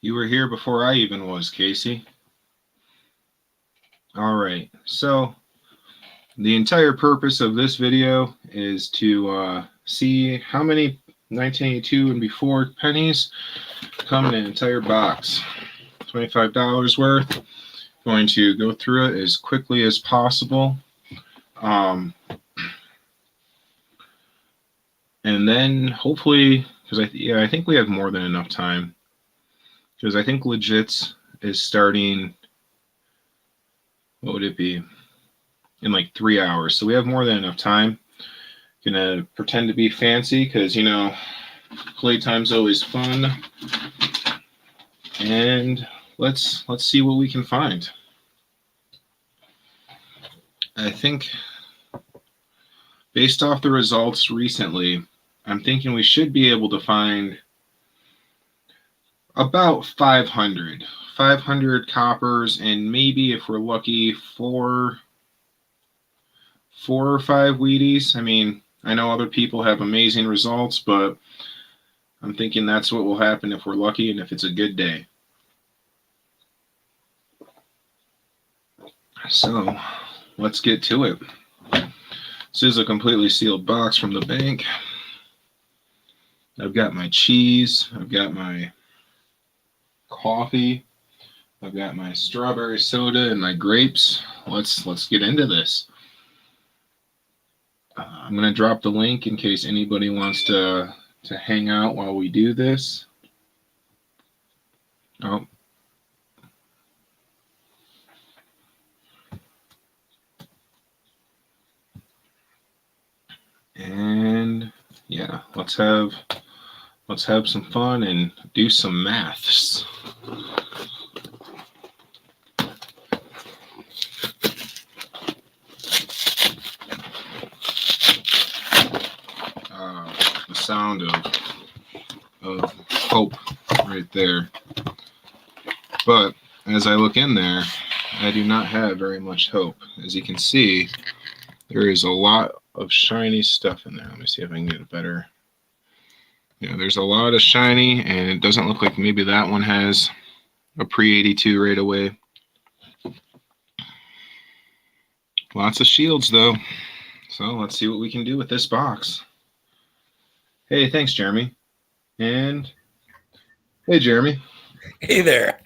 You were here before I even was, Casey. All right, so the entire purpose of this video is to see how many 1982 and before pennies come in an entire box. $25 worth. Going to go through it as quickly as possible. And then hopefully, because I think we have more than enough time. Because I think Legits is starting, what would it be? In like 3 hours. So we have more than enough time. Gonna pretend to be fancy because, you know, playtime's always fun. And let's see what we can find. I think based off the results recently, I'm thinking we should be able to find about 500 coppers, and maybe if we're lucky, four or five Wheaties. I mean, I know other people have amazing results, but I'm thinking that's what will happen if we're lucky and if it's a good day. So let's get to it. This is a completely sealed box from the bank. I've got my cheese, I've got my coffee, I've got my strawberry soda and my grapes. Let's get into this. I'm going to drop the link in case anybody wants to hang out while we do this. Oh. And yeah, let's have some fun and do some maths. The sound of hope right there. But as I look in there, I do not have very much hope. As you can see, there is a lot of shiny stuff in there. Let me see if I can get it better. Yeah, there's a lot of shiny, and it doesn't look like maybe that one has a pre-82 right away. Lots of shields, though. So let's see what we can do with this box. Hey, thanks, Jeremy. And hey, Jeremy. Hey there.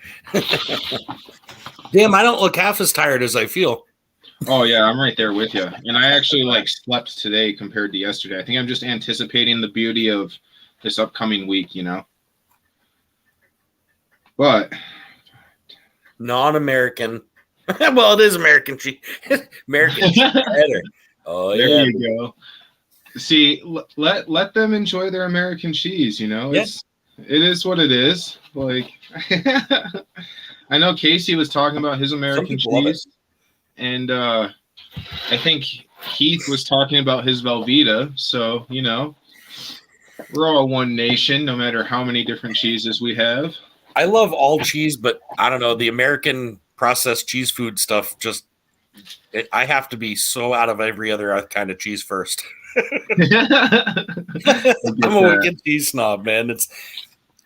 Damn, I don't look half as tired as I feel. Oh, yeah, I'm right there with you. And I actually, slept today compared to yesterday. I think I'm just anticipating the beauty of this upcoming week, you know? But non-American. Well, it is American cheese. American cheese better. Oh, there yeah. you go. See, let them enjoy their American cheese, you know? Yeah. It is what it is. Like, I know Casey was talking about his American cheese. And I think Heath was talking about his Velveeta. So, you know, we're all one nation, no matter how many different cheeses we have. I love all cheese, but I don't know, the American processed cheese food stuff, I have to be so out of every other kind of cheese first. I'm a wicked cheese snob, man.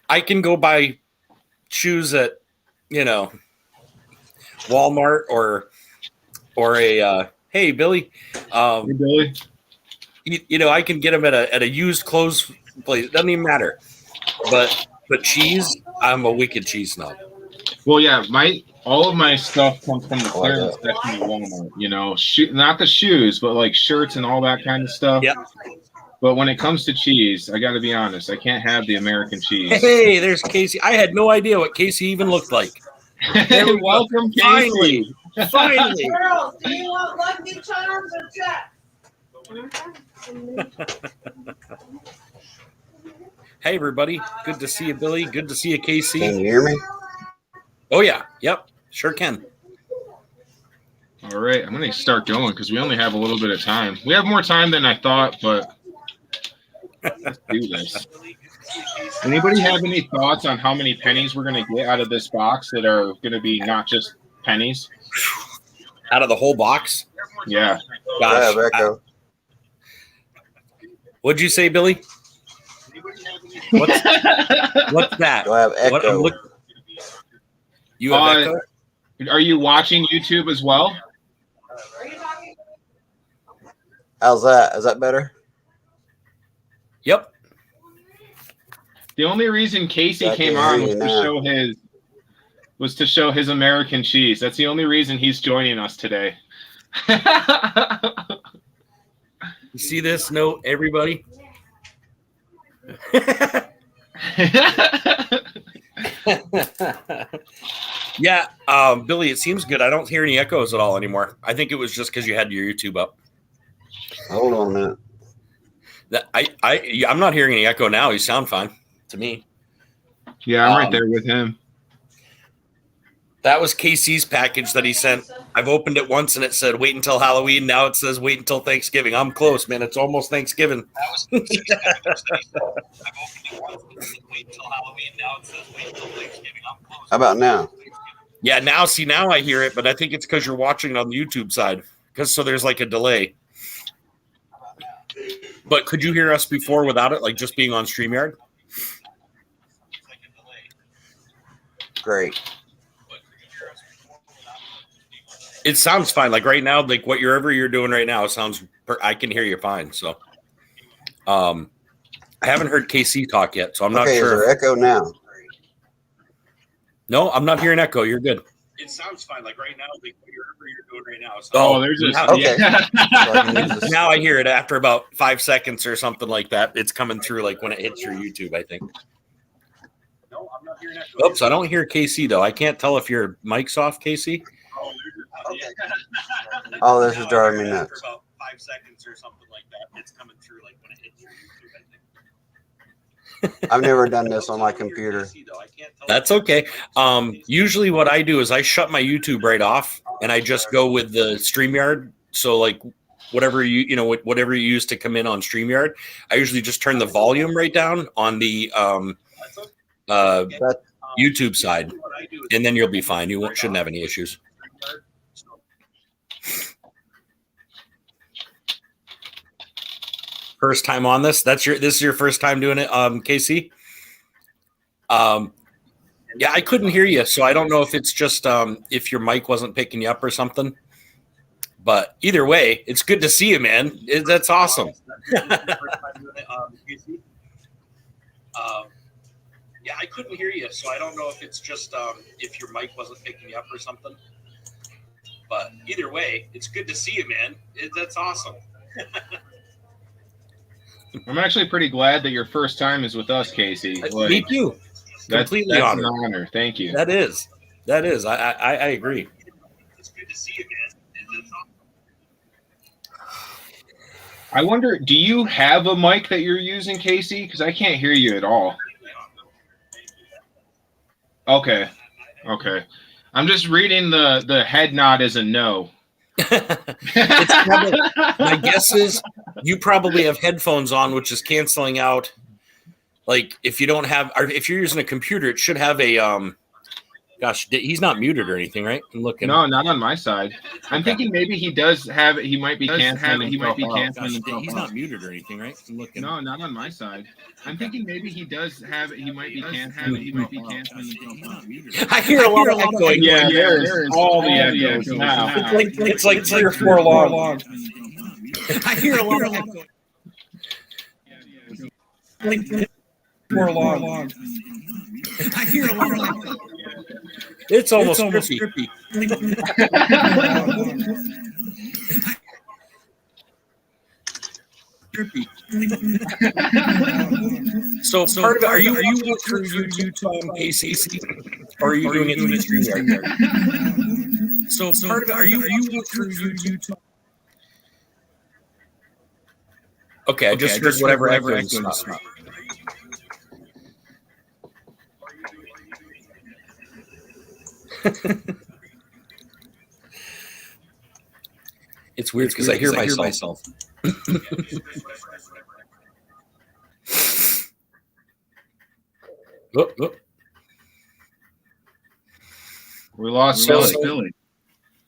I can go buy shoes at, you know, Walmart or a hey Billy, hey Billy. You know, I can get them at a used clothes place. It doesn't even matter. But cheese, I'm a wicked cheese snob. Well, yeah, all of my stuff comes from the clearance section of Walmart. You know, not the shoes, but like shirts and all that kind of stuff. Yep. But when it comes to cheese, I got to be honest, I can't have the American cheese. Hey, there's Casey. I had no idea what Casey even looked like. Welcome, Casey. Finally. Girls, do you want Lucky Charms or check? Hey, everybody. Good to see you, Billy. Good to see you, Casey. Can you hear me? Oh, yeah. Yep. Sure can. All right. I'm going to start going because we only have a little bit of time. We have more time than I thought, but let's do this. Anybody have any thoughts on how many pennies we're going to get out of this box that are going to be not just pennies? Out of the whole box? Yeah. Gosh. Yeah, Echo. What'd you say, Billy? What's that? Do I have Echo? You have echo? Are you watching YouTube as well? Are you talking? How's that? Is that better? Yep. The only reason Casey I came can on hear was you to now. show his American cheese. That's the only reason he's joining us today. You see this note, everybody? Yeah, Billy, it seems good. I don't hear any echoes at all anymore. I think it was just because you had your YouTube up. Hold on a minute. I'm not hearing any echo now. You sound fine to me. Yeah, I'm right there with him. That was KC's package that he sent. I've opened it once and it said wait until Halloween. Now it says wait until Thanksgiving. I'm close, man. It's almost Thanksgiving. That was KC's package that he sent. I've opened it once and it said wait until Halloween. Now it says wait until Thanksgiving. I'm close. How about now? Yeah, now I hear it, but I think it's because you're watching it on the YouTube side. So there's like a delay. But could you hear us before without it, like just being on StreamYard? Great. It sounds fine. Like right now, like whatever you're doing right now, sounds. I can hear you fine. So, I haven't heard KC talk yet, so I'm not sure. Is there echo now? No, I'm not hearing echo. You're good. It sounds fine. Like right now, like whatever you're doing right now. There's a Okay. So I can use this. Now I hear it after about 5 seconds or something like that. It's coming through like when it hits your YouTube, I think. No, I'm not hearing echo. Oops, I don't hear KC though. I can't tell if your mic's off, KC. Oh, this is driving me nuts. After about 5 seconds or something like that, it's coming through like when it hits your YouTube, I think. I've never done this on my computer. That's okay. Usually what I do is I shut my YouTube right off and I just go with the StreamYard. So like whatever whatever you use to come in on StreamYard, I usually just turn the volume right down on the YouTube side, and then you'll be fine. You shouldn't have any issues. First time on this? This is your first time doing it, KC? Yeah, I couldn't hear you, so I don't know if it's just if your mic wasn't picking you up or something. But either way, it's good to see you, man. That's awesome. Yeah, I couldn't hear you, so I don't know if it's just if your mic wasn't picking you up or something. But either way, it's good to see you, man. That's awesome. I'm actually pretty glad that your first time is with us, Casey. Me too. Completely that's honored. an honor. Thank you. That is. I agree. It's good to see you, man. That's awesome. I wonder, do you have a mic that you're using, Casey? Because I can't hear you at all. Okay. I'm just reading the head nod as a no. My guess is you probably have headphones on, which is canceling out. Like if you don't have, or if you're using a computer, it should have a gosh, he's not muted or anything, right? I'm looking. No, not on my side. I'm thinking maybe he does have it. He might be canceling. He's not muted or anything, right? I'm looking. No, not on my side. I'm thinking maybe he does have it. He might be canceling. I hear a lot of echoing. Yeah, there's all the echoes now. It's like 3 or 4 long. I hear a lot of echoing. I hear a lot of echoing. It's almost trippy. So part of it, are you watching through YouTube ACC, or are you doing it through StreamYard? So part of it, are you watching through YouTube? Okay, I just heard whatever echoing stopped. It's weird because I hear myself. Oh. We lost Billy.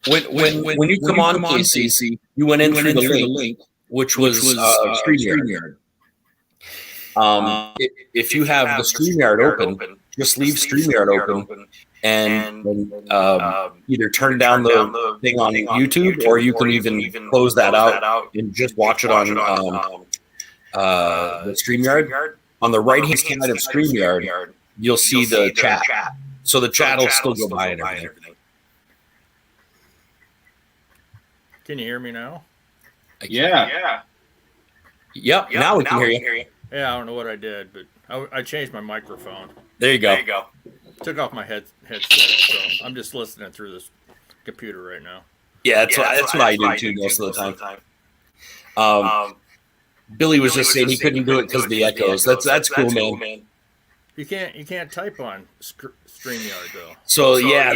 When you come on KCC, you went in through the link, which was StreamYard. If you have the StreamYard open, just leave StreamYard open, and either turn down the thing on YouTube, or you can even close that out and just watch it on the StreamYard. On the right-hand side of StreamYard, you'll see the chat. So the chat will still go by and everything. Can you hear me now? Yeah. Yep. Now we can hear you. Yeah, I don't know what I did, but I changed my microphone. There you go. Took off my headset, so I'm just listening through this computer right now. Yeah, that's what I do too most of the time. Billy was just saying he couldn't do it because of the echoes. That's cool, man. You can't type on StreamYard though. So yeah,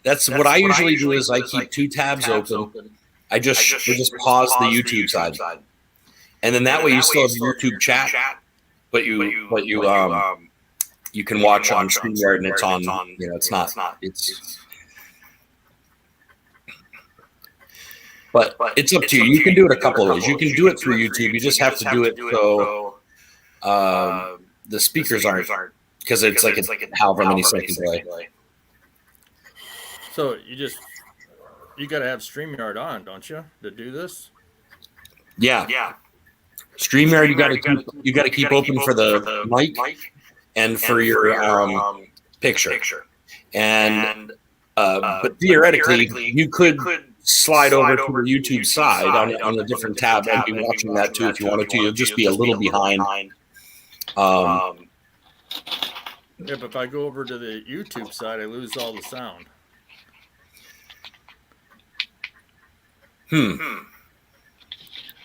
that's what I usually do is I keep two tabs open. I just pause the YouTube side, and then that way you still have YouTube chat, but you can watch on StreamYard and it's on. You know, it's not. But it's up to you. You can do it a couple of ways. You can do it through YouTube. You just have to do it so the speakers aren't, because it's like however many second delay. So you got to have StreamYard on, don't you, to do this? Yeah. StreamYard, you got to keep open for the mic and for your picture. And but theoretically, you could slide over to the YouTube side on the different tab and be watching that too if you wanted to. You'll just be a little behind. Yeah, but if I go over to the YouTube side, I lose all the sound.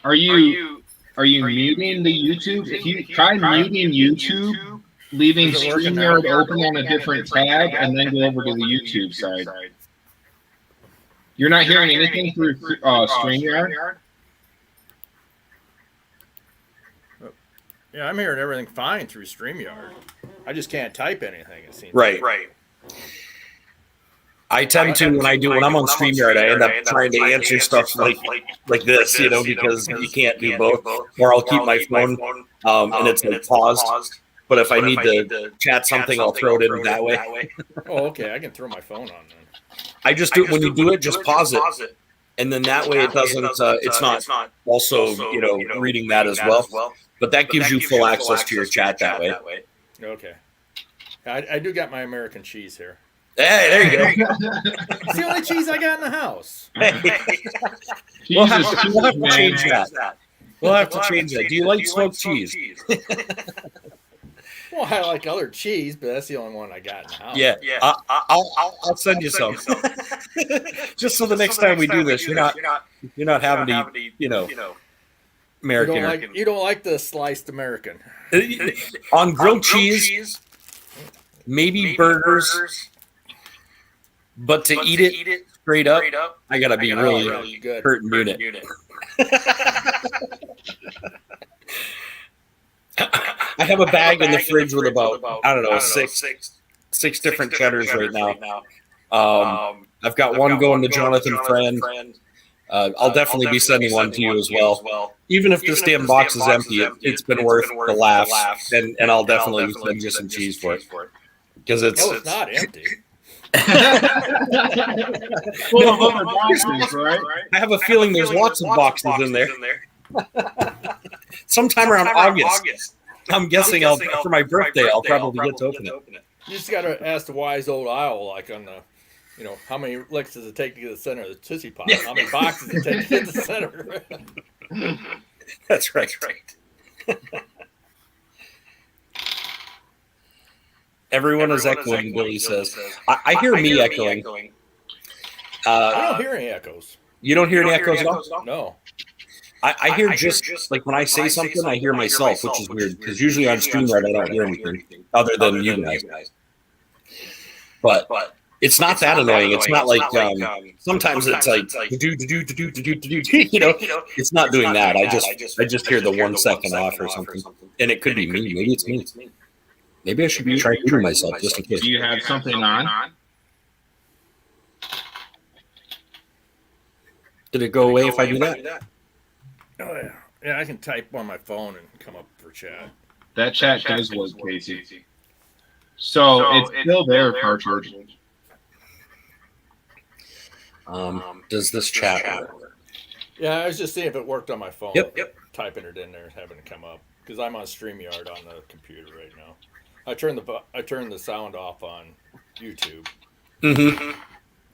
Are you muting the YouTube? If you try muting YouTube, leaving StreamYard open on a different tab, and then go over to the YouTube side. You're not hearing anything through StreamYard? Yeah, I'm hearing everything fine through StreamYard. I just can't type anything, it seems. Right. I tend to when I'm on StreamYard, I end up trying to answer stuff like this, you know, because you can't do both. Or I'll keep my phone and it's like paused. But if I need to chat something, I'll throw it in that way. Oh, okay. I can throw my phone on then. I just do it when you do it, just pause it. And then that way it doesn't, it's not also, you know, reading that as well. But that gives you full access to your chat that way. Okay. I do got my American cheese here. Hey, there you go. It's the only cheese I got in the house. We'll have to change that. We'll have to change that. Do you like smoked cheese? Well, I like other cheese, but that's the only one I got in the house. Yeah. I'll send you some. Just so the next time we do this, you're not having to eat, you know, American. You don't like the sliced American. On grilled cheese, maybe burgers, but to eat it straight up, I gotta be really good. Hurt and unit. I have a bag in the fridge with about, I don't know, six different cheddars right now. I've got one going to Jonathan Friend. I'll definitely be sending one to you as well. Even if this damn box is empty, it's been worth the laughs, and I'll definitely send you some cheese for it. Because it's not empty. Full of other boxes, right? I have a feeling there's lots of boxes in there. Sometime around August. I'm guessing for my birthday, I'll probably get to open it. You just got to ask the wise old owl, like on the, you know, how many licks does it take to get the center of the Tootsie Pop? How many boxes does it take to get the center? That's right. Everyone is echoing, Billy says. I hear me echoing. I don't hear any echoes. You don't hear any echoes at all? No. I hear just like when I say something, I hear myself, which is weird because usually on StreamYard I don't hear anything other than you guys. But it's not that annoying. It's not like sometimes it's like you know. It's not doing that. I just hear the 1 second off or something, and it could be me. Maybe it's me. Maybe I should be trying to do myself just in case. Do you have something on? Did it go away if I do that? Oh yeah, yeah. I can type on my phone and come up for chat. That chat does work, Casey. So it's still there, cartridge. Does this chat work? Yeah, I was just seeing if it worked on my phone. Yep. Typing it in there, having it come up because I'm on StreamYard on the computer right now. I turned the sound off on YouTube. Mm-hmm.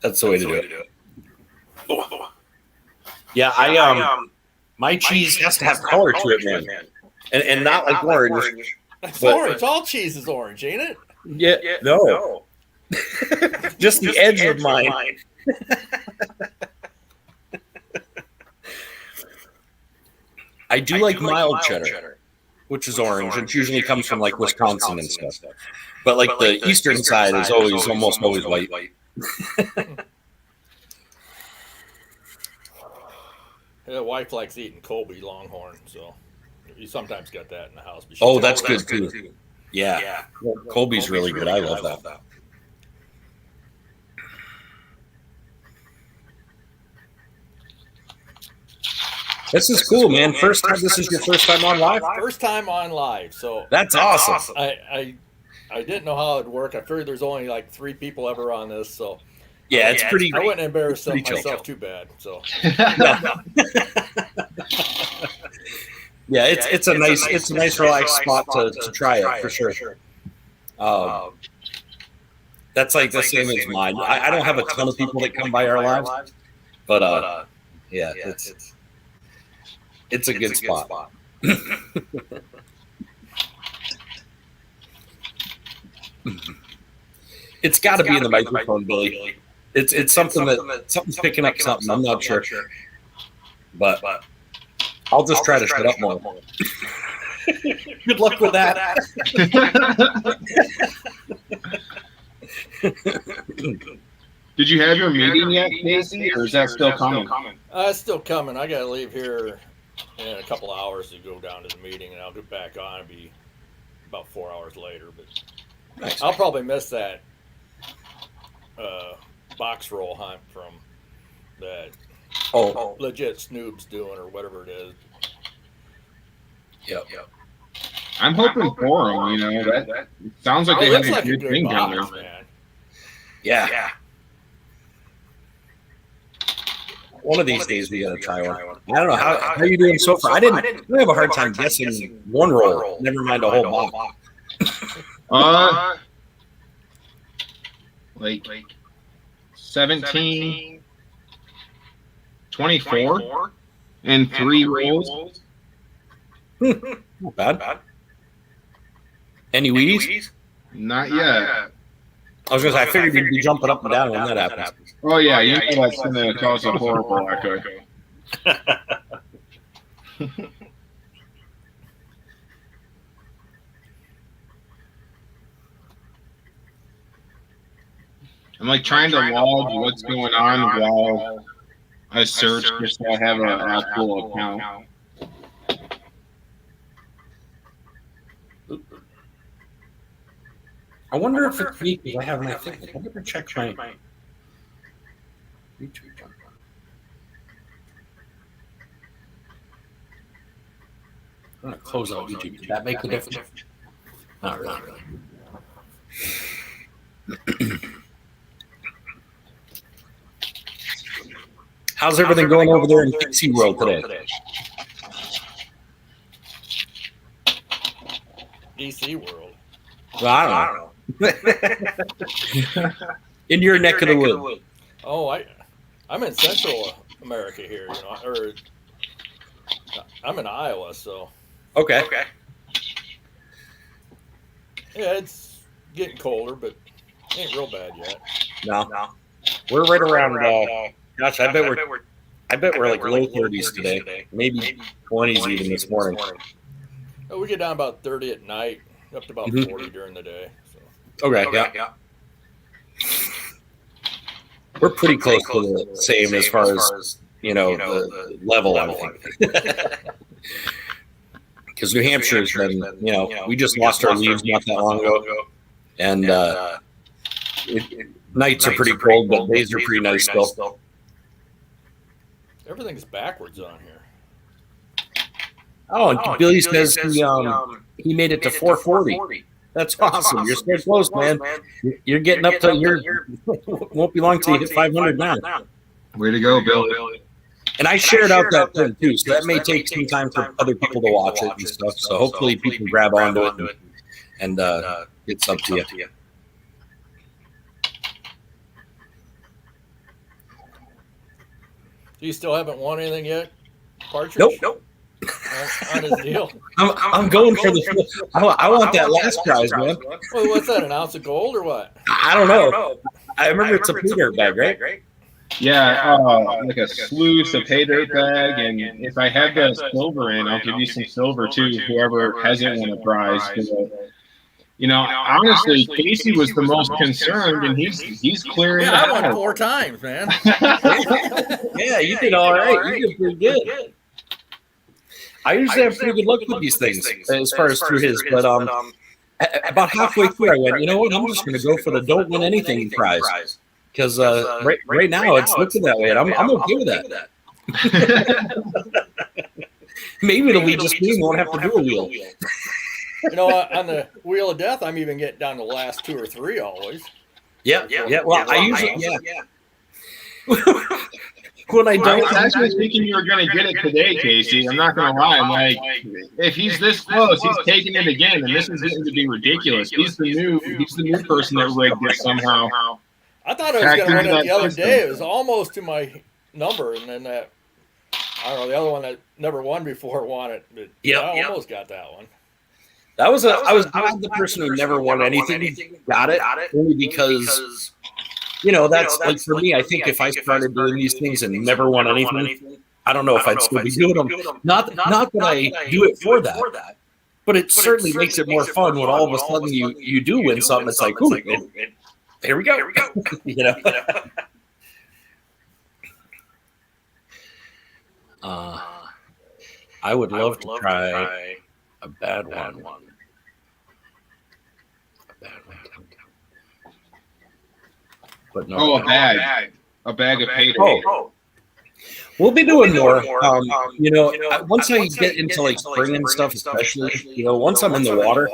That's the way to do it. Yeah, my cheese has to have color to it, man, and not like orange. It's But- orange. All cheese is orange, ain't it? Yeah, no, just the edge of mine. I do like mild cheddar, which is orange. It usually comes from like Wisconsin and stuff. But like the eastern side is almost always white. Yeah, wife likes eating Colby Longhorn, so you sometimes get that in the house. Oh, that's good too. Yeah. Well, Colby's really good. I love that. This is cool, man. This is your first time on live? First time on live, so That's awesome. I didn't know how it'd work. I figured there's only like 3 people ever on this, so Yeah, it's pretty. I wouldn't embarrass pretty chill. myself too bad. So Yeah, it's a nice relaxed spot to try it for sure. That's like the same as mine. I don't have a ton of people that come by our lives, but yeah, it's a good spot. It's got to be in the microphone, Billy. It's something something's picking up something. I'm not sure, but I'll just try to shut up more. Good luck with that. Did you have your meeting yet, Casey, or is that still coming? it's still coming. I got to leave here in a couple hours to go down to the meeting, and I'll get back on. It'll be about 4 hours later, but Nice. I'll probably miss that box roll hunt from that legit Snoop's doing or whatever it is. Yep. I'm hoping for them. You know, that sounds like they it have looks a like a good good thing down box, there. man. Yeah. One of these days we gotta try one. I don't know how are you doing so far. I didn't have a hard time guessing one roll. Never mind a whole box. Like 17, 24, and 3 rolls. Not bad. Any Wheaties? Not yet. I was gonna say I figured you'd be jumping up and down when that happens. Oh yeah, you know that's gonna cause a horrible echo. I'm like trying to log what's going on while I search just so I have an actual account. I wonder if it's me because I have my thing. I better check my YouTube channel. I'm gonna close out YouTube. Did that make a difference? Not really. How's everything going over there in PC World today? DC World. Well, I don't know. In your neck of the woods. Oh, I'm in Central America here, you know, or I'm in Iowa, so Okay. yeah, it's getting colder, but ain't real bad yet. No. We're right around. Gosh, I bet we're like low 30s today. Maybe 20s even this morning. We get down about 30 at night, up to about 40 during the day. So. Okay, yeah. We're pretty close to the same as far as, the level, I think. Because New Hampshire's been, we just lost our leaves not that long ago. And nights are pretty cold, but days are pretty nice still. Everything's backwards on here. Oh, and Billy says he made it to 440. That's awesome. You're so close, man. You're getting up to your. Won't be long till you hit 500 now. Way to go, Bill. And I shared out that thing too, so that may take some time for other people to watch it and stuff. So hopefully people grab onto it and it's up to you. You still haven't won anything yet? Partridge? Nope. On his deal. I'm going for the. I want that last prize, man. Well, what's that? An ounce of gold or what? I don't know. I remember it's a pay dirt bag, right? Yeah, like a sluice, a pay dirt bag, and if I have the silver in, I'll give you some silver too. Whoever hasn't won a prize, you know, honestly, Casey was the most concerned, and he's clearing. Yeah, I won 4 times, man. Yeah, you did all right. You did pretty good. I usually have pretty good luck with these things as far as through his, but about halfway through, I went, you know what? I'm just going to go for the don't win anything prize because right now it's looking that way, and I'm okay with that. Maybe it'll be just me. Won't have to do a wheel. You know, on the Wheel of Death, I'm even getting down to the last 2 or 3 always. Yeah. Well, I usually, when I I don't, was actually thinking you were going to get it today, Casey. I'm not going to lie. I'm like, if he's this close, he's taking it again, and this is getting to be ridiculous. He's the new person that rigged it somehow. I thought I was going to run it the other day. It was almost to my number, and then that, I don't know, the other one that never won before won it. But I almost got that one. I was glad the person who never won anything got it, only because, you know, that's like for me, I think if I started doing these things and never won anything, I don't know if I'd still be doing them. Not that I do it for that, but it certainly makes it more fun when all of a sudden you do win something. It's like, ooh, here we go. You know? I would love to try a bad one. But no. A bag of pay dirt. We'll be doing more. You know, once I get into like spring and stuff, especially, you know, once I'm in the water,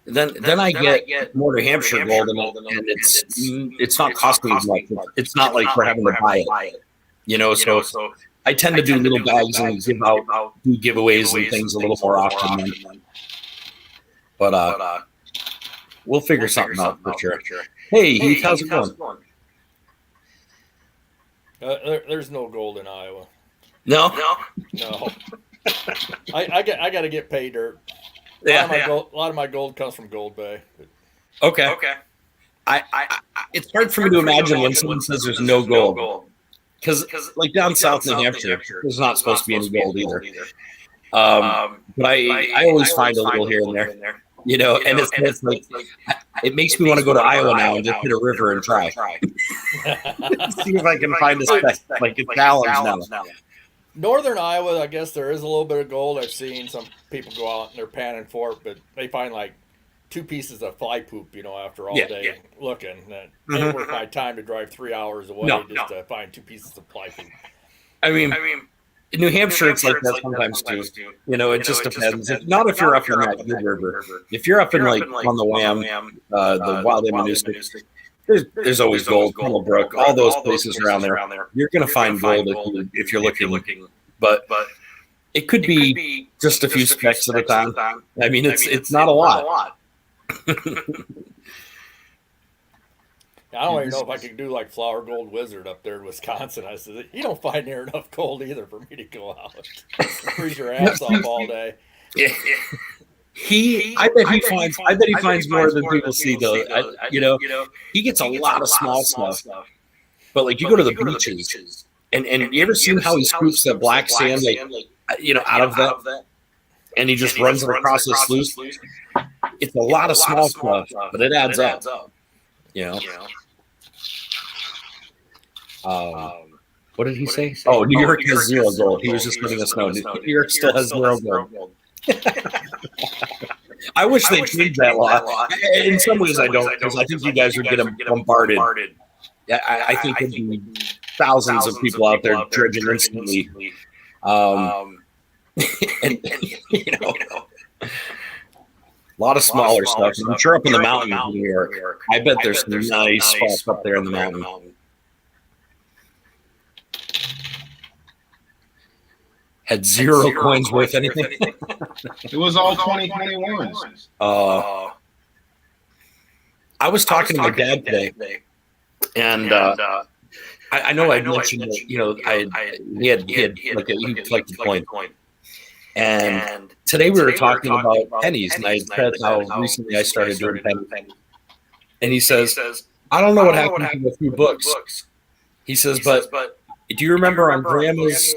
then I get more New Hampshire gold, and it's not costing as much. It's not like we're having to buy it. You know, so I tend to do little bags and do giveaways and things a little more often. But we'll figure something out for sure. Hey, Heath, how's it going? There's no gold in Iowa. No. I got to get pay dirt. A lot of my gold comes from Gold Bay. Okay. It's hard for me to imagine when someone says there's no gold, because like down south New Hampshire, there's not supposed to be any gold either. But I always find a little here and there. You know, and it's like it makes me want to go to Iowa now and just hit a river and try. See if I can find a challenge now. Northern Iowa, I guess there is a little bit of gold. I've seen some people go out and they're panning for it, but they find like 2 pieces of fly poop, you know, after all day looking. That ain't worth my time to drive 3 hours away just to find 2 pieces of fly poop. I mean, in New Hampshire, it's like that sometimes too. You know, it just depends. Not if you're up in that Good River. If you're up in like on the Wham, the Wild Amanuensis, there's always gold. Brook, all those places around there. You're going to find gold if you're looking. But it could be just a few specks at a time. I mean, it's not a lot. I don't even know if I could do like Flower Gold Wizard up there in Wisconsin. I said, you don't find near enough gold either for me to go out. Freeze your ass off all day. Yeah. I bet he finds more than people see though. You know, he gets a lot of small stuff. But like you go to the beaches and you ever seen how he scoops that black sand out of that? And he just runs it across his sluice. It's a lot of small stuff, but it adds up. You know. What did he say? Oh, New York has 0 gold. He was just letting us know. New York still has 0 gold. I wish they'd change that law. In some ways, I don't, because I think you guys would get bombarded. Yeah, I think there'd be thousands of people out there dredging instantly. And you know. A lot of smaller stuff. I'm sure up in the mountains in New York, I bet there's some nice spots up there in the mountain. Had zero coins worth anything. It was all 2021s. I was talking to my dad today, and I know I mentioned that, you know, he had like he collected coins. And today we were talking about pennies, and I said how recently I started doing pennies. And he says, I don't know what happened to a few books. He says, but do you remember on Grandma's,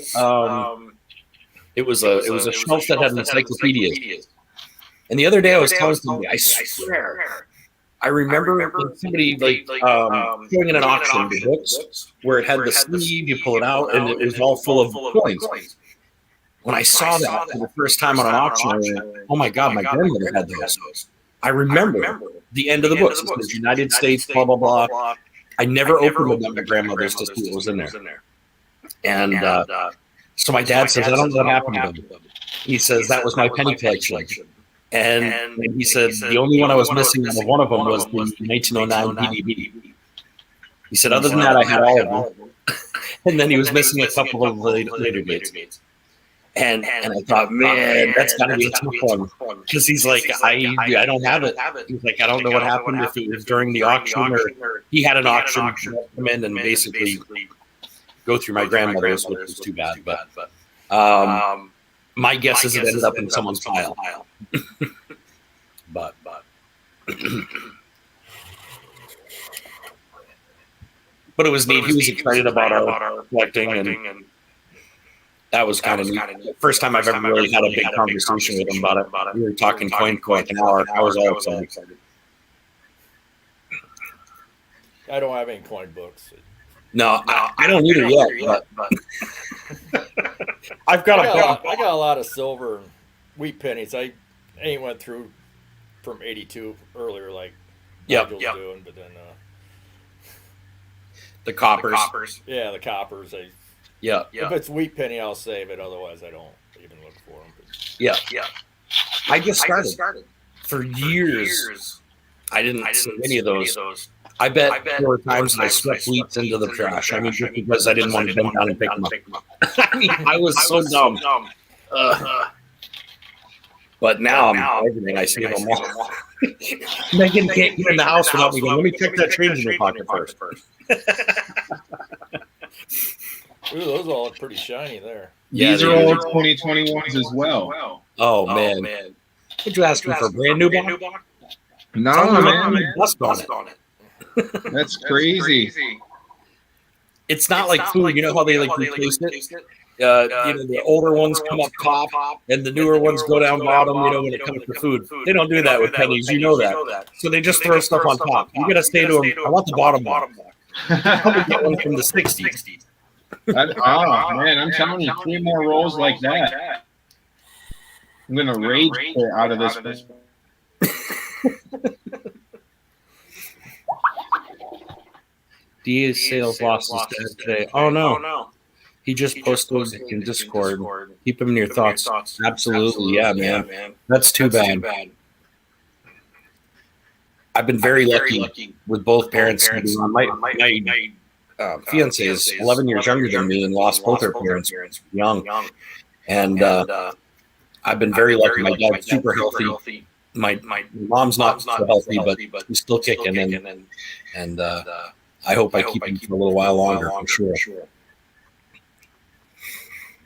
it was a shelf that had encyclopedias. And the other day I was telling somebody, I swear, I remember somebody like showing in an auction the books where it had the sleeve, you pull it out, and it was all full of coins. When I saw that for the first time on an auction, I went, oh my God, my grandmother had those. I remember the end of the books. It says United States, blah, blah, blah. I never opened them at my grandmother's to see what was in there. And so my dad says, I don't know what happened to them. He says, that was my penny collection. And he said, the only one I was missing out of one of them was the 1909 PDB. He said, other than that, I had all of them. And then he was missing a couple of later dates. And I thought, man, that's got to be a tough one. Because he's like, I don't have it. He's like, I don't know what happened, if it was during the auction or he had an auction come in and basically go through my grandmother's, which was too bad. But my guess is it ended up in someone's pile. but it was neat. He was excited about our collecting, and that was kind of neat. First time I've ever really had a big conversation with him about it. We were talking coin for like an hour. I was all excited. I don't have any coin books. No, I don't either yet. But I got a lot of silver and wheat pennies. I ain't went through from 82 earlier like Nigel's doing, but then the coppers. Yeah, the coppers. Yeah. If it's wheat penny, I'll save it. Otherwise, I don't even look for them. But. Yeah. I just started. For years, I didn't see any of those. I bet 4 times I swept wheats into the trash. I mean, just because I didn't want to bend down and pick them up. I mean, I was so dumb. But now I'm everything. I see them all. Megan can't get in the house without me going, let me check that change in your pocket first. Ooh, those all look pretty shiny there. These are all 2021s as well. Oh, man. Would you ask me for a brand new box? No, man. Dust on it. That's crazy. It's not like food. You know how they like replace it? You know, the older ones come up top and the newer ones go down bottom, you know, when it comes to food. They don't do that with pennies. You know that. So they just throw stuff on top. You got to say to them, I want the bottom box. Probably get one from the 60s. Man, I'm telling you, 3 more rolls like that. I'm going to rage quit out of this. DA Sales lost his dad today. Oh, no. He just posted in Discord. Keep him in your thoughts. Absolutely. Yeah, man. That's too bad. I've been very lucky with both parents. My fiance is 11 years younger than me and lost both her parents young. And I've been very lucky. My dad's super healthy. My mom's not so healthy, but he's still kicking. And I hope I keep him for a little while longer, for sure.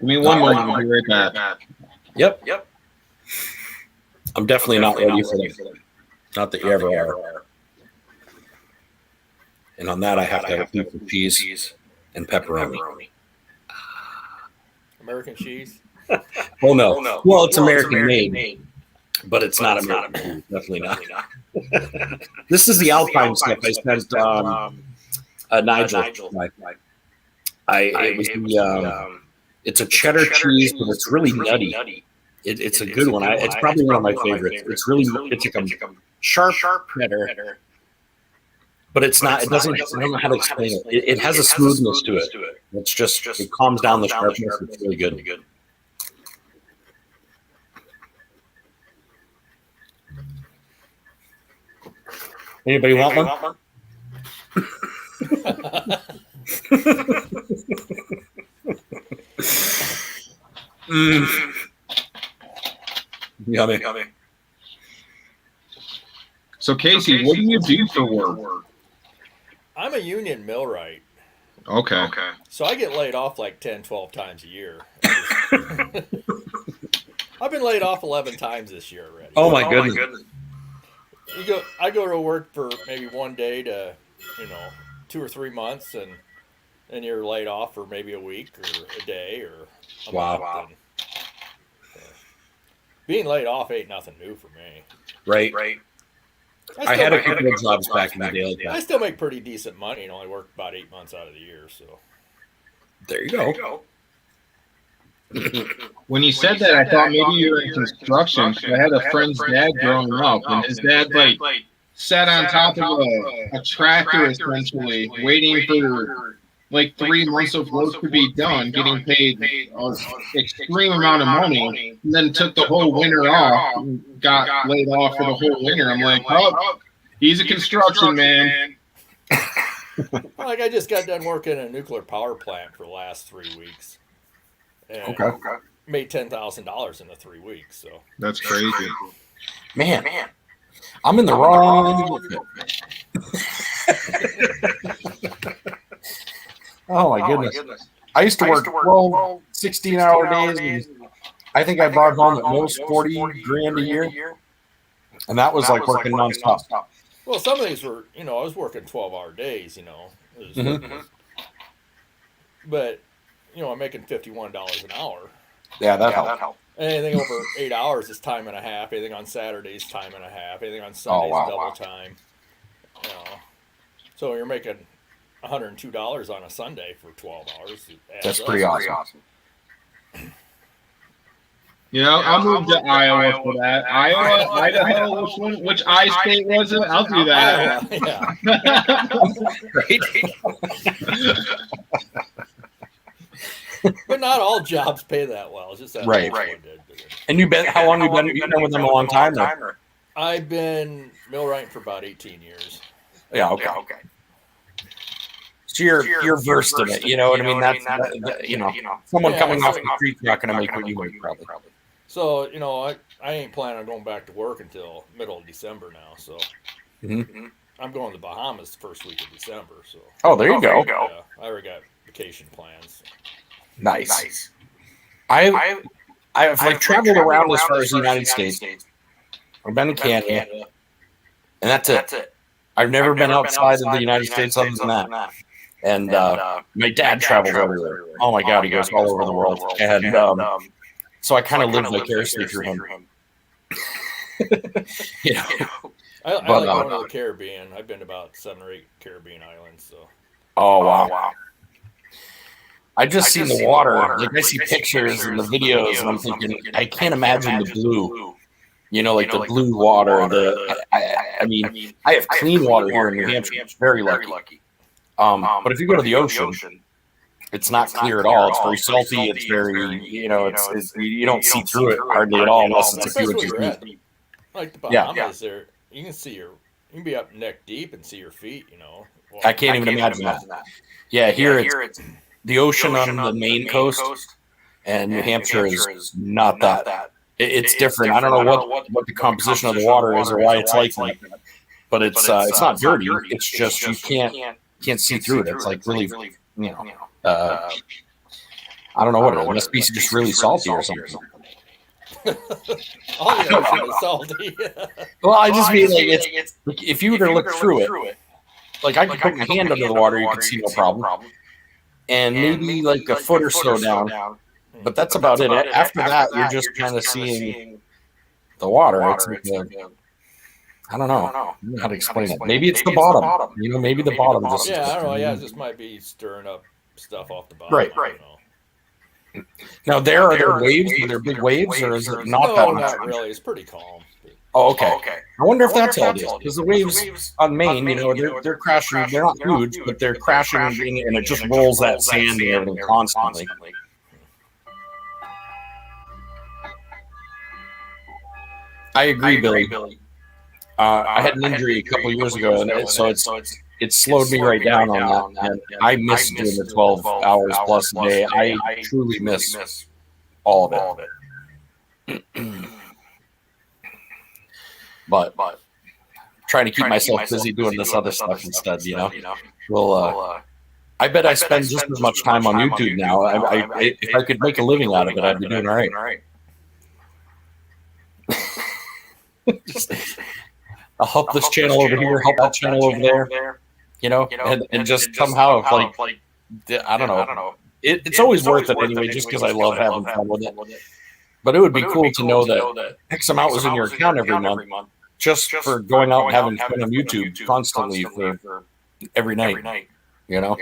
Give me one moment. I'll be right back. Yep. I'm definitely not ready for that. Not that you ever are. And on that, I have to have a piece of cheese and pepperoni. American cheese? Oh, no. Well, it's American made, but it's not American. Definitely not. This is the Alpine stuff I spent Nigel. It's a cheddar cheese, but it's really nutty. It's a good one. It's probably one of my favorites. It's like a sharp cheddar. But it's not. It doesn't. I don't know how to explain it. It has a smoothness to it. It's just. It calms down the sharpness. It's really good. Anybody want one? Yummy. So Casey, what do you do for work? I'm a union millwright, Okay. so I get laid off like 10, 12 times a year. I've been laid off 11 times this year already. Oh my goodness. I go to work for maybe one day to, 2 or 3 months, and then you're laid off for maybe a week or a day or a Wow. month. And, being laid off ain't nothing new for me. Right. I had a couple of jobs back in the day like I that. still make pretty decent money, and only work about 8 months out of the year. So There you go. When you said that, I thought maybe you were in construction. I had a friend's dad growing up, and his dad like sat on top of a tractor essentially, waiting for like 3 months of work to be done, getting paid an extreme amount of money, and then took the whole winter off and got laid off for the whole winter. I'm like, oh, he's a construction man. like I just got done working in a nuclear power plant for the last 3 weeks. And made $10,000 in the 3 weeks. So That's crazy. Man, I'm in the wrong. Oh my goodness. I used to work 12, 16-hour days. And I think I brought home at most 40 grand a year. And that was like working nonstop. well, some of these were, I was working 12-hour days, It was- but I'm making $51 an hour. Yeah, that helped. Anything over 8 hours is time and a half. Anything on Saturdays, time and a half. Anything on Sundays, double time. So you're making $102 on a Sunday for 12 hours. That's pretty awesome. I'll move to Iowa for that. Iowa, Idaho, which I state was it? I'll do that. But not all jobs pay that well. It's just that Right. one did. And how long have you been with them? A long time? I've been millwrighting for about 18 years. Yeah, okay. So you're versed in it, you know what I mean? That's someone coming off the street's not going to make what you make probably. So I ain't planning on going back to work until middle of December now. So I'm going to the Bahamas the first week of December. So there you go. Yeah, I already got vacation plans. Nice. I've like traveled around as far as the United States. I've been to Canada, and that's it. I've never been outside of the United States other than that. And my dad travels everywhere. Oh my God, he goes all over the world. And so I kind of live vicariously through him. I like going to the Caribbean. I've been to about 7 or 8 Caribbean islands. So. Oh wow. I just seen the water. Like I see pictures and the videos, and I'm thinking, I can't imagine the blue. Like the blue water. I mean, I have clean water here in New Hampshire. Very lucky. But if you go to the ocean, it's not clear at all. It's very salty. It's very, it's you don't see through it hardly at all unless it's a few inches deep. Like the Bahamas, there you can be up neck deep and see your feet. Well, I can't even imagine that. Yeah, here it's the ocean on the Maine coast, and New Hampshire is not that. It's different. I don't know what the composition of the water is or why it's like that, but it's not dirty. It's just you can't see through it. It's like really, I don't know what it is. It must be just really salty or something. All the ocean is salty. Well, I just mean like it's if you were to look through it, like I could put my hand under the water, you could see no problem, and maybe like a foot or so down. But that's about it. After that, you're just kind of seeing the water. It's like I don't know. I don't know how to explain it. Maybe it's the bottom. Maybe the bottom just. Yeah, I don't know. Yeah, it just might be stirring up stuff off the bottom. Right. Now, are there waves? Are there big waves, or is it not that much? No, not really. It's pretty calm. Oh, okay. I wonder if that's all it is. Because the waves on Maine, they're crashing. They're not huge, but they're crashing, and it just rolls that sand and everything constantly. I agree, Billy. I had an injury a couple years ago, and it slowed me right down on that. And I miss doing the 12 hours plus a day. I truly miss all of it. But trying to keep myself busy doing this other stuff instead, you know. Well, I bet I spend just as much time on YouTube now. If I could make a living out of it, I'd be doing all right. I'll help this channel over here, help that channel over there, you know, and just somehow, like, I don't know. It's always worth it anyway, just because I love having fun with it. But it would be cool to know that X amount was in your account every month, just for going out and having fun on YouTube constantly for every night, you know?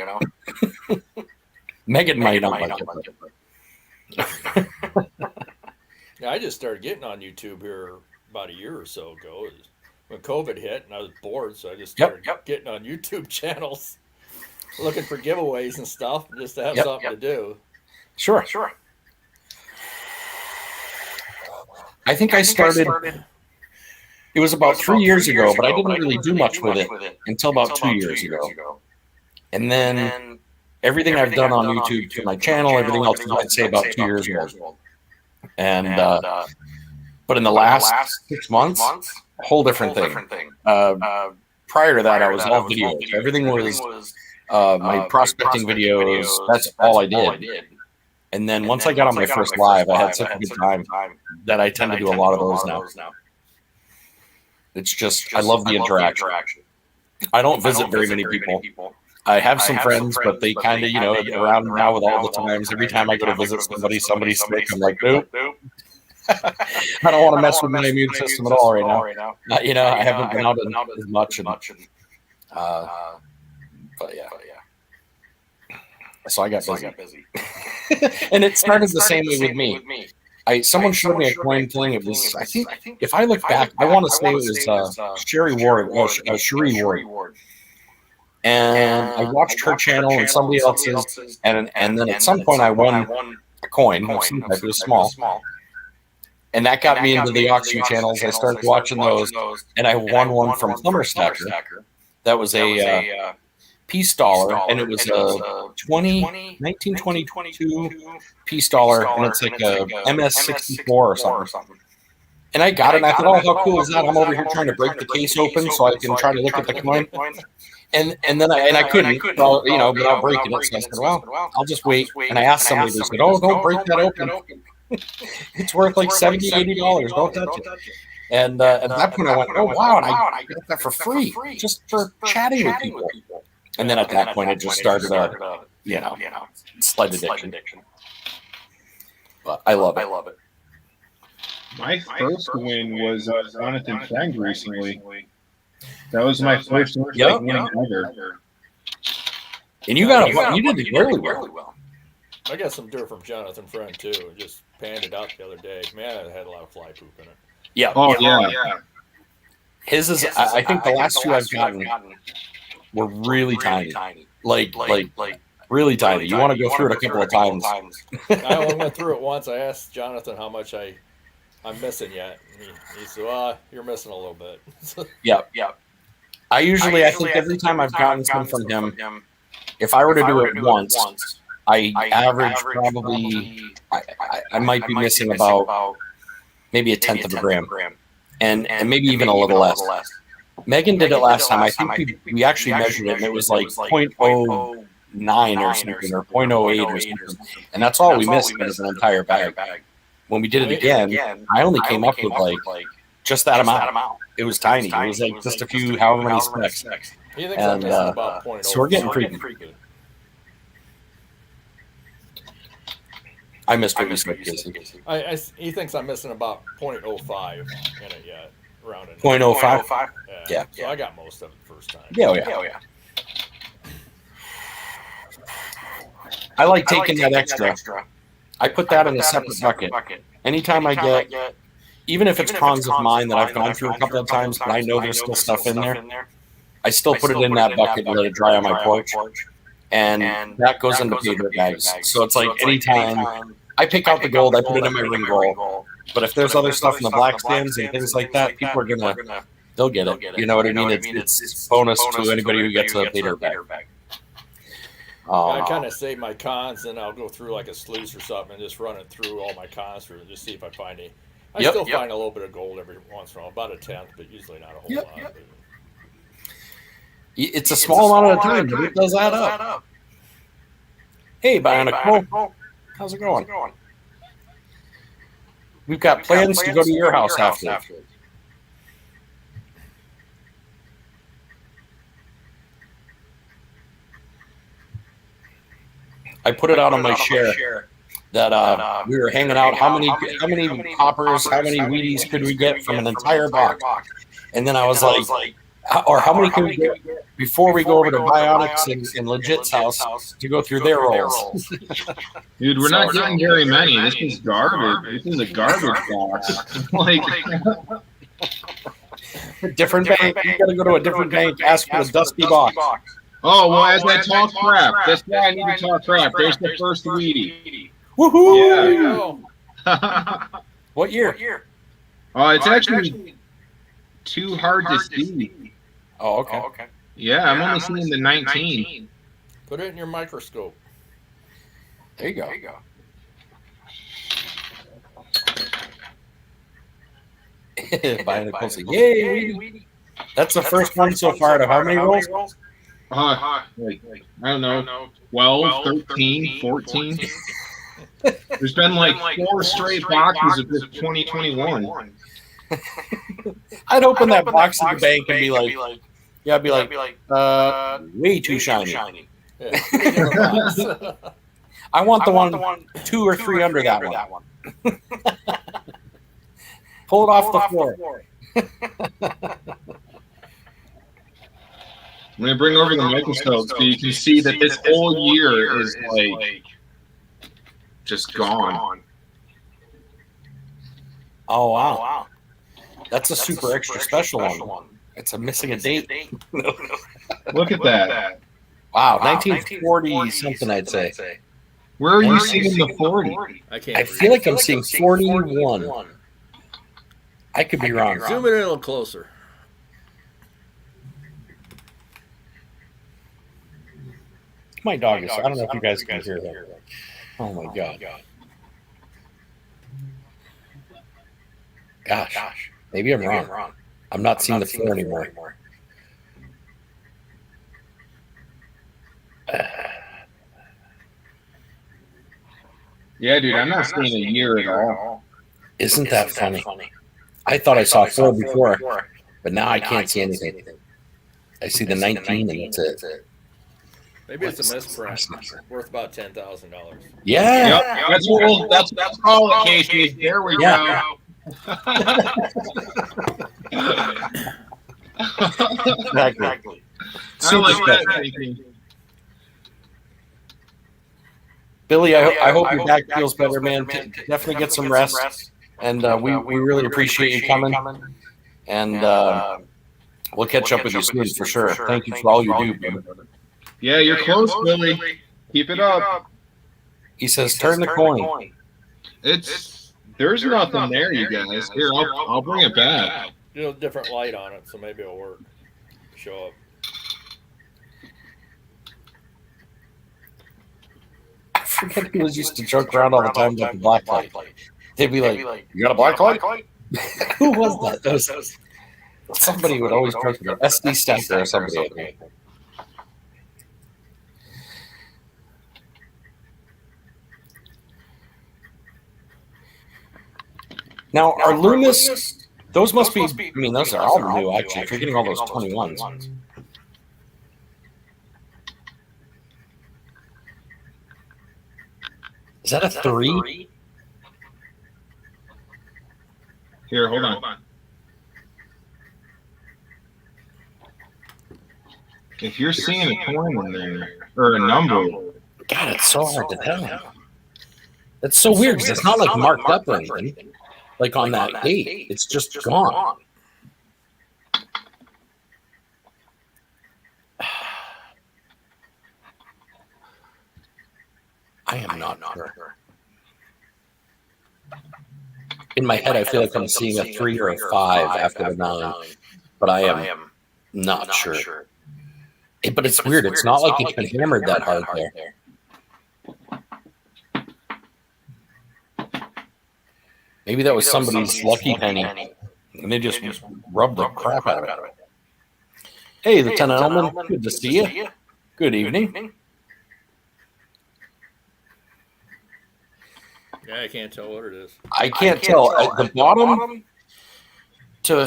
Megan might not like it. Yeah, I just started getting on YouTube here about a year or so ago. When COVID hit and I was bored, so I just started getting on YouTube channels, looking for giveaways and stuff, just to have something to do. Sure. I think I started, it was about 3 years ago, but I didn't really do much with it until about 2 years ago. And then everything I've done on YouTube to my channel, everything else, I'd say about 2 years ago. And, but in the last 6 months, a whole different thing. Prior to that, I was all videos. Everything was my prospecting videos. That's all I did. And then once I got on my first live, I had such a good time that I tend to do a lot of those now. It's just, I love the interaction. I don't visit very many people. I have some friends, but they kind of, you know, around now with all the times, every time I go to visit somebody's sick, I'm like, nope. I don't want to mess with my immune system at all right now. You know, I haven't been out as much. But yeah. So I got busy. And it started the same way with me. Someone showed me a coin thing. It was, I think, if I look back, I want to say it was Cherie Ward. And I watched her channel and somebody else's, and then at some point I won a coin. It was small. And that got me into the auction channels. I started watching those, and I won one from Plumber Stacker. That was a peace dollar, and it was a 1922 peace dollar, and it's like a MS-64 or something. And I got it, and I thought, oh, how cool is that? I'm over here trying to break the case open so I can try to look at the coin. And then I couldn't, you know, without breaking it. So I said, well, I'll just wait. And I asked somebody, they said, oh, don't break that open. It's worth like $70, $80. Don't touch it. And at that point, I went, oh, wow. And I got that for free, just for chatting with people. And then at that point, it just started a, you know, slight addiction. But I love it. My first win was Jonathan Fang recently. That was my first winning ever. And you did really well. I got some dirt from Jonathan Friend too. Just panned it out the other day. Man, it had a lot of fly poop in it. Yeah. Oh yeah. His is. I think the last two I've gotten were really tiny. Like really tiny. You want to go through it a couple of times. I only went through it once. I asked Jonathan how much I'm missing yet. He said, well, you're missing a little bit. Yeah. I think every time I've gotten some from him, if I were to do it once, I average probably, I might be missing about maybe a tenth of a gram, and maybe even a little less. Megan did it last time. I think we actually measured it, and it was like 0.09 or something, or 0.08 or something. And that's all we missed as an entire bag. When we did it again, I only came up with like just that amount. It was tiny. It was like just a few, however many specks. And so we're getting pretty good. I missed what you said, Casey. He thinks I'm missing about 0.05 in it yet. Around it. 0.05? Yeah. So I got most of it the first time. Yeah. I like taking that extra. I put that in a separate bucket. Anytime I get, even if it's cons of mine that I've gone through a couple of times, but I know there's still stuff in there, I still put it in that bucket and let it dry on my porch. And that goes into paper bags. So it's like anytime I pick out the gold, I put it in my ring roll. But if there's other stuff in the black skins and things like that, people are gonna they'll get it. You know what I mean? It's bonus to anybody who gets a leader bag. I kind of save my cons, and I'll go through like a sluice or something and just run it through all my cons for just see if I find any. I still find a little bit of gold every once in a while, about a tenth, but usually not a whole lot. But... It's a small amount of time, but it does add up. Hey, Bionic Mo. How's it going? We've got plans to go to your house after. I put it out on my share that we were hanging out. How many poppers, how many Wheaties could we get from an entire box? And then I was like, or how many can we get before we go over to Bionics and Legit's house to go through their rolls? Dude, we're not getting very many. This is garbage. This is a garbage box. Like, different bank. You got to go to a different bank. Ask for the dusty box. oh, well, as I talk crap, that's why I need to talk crap. There's the first Wheatie. Woohoo! There you go. What year? Oh, it's actually too hard to see. Oh, okay. Yeah, I'm only seeing the 19. Put it in your microscope. There you go. Bionic Pulse. Yay! That's the first one so far. To how many rolls? Like, I don't know, 12, 13, 14. There's been like 4 straight boxes of this 2021. I'd open that box at the bank and be like, way too shiny. Yeah. I want the one 2 or 3 under that one. Pull it off the floor. I'm going to bring over the microscope so you can see that this whole year is like just gone. Oh, wow. That's a super extra special one. It's a missing a date. Look at that. Wow, 1940 something, I'd say. Where are you seeing the 40? I feel like I'm seeing 41. I could be wrong. Zoom it in a little closer. My dog is. I don't know if you guys can hear that. Oh my god. Gosh. Maybe I'm wrong. I'm not seeing the 4 anymore. Yeah, dude, I'm not seeing a year at all. Isn't that funny? I thought I saw 4 before, but now I can't see anything. I see the 19 and that's it. Maybe it's a misprint worth about $10,000. Yeah. Yep, that's all it, Casey. There we go. Exactly. I like that thinking. Billy, I hope your back feels better, man. Definitely get some rest. And we really appreciate you coming. And we'll catch up with you soon for sure. Thank you for all you do, brother. Yeah, you're close, Billy. Keep it up. He says, turn the coin. There's nothing there, you guys. Here, I'll bring it back. You know, different light on it, so maybe it'll work. Show up. I forget who was used to joke around all the time about the black light. They'd be like, you got a black light? Who was that? That was somebody would always joke about SD Stacker or somebody. I think. Now, are Loomis, those must be, I mean, those are all new, actually. If you're getting all those 21s. Is that a 3? Here, hold on. If you're seeing a coin in there, or a number. God, it's so hard to tell. That's so weird, because it's not like marked up or anything. Like on that date, it's just gone. I am not sure. In my head, I feel like I'm seeing a 3 or a 5 after the 9. but I am not sure. But it's weird. It's not like it's been hammered that hard there. Maybe that was somebody's lucky penny, and they just rubbed the crap out of it. Hey, Lieutenant Elman, good to see you. Good evening. Yeah, I can't tell what it is. I can't tell. At the bottom to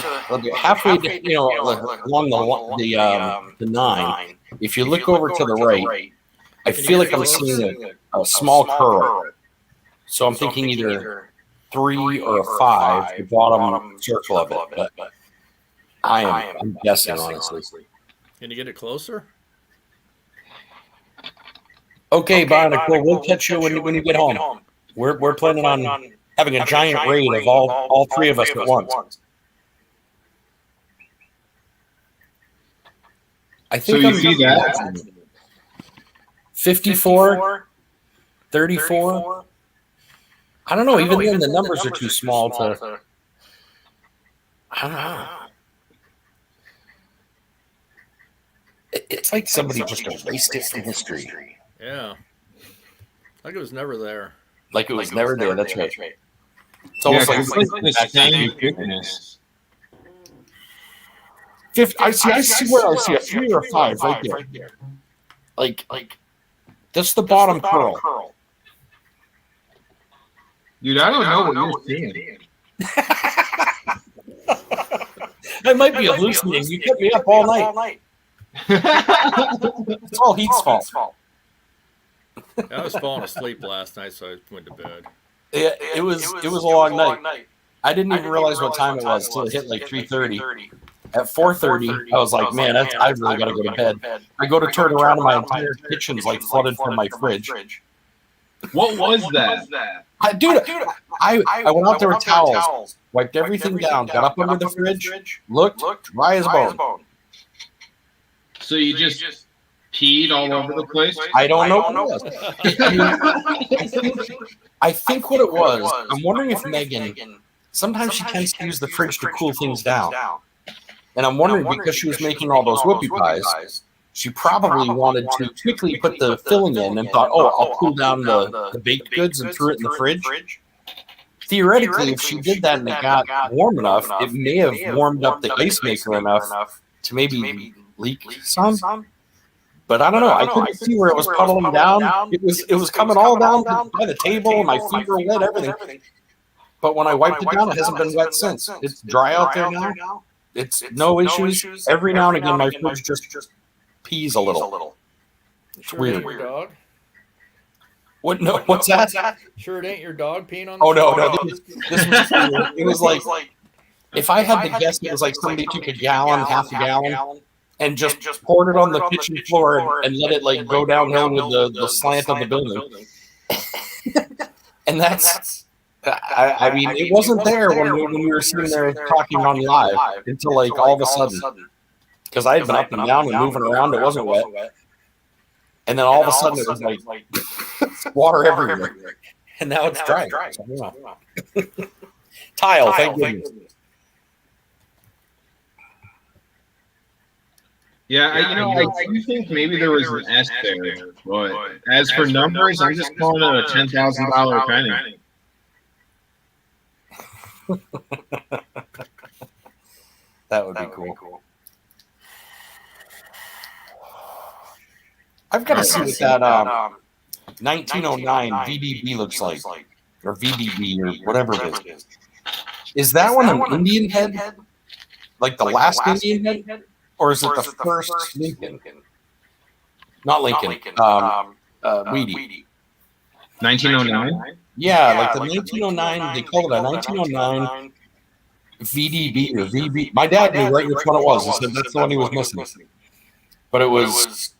halfway, along the 9. If you look over to the right, I feel like I'm seeing a small curl. So I'm thinking either 3 or a 5, the bottom circle of it. But I'm guessing, honestly. Can you get it closer? Okay, Barnacle, we'll catch you when you get home. We're planning on having a giant raid of all 3 of us at once. I think So you see that? 54, 34. I don't know. Even then, the numbers are too small to. I don't know. It's like somebody just erased it from history. Yeah. Like it was never there. Like it was never there. That's right. It's Yeah, almost 'cause like it's like the same thickness. 50. I swear I see a 3 or a 5 right there. Like that's the bottom curl. Dude, I don't know what you're seeing. I might be hallucinating. You kept me up all night. It's all Heat's fault. I was falling asleep last night, so I went to bed. Yeah, it was a long night. I didn't even realize what time it was until it hit like 3:30. At 4:30, I was like, man, I really got to go to bed. I go to turn around and my entire kitchen's like flooded from my fridge. What was that? I went out there with towels, wiped everything down, got up under the fridge, looked, dry as bone. So you just peed all over the place? I don't know what it was. I think what it was, I'm wondering if Megan, sometimes she tends to use the fridge to cool things down. And I'm wondering because she was making all those whoopie pies, she probably wanted to quickly put the filling in and thought, oh, I'll cool down the baked goods and threw it in the fridge. Theoretically, if she did that and it got warm enough, it may have warmed up the ice maker enough to maybe leak some. But I don't know. I couldn't see where it was puddling down. It was coming all down by the table. My feet were wet, everything. But when I wiped it down, it hasn't been wet since. It's dry out there now. It's no issues. Every now and again, my fridge just pees a little. It's Sure weird. It ain't your dog? What? No. What's that? Sure, it ain't your dog peeing on the Oh no. floor? This was. It was like if I had to guess, it was like somebody took a gallon, half a gallon, and just poured it on the kitchen floor and let it like go downhill with the slant of the building. And that's. I mean, it wasn't there when we were sitting there talking on live until like all of a sudden, because I had been up and down and moving around. It wasn't wet, and then all of a sudden it was like water everywhere, and now it's dry. So, yeah. Tile, thank goodness. Yeah, I do think maybe there was an S there, but as for numbers, I'm just calling it a $10,000 penny. That would be cool. I've got to see what that 1909 VBB looks like, or VBB, or whatever it is. Is that one an Indian head? Like the last Indian head? Or is it the first Lincoln? Not Lincoln. Weedy. 1909? Yeah, like the 1909, they called it a 1909 VDB or VB. My dad knew right which one it was. He said that's the one he was missing. But it was,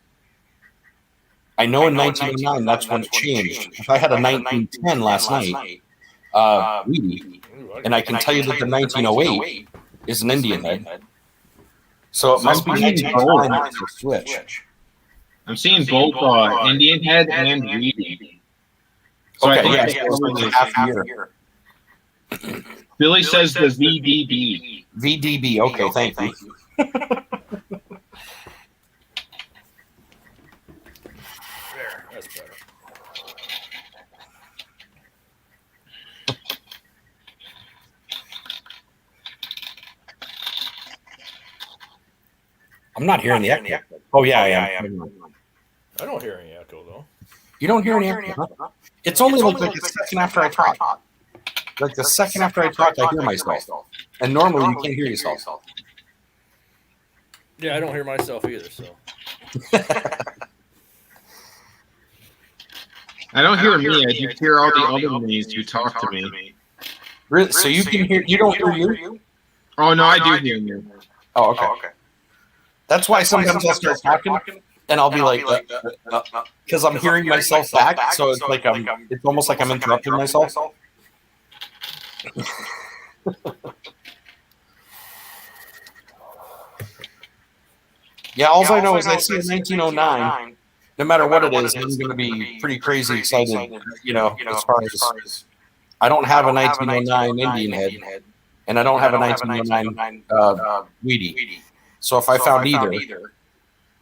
I know in 1909, that's when it changed. If I had a 1910 last night, Weedy, and I can tell you that the 1908 is an Indian head. So it must be 1909 to switch. I'm seeing both Indian head and Weedy. So Okay, I think yeah, that's it's probably half year. Billy says the VDB. VDB, okay, thank you. There, that's better. I'm not hearing the echo. Oh yeah, I am. I don't hear any echo though. You don't hear any echo? Huh? It's only like a second after I talk. Like the second after I talk, I hear myself. And normally you can't hear yourself. Yeah, I don't hear myself either. So I don't hear me. I do hear all the other me's who talk to me. Really? So you can hear? You don't hear you? Oh no, I do hear you. Oh, okay. That's why sometimes I'll start talking, and I'll be like, because I'm hearing myself back. So it's like it's almost like I'm interrupting myself. Yeah, all I know is I see a 1909. No matter what it is, I'm going to be pretty crazy excited. You know, as far as I don't have a 1909 Indian head, and I don't have a 1909 Wheatie. So if I found either,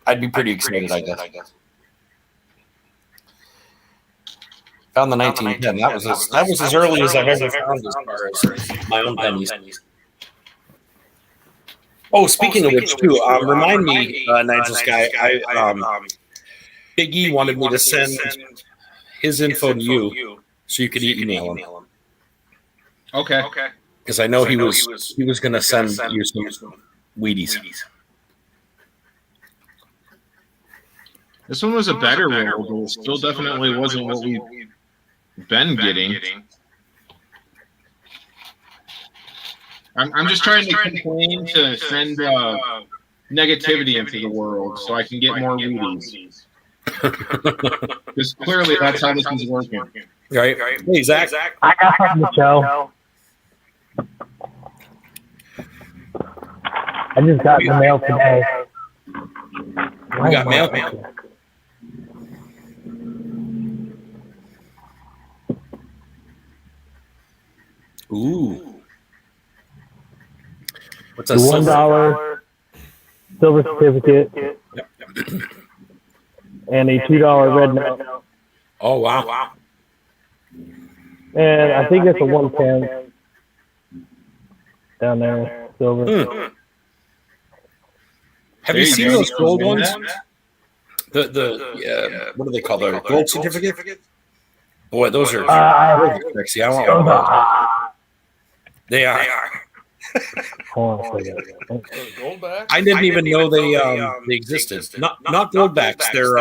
I'd be pretty excited, I guess. Found the 1910. That was as early as I've ever found as far as my own pennies. Oh, speaking of which, too, remind me, Nigel's guy, Big E wanted me to send his info to you so you could email him. Okay. Because I know he was going to send you some Wheaties. This one was a better roll, but it still definitely wasn't what we've been getting. I'm just trying to complain to send negativity into the world so I can get more Wheaties. Because clearly that's how this is working. Right? Hey, Zach. I got something to show. I just got the mail today. We got mail. Ooh. What's The $1 silver certificate and a $2 red note. Oh, wow. And I think it's a 110 down there, silver. Have you seen those gold ones? The what do they call those? Gold certificate? Boy, those are sexy. I want one of those. They are. Hold on a second. Goldback? I didn't even know they existed. Not goldbacks. They're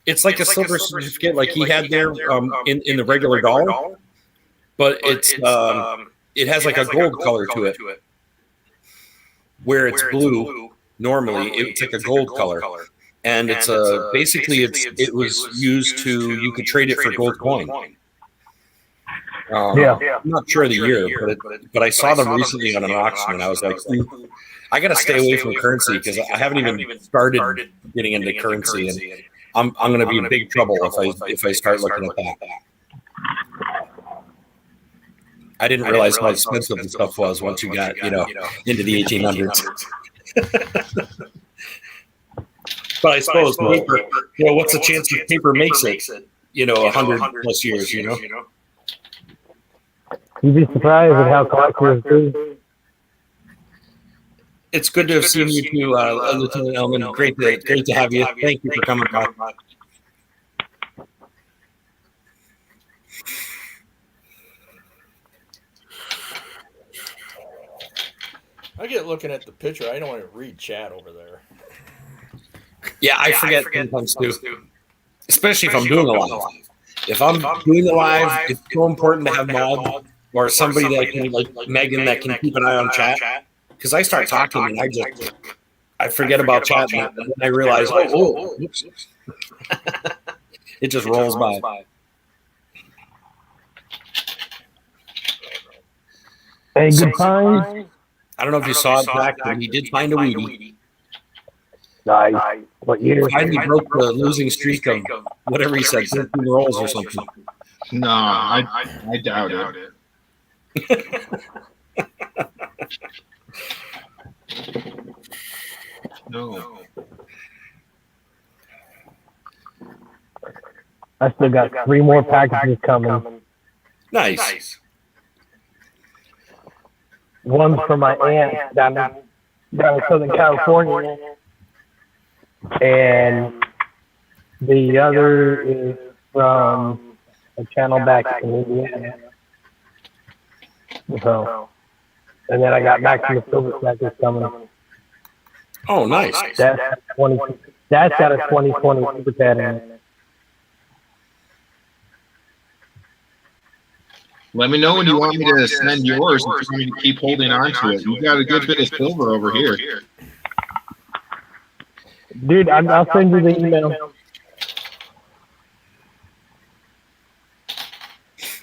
it's like a silver certificate, like he had there in the regular dollar, but it's it has like a gold color to it, where it's blue. Normally, it's like a gold color, and it's basically it was used to you could trade it for gold coin. Yeah. I'm not sure of the year, but I saw them recently on an auction, and I was like, I got to stay away from currency because I haven't even started getting into currency, and I'm going to be in big trouble if I start looking at that. I didn't realize how expensive the stuff was once you got into the 1800s. But I suppose paper. What's the chance that paper makes it? 100 plus years. You'd be surprised at how collectors do. It's good to have seen you too, Lieutenant Elman. Great to have you. Thank you for coming by. I get looking at the picture. I don't want to read chat over there. Yeah, I forget sometimes too. Especially if I'm doing a live. If I'm doing a live, it's so important to have mod or somebody that can, like Megan, that can keep an eye on chat. Because I start talking and I forget about chat, and then I realize, oops. It just rolls by. Hey, good find. I don't know if you saw it back, but he did find a Wheatie. Nice. What year? Finally broke the losing streak of whatever he said, 13 rolls or something. No, I doubt it. No. I still got 3 more packages coming. Nice. One's for my aunt down in Southern California, and the other is from a channel back in Indiana. So, and then I got back to the silver package coming. Oh, nice. That's got a 2020 super cat in it. Let me know when you want me to send yours and for me to keep holding on to it. You got a good bit of silver over here. Dude, I'll send you the email.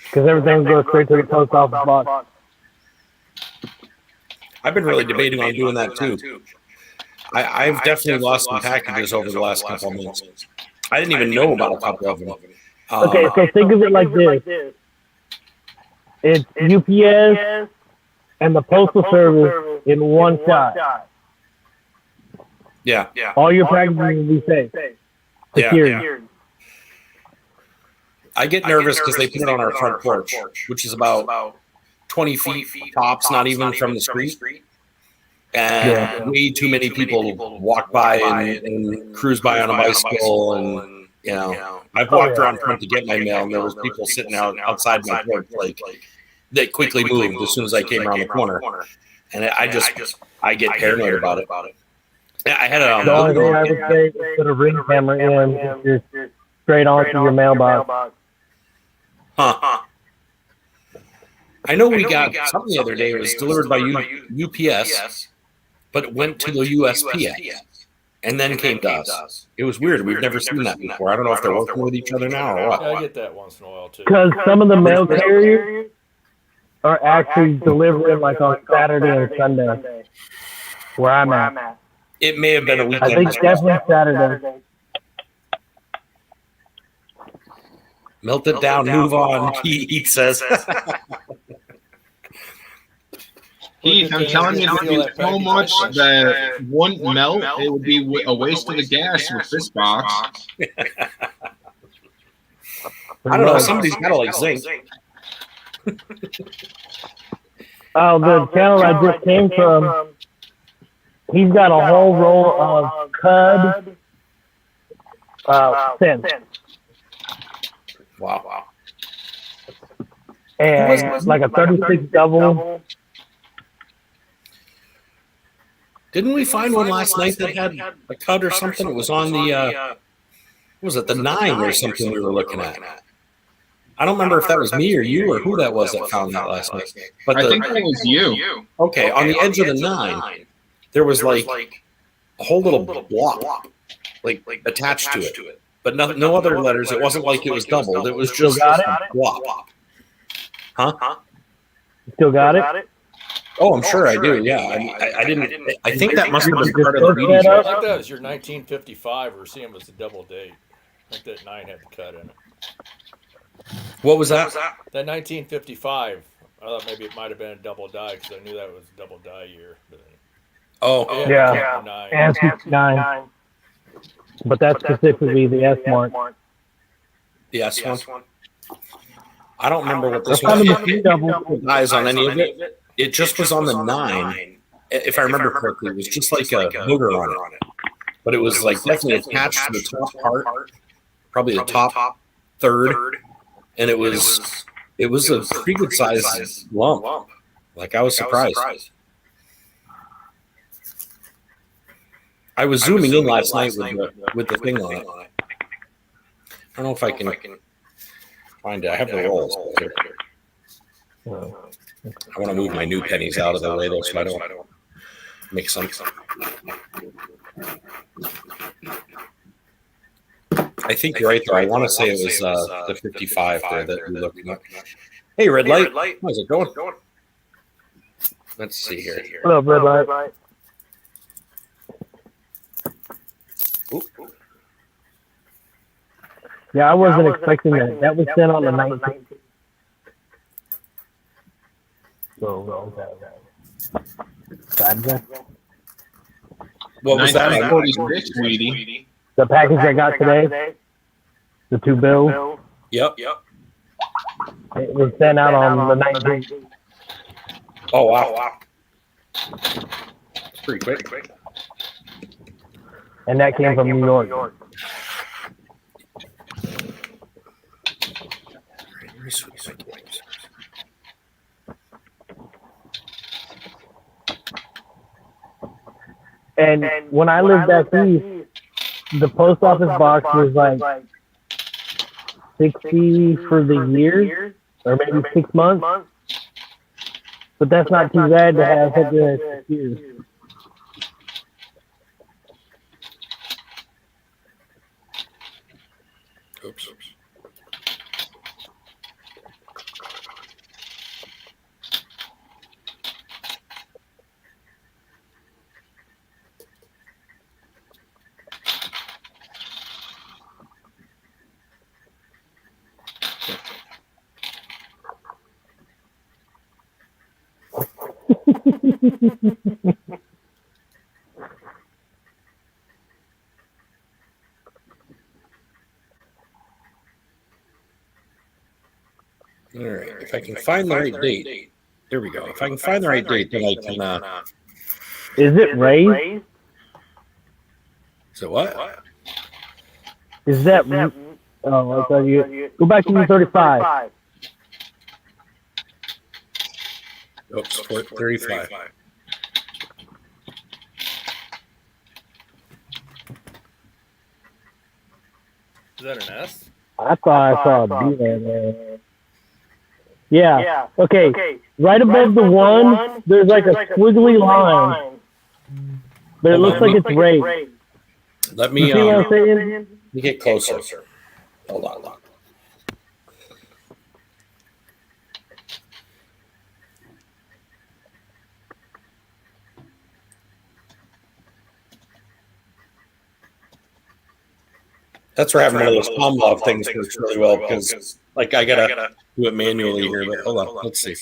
Because everything goes straight to the post office box. I've been really debating on doing that too. I've definitely lost some packages over the last couple of months. I didn't even know about a couple of them. Okay, so think of it like this. It's UPS and the Postal Service in one shot. Yeah. All your packages will be safe. Secured. I get nervous because they put it on our front porch, which is about 20 feet tops, not even from the street. And way too many people walk by and cruise by on a bicycle. And, you know, I've walked around front to get my mail, and there was people sitting outside my porch, like, they quickly moved as soon as I came around the corner. And I get paranoid about it. I had The only thing I would say is put a ring camera in, just straight onto your mailbox. Huh. I know we got something the other day. It was delivered by UPS, but it went to the USPS and then came to us. It was weird. We've never seen that before. I don't know if they're working with each other now or what. Yeah, I get that once in a while too. Because some of the mail carriers are actually delivering like on Saturday and Sunday, where I'm at. It may have been a I weekend. think definitely Saturday. Melt it down, move on, he says. Heath, I'm telling you, there's so much that wouldn't melt. It would be a waste of the gas with this box. I don't know. Somebody's got to like zinc. Oh, the channel I just came from, he's got a whole roll of cud scent. Wow. And like a 36 double. Didn't we find one last night that had a cud or something? It was on the, what was it, the 9 or something we were looking at? I don't remember if that was me or you or who that was that found that last night. But I think that was you. Okay, on the edge of the 9, there was like a whole little block, like attached to it. But no other letters. It wasn't like it was doubled. It was just a block. Huh? Still got it? Oh, I'm sure I do. Yeah, I didn't. I think that must have been part of the reading. I think that was your 1955 or see it was a double date. I think that 9 had the cut in it. What was that? That 1955. I thought maybe it might have been a double die because I knew that was a double die year. But Oh, Yeah. 9. And 69. But that's specifically the S mark. the S one. I don't remember what this That's on the was. machine double. Eyes on any of it. It just was on the 9. If I remember correctly, it was just like a booger on it. But it was like definitely attached to the top part, probably the top third, and it was a pretty good sized lump. Like I was surprised. I was zooming in last night with the thing on it. I don't know if I can find it. I have the rolls here. I want to move my new pennies out of the way though, so I don't mix them. I think you're right though. I want to say it was the 55 there that you're looking at. Hey, red light. How's it going? Let's see here. What up, red light? Ooh. Yeah, I wasn't expecting that. That was sent on the 19th. So, Saturday. What was that? 1946, Weedy. The package I got today, the 2 bills, Yep. it was sent out on the 19th. Oh, wow. It's pretty quick. And that came from New York. And when I lived back east, the post office box was like 60 for the year, or maybe 6 months. But that's not too bad to have such a years. Oops. All right. If I can find the right date, there we go. If I can find the right date, then I can. Is it raised? So what? Is that? Oh, I thought you go back to U35. Oops, 35. Is that an S? I thought I saw a B there. Yeah. Okay. Right above the 1, there's like a squiggly line, but it looks like it's raised. Let You me see what I'm saying? let me get closer. Hold on. That's where having one of those palm log things works really well because, like, I gotta do it manually here. But hold on, let's see.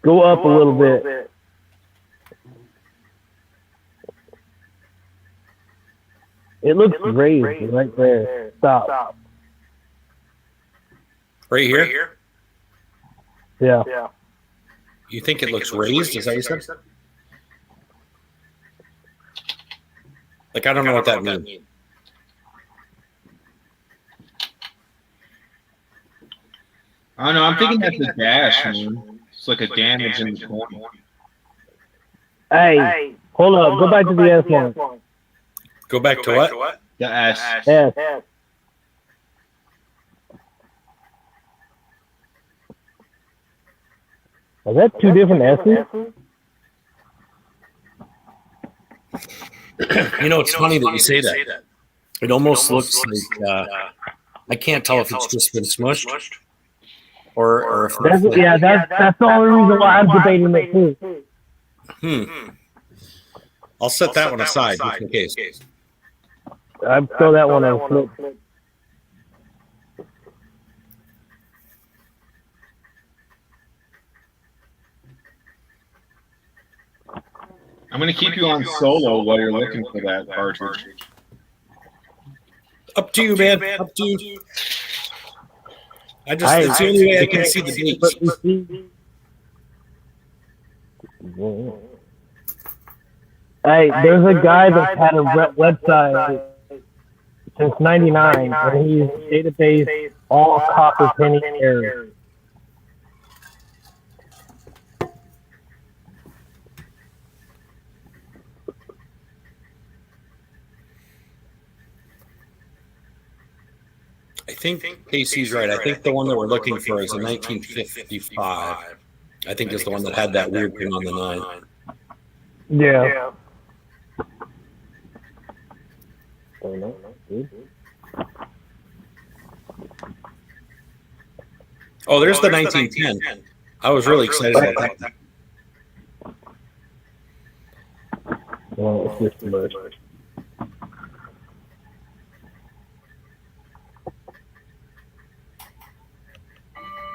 Go up a little bit. It looks raised right there. Stop. Right here. Yeah. You think it looks raised? Is that what you said? Like, I don't know what that means. I don't know. I'm thinking that's a dash, man. It's like a damage in the corner. Hey, hold up. Go back to the S one. Go back to what? The S. S. Are that 2 different S's? You know, it's funny that you say that. It almost looks like I can't tell if it's just been smushed or if That's the only reason why I'm debating it too. I'll set that one aside just in case. I'd throw that one on flip. I'm going to keep you on solo while you're looking for that cartridge. Up to you, man. Up to you. It's the only way I can see the dates. Hey, there's a guy that's had a website since '99, and he's database all copper penny errors. I think Casey's right. I think the one that we're looking for is a 1955. I think is the one that had that weird thing on the 9. Yeah. Oh, there's the 1910. I was really excited about that. Well, it's just merged.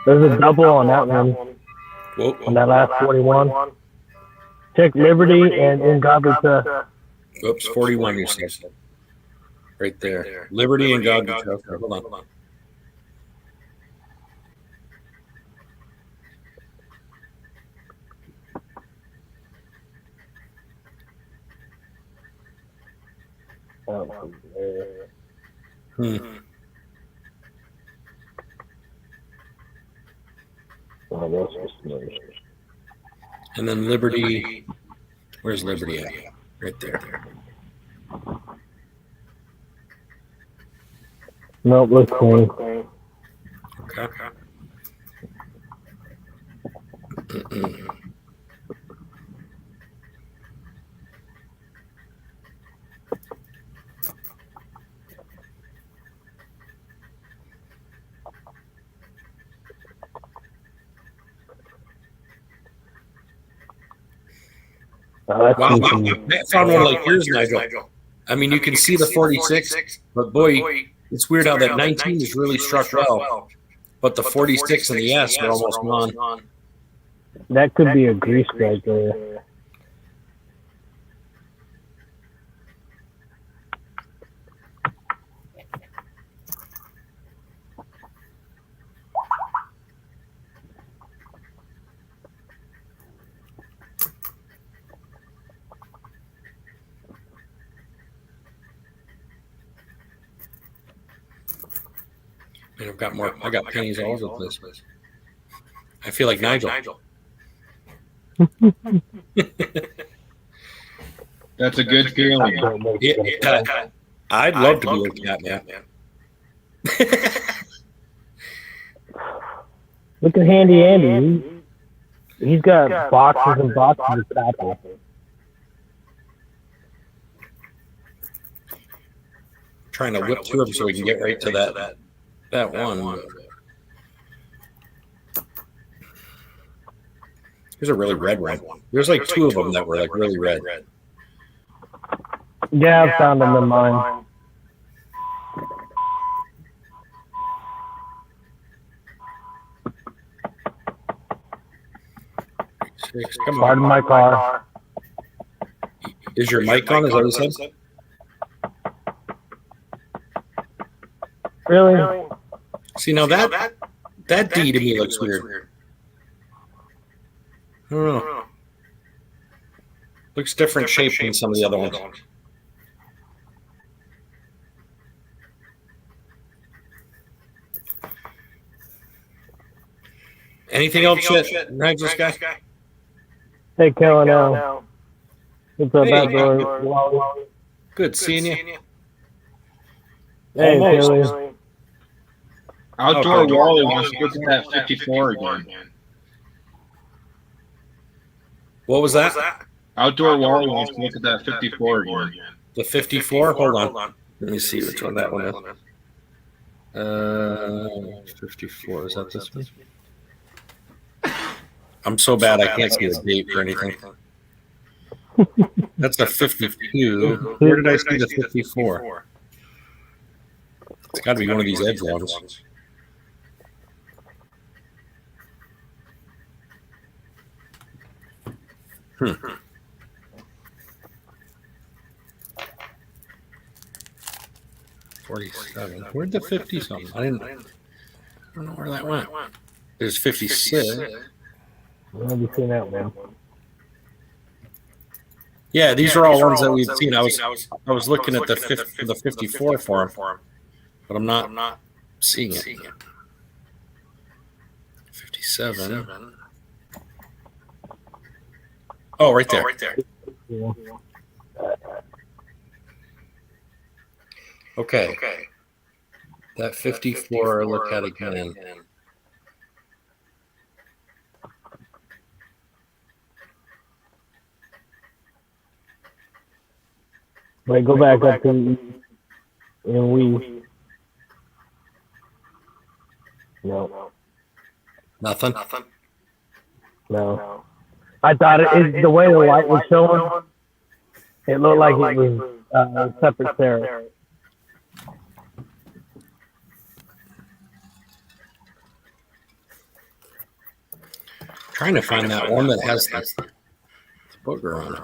There's a double on that one. Whoa. on that last 41. Check Liberty and in Garbage. Oops, 41 you said. Right there. Liberty and God. Okay, hold on. Hmm. And then Liberty. Where's Liberty at? Right there. Nope, looks clean. Okay. Wow, I found one like yours, Nigel. I mean, you can see the 46, but boy, it's weird how that 19 is really struck well, but the 46 and the S are almost gone. That could be a grease right there. Man, I got pennies all over the place. I feel like Nigel. That's a good feeling. Yeah, I'd love to be a cat, man. Look at Handy Andy. He's got boxes and boxes of copper. Trying to whip through them so we can get right to that one. Here's a really red one. There's like two of them that were like really red. Yeah, I found them in mine. Come on. Pardon my car. Is your mic on? Is that what you said? Really? See, now that D to me looks weird. I don't know. Looks different shape than some of the other ones. Anything else yet, Nigel's guy? Hey, Kellano. What's up, outdoor? Good seeing you. Hey, Almost. Kelly. Outdoor Wally wants to get that 54 again. What was that? Outdoor Wally wants to look at that 54 again. The 54? Hold on. Let me see which one that one is. 54. Is that this one? I'm so bad I can't see the date or anything. That's a 52. Where did I see the 54? It's got to be one of these edge ones. Hmm. $47. Where'd the 50 something? I don't know where that went. There's 56. I'll be seeing that one. Yeah, these are all ones that we've seen. I was looking at the 54 for him, but I'm not seeing it. 57. Oh, right there. Yeah. Okay. That 54, look at again. Wait, go back up to and we. No. Nothing? No. I thought it the way the light was showing, it looked like it was separate there. Trying to find that one that has the booger on it.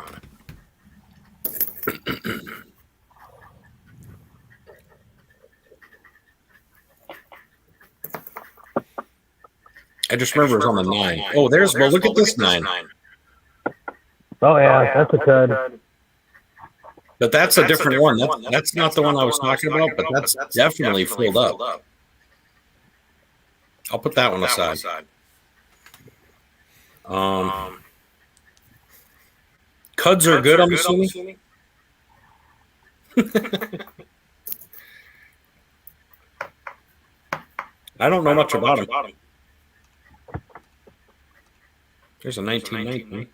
I just remember it was on the 9. Oh, there's, well, look at this 9. Oh yeah, that's a cud. But that's a different one. That's not the one I was talking about, but that's definitely filled up. I'll put that one aside. Cuds are good, I'm assuming. I don't know much about them. There's a 1919.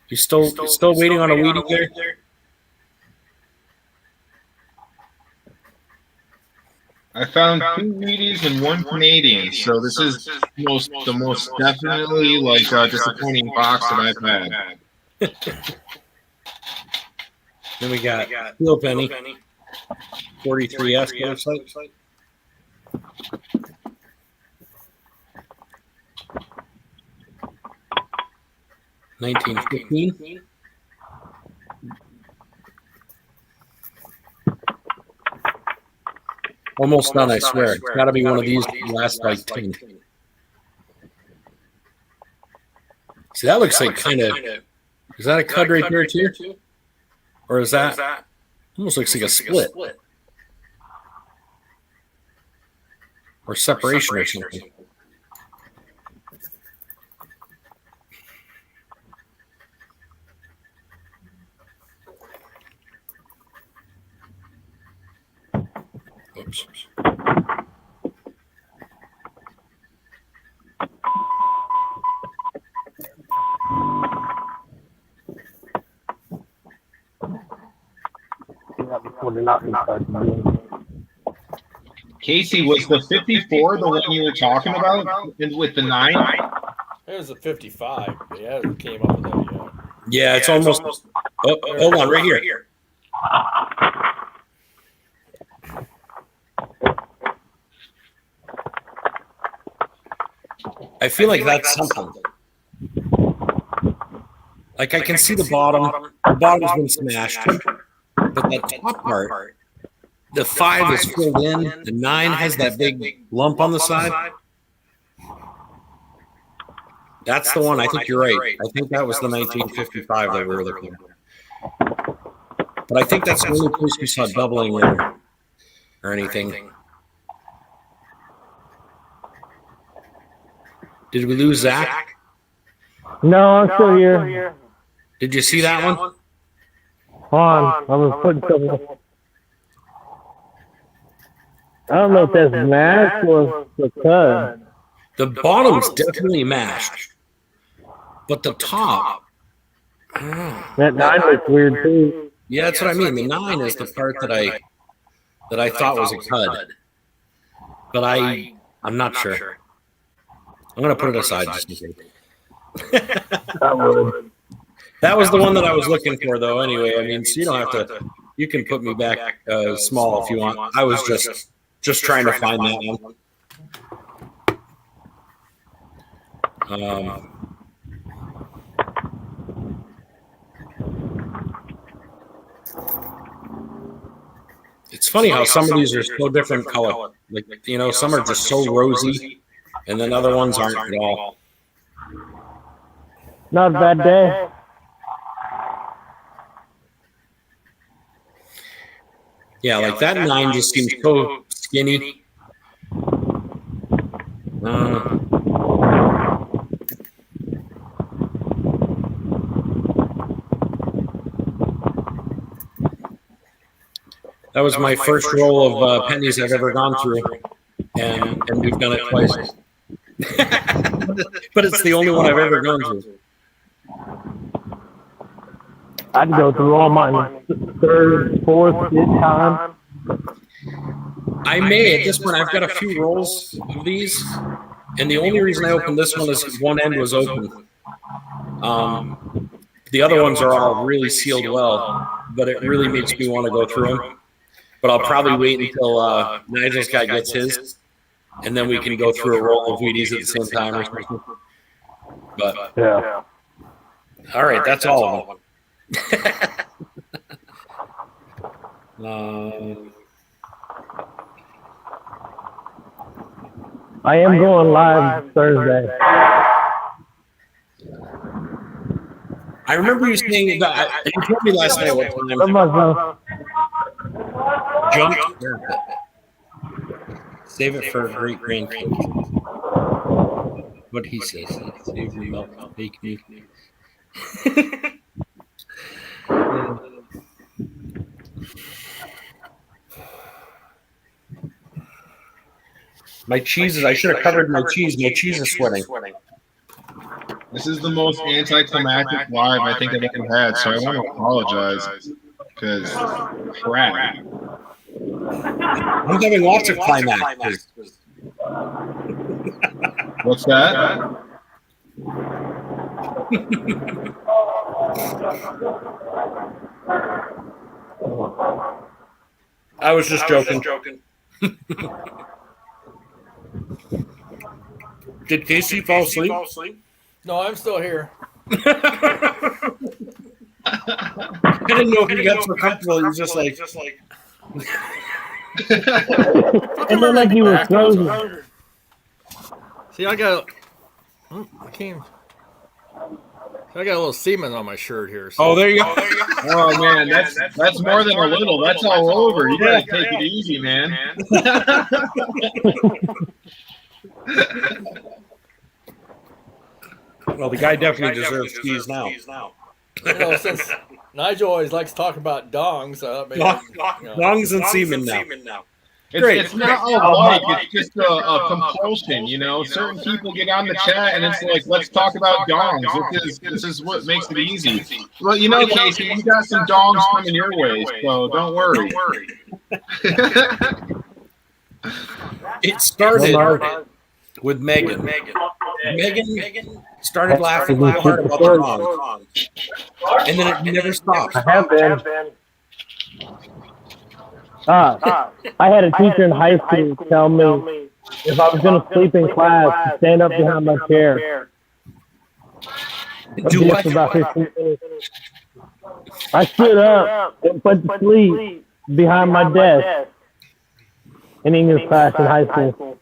You still waiting on a weedie there? I found 2 Wheaties and 1 Canadian, so this is the most definitely like disappointing box that I've had. Then we got Steel Penny, 43S website. $19.15. Almost done, I swear. It's got to be one of these last like 10. See, that looks like kind of. Is that a cud right there too? Or is that almost looks like a split or separation or something? Oops. Casey, was the 54 the one you were talking about with the 9? It was a 55. Yeah, it came up with that. Yeah, it's almost. Oh, hold on, right here. I feel like that's something. Like I can see the bottom. The bottom's been smashed, but that top part, the 5 is filled in. The 9 has that big lump on the side. That's the one. I think you're right. I think that was the 1955 that we were looking at. But I think that's the only place we saw doubling or anything. Did we lose Zach? No, I'm still here. Did you see that one? Hold on, I was putting something. I don't know if that's mashed or the cud. The bottom's definitely mashed, but the top. That 9 looks weird too. Yeah, that's what I mean. The 9 is the part that I thought was a cud, but I'm not sure. I'm gonna put it aside just in case. That was the one that I was looking for, though. Anyway, I mean, so you don't have to. You can put me back small if you want. I was just trying to find that one. It's funny how some of these are so different color. Like, some are just so rosy, and then other ones aren't at all. Not a bad day. Yeah, like that 9 just seems so skinny. That was my first roll of pennies I've ever gone through, and we've done it twice. But it's the only one I've ever gone through. I'd go through all mine 3rd, 4th, 5th time. I may at this point. I've got a few rolls of these, and the only reason I opened this one is one end was open. The other ones are all really sealed well, but it really makes me want to go through them. But I'll probably wait until Nigel's guy gets his, and then we can go through a roll of Wheaties at the same time or something. But Yeah. all right, that's all of them. I am going live Thursday. I remember you saying that. You told me last night what time. Jump. Save it for a great grandkids. What he says. Save your milk. Fake me. My cheese is. I should have covered my cheese. My cheese is sweating. This is the most anticlimactic live I think I've ever had, so I want to apologize because crap. I'm having lots of climax. What's that? I was just joking. Did Casey fall asleep? No, I'm still here. I didn't know if you got so comfortable. He was just like. And then like you were frozen. See, I got a little semen on my shirt here. So. Oh, there you go. Oh man, that's more than a little. That's all over. You gotta take it easy, man. Well, the guy definitely deserves cheese now. You know, since Nigel always likes to talk about dongs, maybe, Lungs and semen now. It's not all like, it's just a compulsion, you know. Certain people get on the chat and it's like, let's talk about dongs. This is what makes it easy. Well, you know, Casey, you got some dongs coming your way, so don't worry. It started with Megan. Megan started laughing hard about the dong, and then it never stopped. I have been. I had a teacher in high school tell me if I was going to sleep in class, to stand up behind my chair. Do what? About 15 minutes. I stood up and went to sleep behind my desk in English class in high school.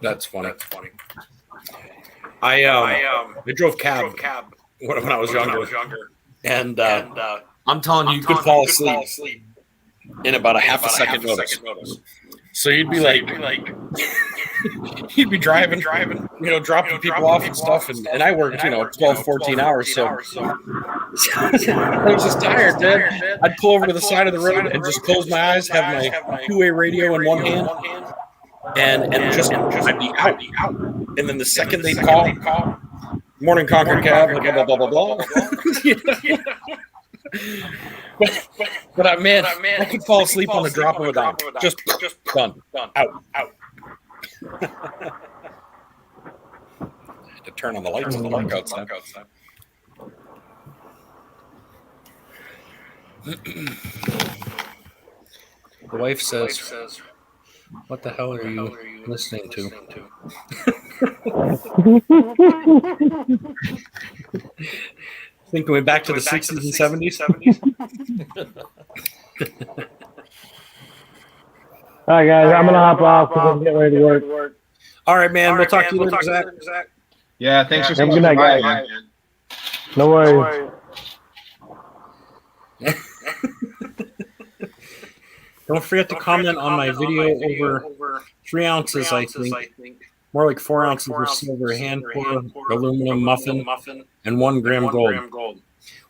That's funny. I drove cab when I was younger, and I'm telling you, you could fall asleep in about a half a second notice. So you'd be like, you'd be driving, you know, dropping people off and stuff, and I worked, 12, 14 hours, so I was just tired, man. I'd pull over to the side of the road and just close my eyes, have my two-way radio in one hand, and just I'd be out. And then the second they'd call, morning Concord cab, blah, blah, blah, blah, blah. But I could fall asleep on the drop of a dime. Just done. Out. To turn on the lights in the dark outside. The wife says, "What the hell are you listening to?" Think going back to the 60s and 70s. All right, guys, I'm going to hop off because I'm getting ready to work. All right, man. We'll talk to you later, Zach. Yeah, thanks for Have a coming good night, by, guys. man. No worries. Don't forget to comment on my video over 3 ounces, I think. More like 4 ounces of silver, hand pour, aluminum muffin, and 1 gram gold.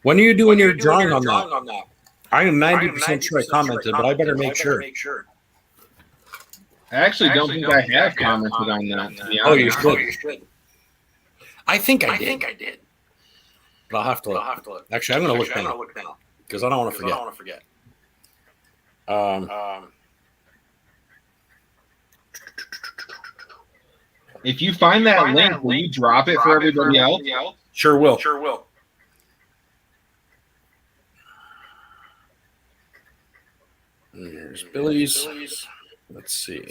When are you doing your drawing on that? I am 90% sure I commented, but I better make sure. I actually don't think I have commented on that, to be honest. Oh, you should. I think I did. But I'll have to look. Actually, I'm going to look now because I don't want to forget. If you find that link, will you drop it for everybody else? Sure will. There's Billy's. Let's see.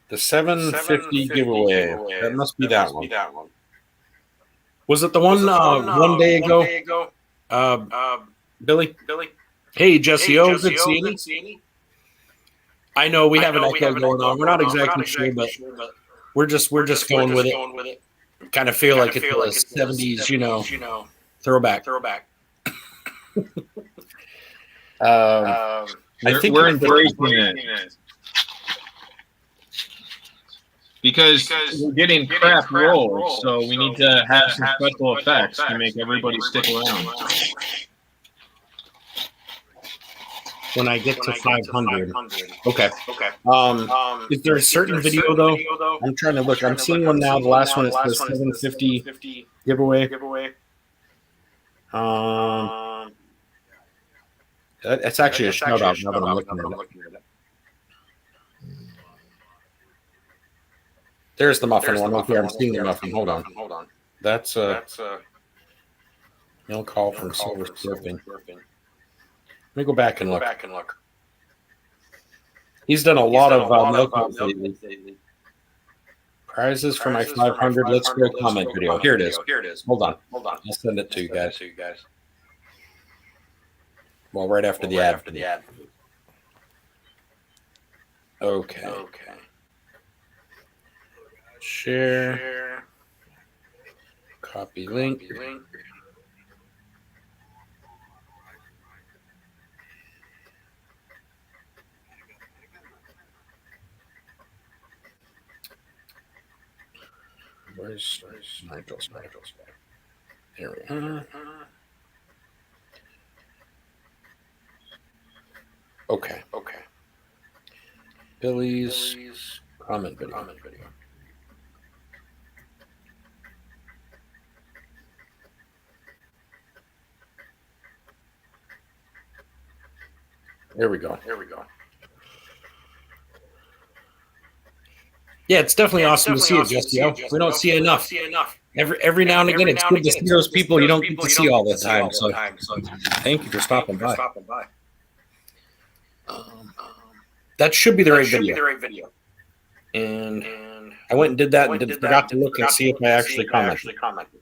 The 750 giveaway. That must be that one. Was it the one 1 day ago? Billy? Hey, Jesse O. Good seeing you. I know we have an echo going on. We're not exactly sure, but we're just going with it. Kind of feel like it's the 70s, throwback. I think we're embracing it because we're getting crap rolls, so we need to have some special effects to make everybody stick around. When I get to 500. Okay. Is there a certain video, though? I'm trying to look. I'm seeing one now. The last one is the 750 giveaway. That's actually a shout out now that I'm looking at it. There's the muffin one. Okay, I'm seeing the muffin. Hold on. That's no call from Silver Surfing. Let me go back and look. He's done a lot of milk calls lately. Prizes for my 500. Let's go comment video. Here it is. Hold on. I'll send it to you guys. Well, right after the ad. Okay. Share. Copy link. Where's Nigel's? Here we are. Okay. Billy's comment video. There we go. Yeah, it's definitely awesome to see it, Jesse. We don't see it enough. Every now and again, it's good to see those people you don't get to see all the time. So, thank you for stopping by. That should be the right video. And I went and did that and forgot to look and see if I actually commented.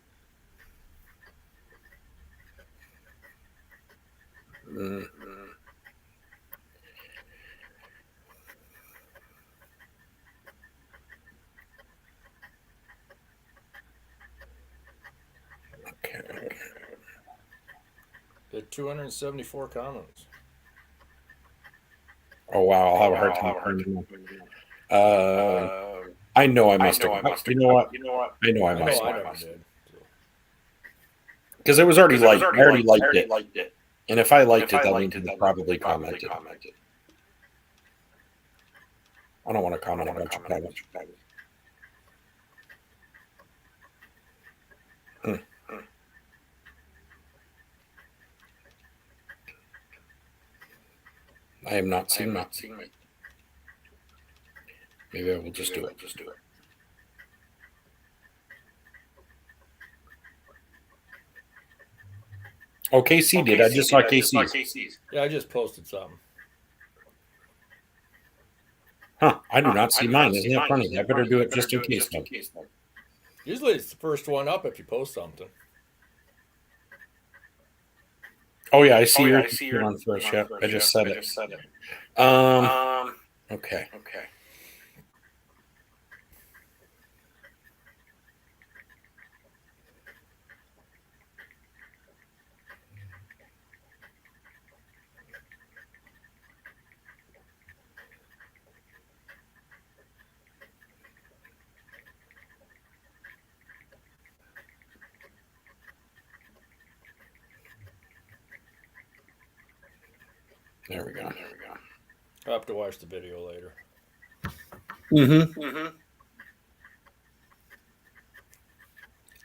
Okay. Did 274 comments. Oh wow, I'll have a hard time finding them. I know I must have. You know what? I know I must have. Because it was already liked. I already liked it. And if I liked it, that means I probably commented. I don't want to comment on a bunch of comments. I am not seeing that. Maybe I will just do it. Oh, KC did. I just saw KC's. Yeah, I just posted something. Huh. I do not see mine. Isn't that funny? I better do it just in case. Usually it's the first one up if you post something. Oh yeah, I see your one first. Yep, I just said it. Okay. There we go. I'll have to watch the video later.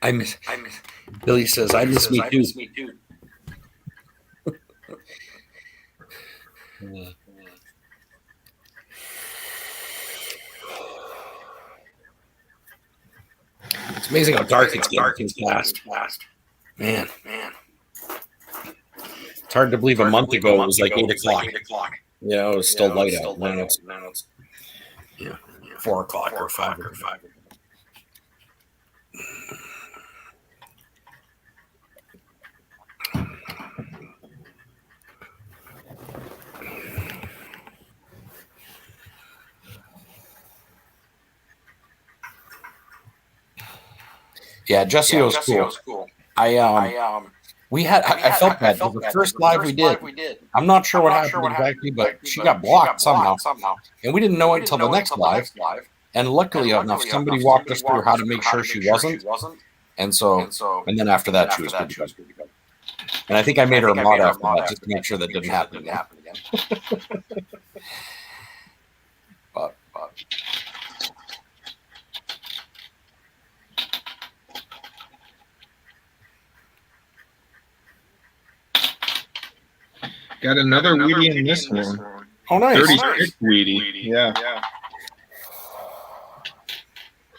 I miss. Billy says, "I miss me too." It's amazing how dark it's getting fast. Man. It's hard to believe a month ago it was like 8 o'clock. Yeah, it was still light out. Now it's 4 o'clock or 5 o'clock. Yeah, Jesse was cool. I felt bad. The first live we did, I'm not sure what happened exactly, but she got blocked somehow. And we didn't know it until the next live. And luckily enough, somebody walked us through how to make sure she wasn't. And then after that, she was good to go. And I think I made her a mod after that just to make sure that didn't happen again. but Got another weedy in this one. oh, nice. 36 weedy. Yeah.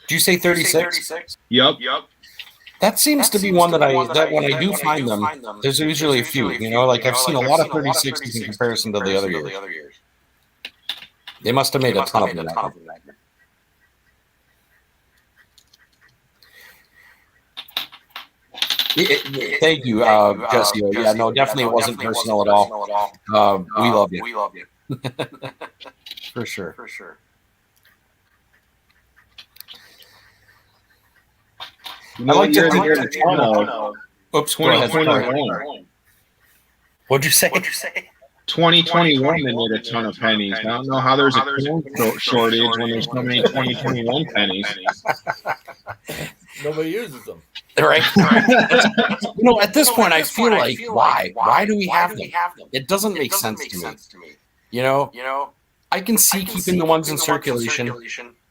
Did you say 36? Yup. That seems to be one that when I do find them, there's usually a few. You know, like I've seen a lot of 36s in comparison to the other years. They must have made a ton of them. Thank you, Jesse. Yeah, no, definitely it wasn't personal at all. We love you. For sure. You know, I like to you're think here that- to channel Oops, go ahead. 2021. What'd you say? 2021, they made a ton of pennies. I don't know how there's a corn shortage when there's so many 2021 pennies. Nobody uses them. Right. At this point, I feel like, why? Why do we have them? It doesn't make sense to me. You know, I can see keeping the ones in circulation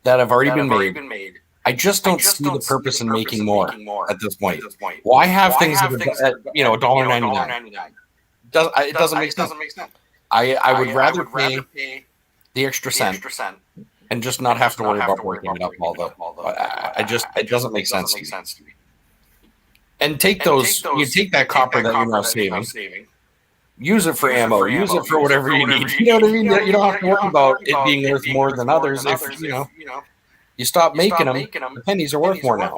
that have already been made. I just don't see the purpose in making more at this point. Why have things that are at $1.99? It doesn't make sense. I would rather pay the extra cent and just not have to worry about working it up all the. It doesn't make sense to me. And take those. You take that copper that you're now saving. Use it for ammo. Use it for whatever you need. You know what I mean? You don't have to worry about it being worth more than others. If you stop making them, the pennies are worth more now.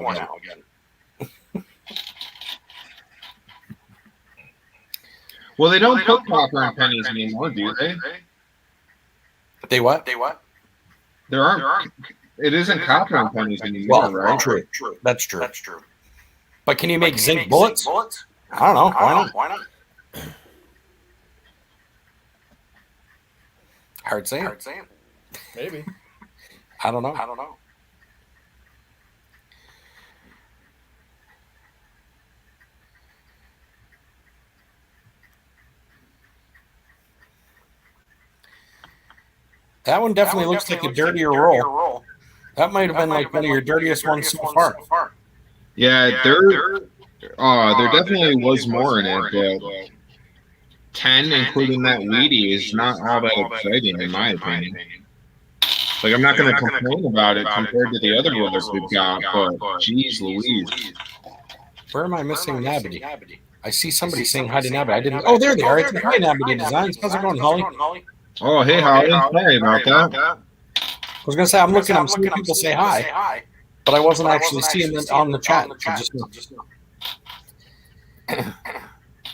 Well, they don't put copper in pennies anymore, do they? They what? There aren't. It isn't copper in pennies anymore, right? True. That's true. But can you make zinc bullets? I don't know. Why not? Hard saying. Maybe. I don't know. That one definitely looks like a dirtier roll. That might have been like one of your dirtiest ones so far. Yeah, there definitely was more in it, but 10, including that weedy, is not all that exciting in my opinion. Like, I'm not going to complain about it compared to the other rolls we've got, but geez Louise. Where am I missing Nabity? I see somebody saying hi to Nabity. I didn't. Oh, there they are. It's hi Nabity Designs. How's it going, Holly? Oh, hey, Holly. Sorry about that. I was going to say, I'm seeing people say hi, but I wasn't actually seeing them on the chat.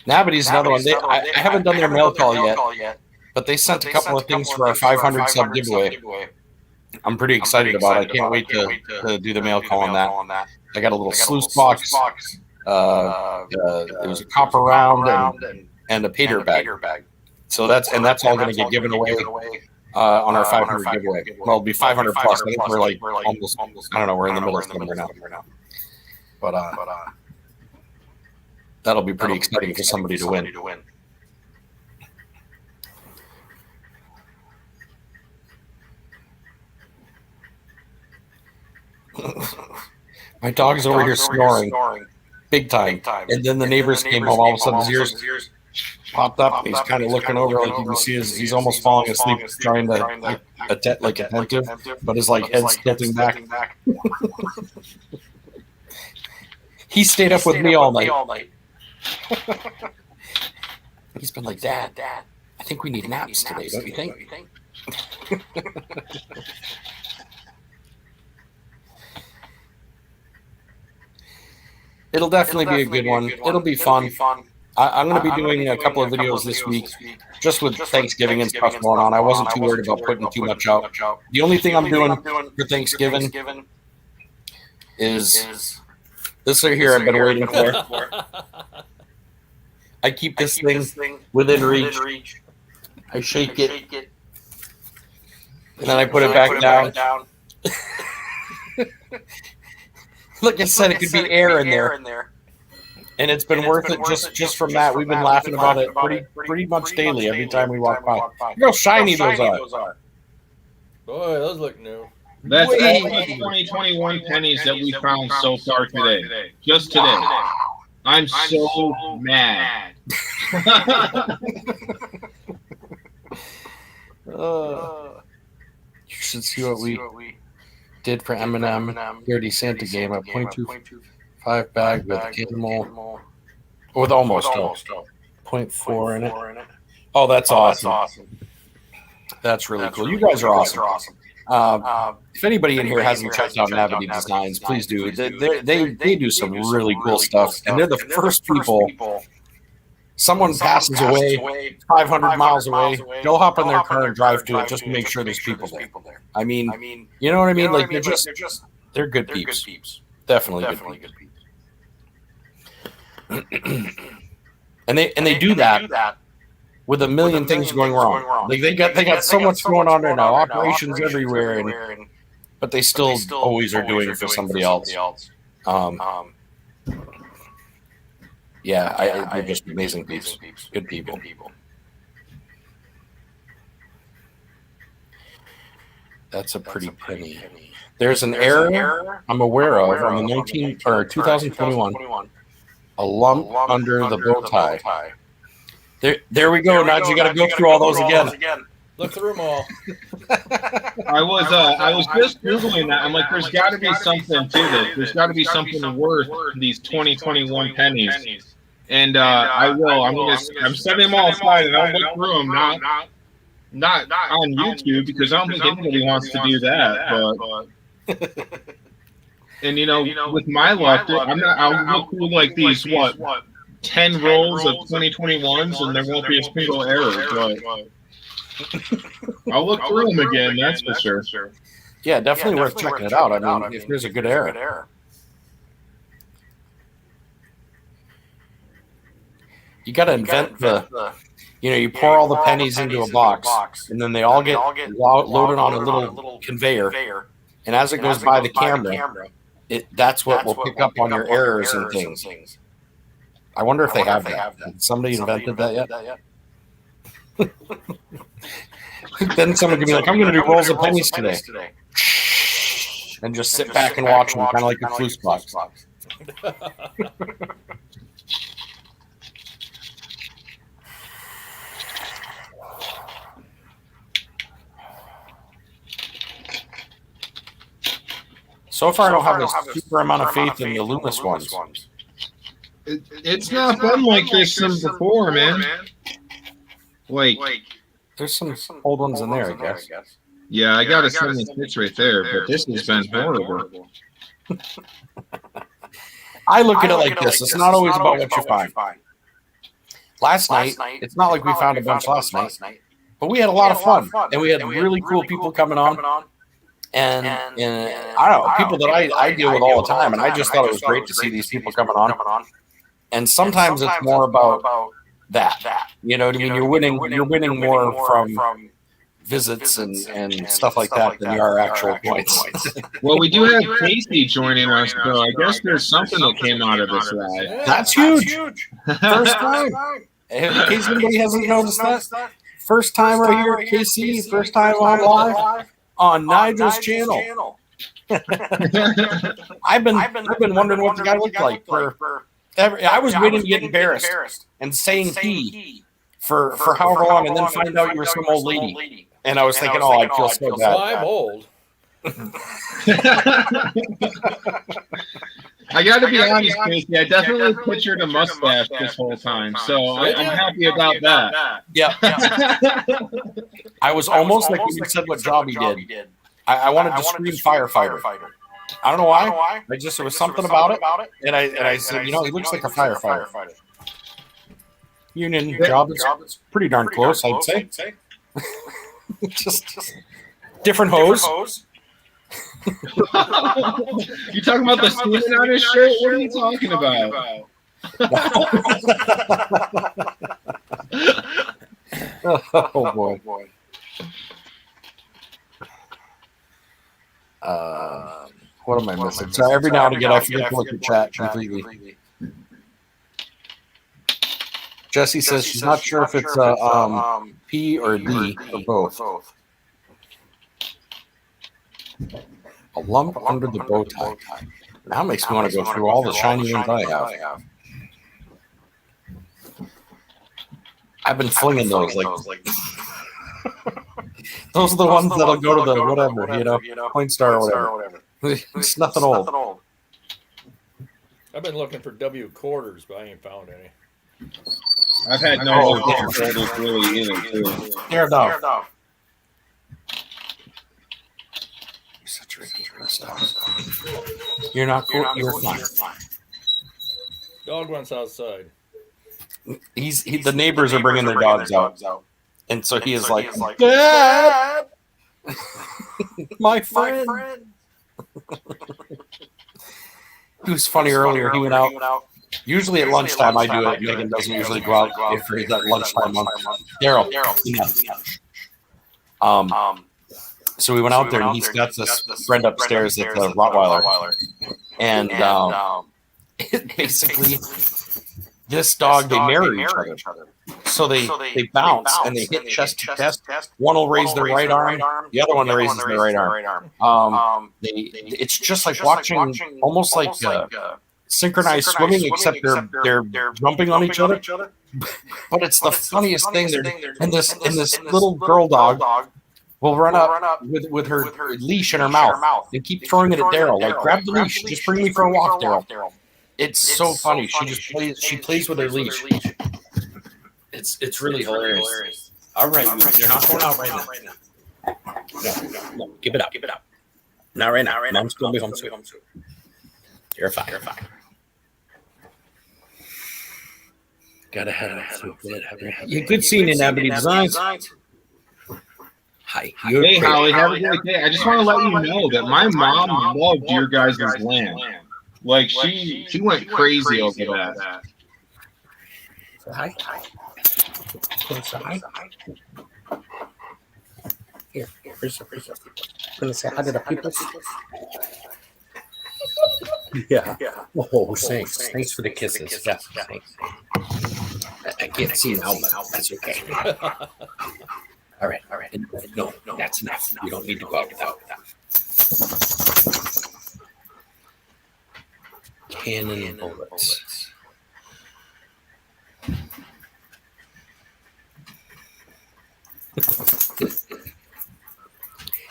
Nabity's another one. I haven't done their mail call yet, but they sent a couple of things for our 500 sub giveaway. I'm pretty excited about it. I can't wait to do the mail call on that. I got a little sluice box. There was a copper round and a pater bag. So that's all going to get given away on our 500 giveaway. Well, it'll be 500 plus. I think we're like almost. I don't know. We're in the middle somewhere now. But that'll be pretty exciting for somebody to win. My dog's over here snoring big time. And then the neighbors came home. All of a sudden, his ears popped up. He's kind of looking over, like you can see he's almost falling asleep, trying to like attentive, but his like head's tilting back. He stayed up with me all night. He's been like, Dad, I think we need naps today, don't you think? It'll definitely be a good one. It'll be fun. I'm going to be doing a couple of videos this week, just with Thanksgiving and stuff going on. I wasn't too worried about putting too much out. The only thing I'm doing for Thanksgiving is this right here I've been waiting for. I keep this thing within reach. I shake it, and then I put it back down. Like I said, it could be air in there. And it's been worth it just from that. We've been laughing about it pretty much daily every time we walk by. Look how shiny those are. Boy, those look new. That's all the 2021 pennies that we found so far today. Just today. I'm so mad. You should see what we did for M&M Dirty Santa game at 0.25 bag with animal, with almost 0.4 in it. Oh, that's awesome. That's really cool. You guys are awesome. If anybody in here hasn't checked out Navity Designs, please do. They do some really cool stuff, and they're the first people. Someone passes away 500 miles away, they'll hop in their car and drive to it just to make sure there's people there. I mean, you know what I mean? Like they're good peeps. Definitely good peeps. And they do that with a million things going wrong. Like they got so much going on there now, operations everywhere, but they still always are doing it for somebody else. Yeah, they're just amazing peeps. Good people. That's a pretty penny. There's an error I'm aware of on the 2021. A lump under the bow tie. There we go. Now you got to go through all those again. Look through them all. I was just Googling that. I'm like, there's got to be something to this. There's got to be something worth these 2021 pennies. And I will. I'm setting them all aside, and I'll look through them. Not on YouTube, because I don't think anybody wants to do that. But and with my luck, I'll look through like these 10 rolls of 2021s, and there won't be a single error. But I'll look through them again. That's for sure. Yeah, definitely worth checking it out. I mean, if there's a good error. You got to invent you pour all the pennies into a box, and then they all get loaded on a little conveyor. And as it goes by the camera, that's what will pick up on your errors and things. I wonder if they have that. Has somebody invented that yet? Then someone can be like, I'm going to do rolls of pennies today. And just sit back and watch them, kind of like a flute box. So far, I don't have a super amount of faith in the Loomis ones. It's not been like this since before, man. Like, there's some old ones in there, I guess. Yeah, I got to send the hits right there, but this has been horrible. I look at it like this. It's not always about what you find. Last night, it's not like we found a bunch last night, but we had a lot of fun, and we had really cool people coming on. And I don't know, people that I deal with all the time, and I just thought it was great to see these people coming on. And sometimes it's more about that. You know what I mean? You're winning more from visits and stuff like that than you are actual points. Well, we do have Casey joining us, so I guess there's something that came out of this ride. That's huge. First time. In case anybody hasn't noticed that. First time right here at KC, first time on live on Nigel's channel. I've been wondering what the guy looked like I was waiting to get embarrassed and saying he for however long, and then find out you were some old lady. And I was thinking, I feel so bad. Well, I'm old. I got to be honest, Casey. I definitely pictured a mustache this whole time, so I'm happy about that. Yeah. I was almost like when you said what job he did. I wanted to scream firefighter. I don't know why. There was something about it, and I said, he looks like a firefighter. Union job is pretty darn close, I'd say. just different hose. You talking about the semen on his shirt? What are you talking about? Oh boy. What am I missing? So every now and again, I forget to look at chat completely. Jesse says she's not sure if it's a P or a D or both. A lump under the bow tie. Now makes me want to go through all the shiny ones I have. I've been flinging those like those are the ones that'll go to the whatever, Point Star or whatever. It's nothing old. I've been looking for W quarters, but I ain't found any. I've had no quarters really either, too. Fair enough. You're such a ridiculous dog. You're not cool. You're fine. Dog runs outside. The neighbors are bringing their dogs out. And so he is like, Dad! My friend. He was funny earlier. He went out. Usually at lunchtime, I do it. Megan doesn't usually go out if he's at lunchtime. Daryl. So we went out there, and he's got this friend upstairs that's a Rottweiler. And basically, this dog, they mirror each other. So they bounce and they hit chest to chest. One will raise their right arm, the other one raises their right arm. It's just like watching, almost like synchronized swimming, except they're jumping on each other. But it's the funniest thing. And this little girl dog will run up with her leash in her mouth and keep throwing it at Daryl. Like, grab the leash, just bring me for a walk, Daryl. It's so funny. She plays with her leash. It's really hilarious. All right, you're not going out right now. No, give it up. Not right now. Mom's going to be home soon. You're fine. Gotta head out to bed. Yeah, good seeing you in Ebony Designs. Hi. Hey, Holly, have a great day. I just want to let you know that my mom loved your guys' land. Like, she went crazy over that. Say hi. Say hi. Here. Gonna say hi to the people. Yeah. Oh, thanks. Thanks for the kisses. Yes, thanks. I can't see now, but that's okay. All right. No, that's enough. You don't need to go out without that. Cannon bullets.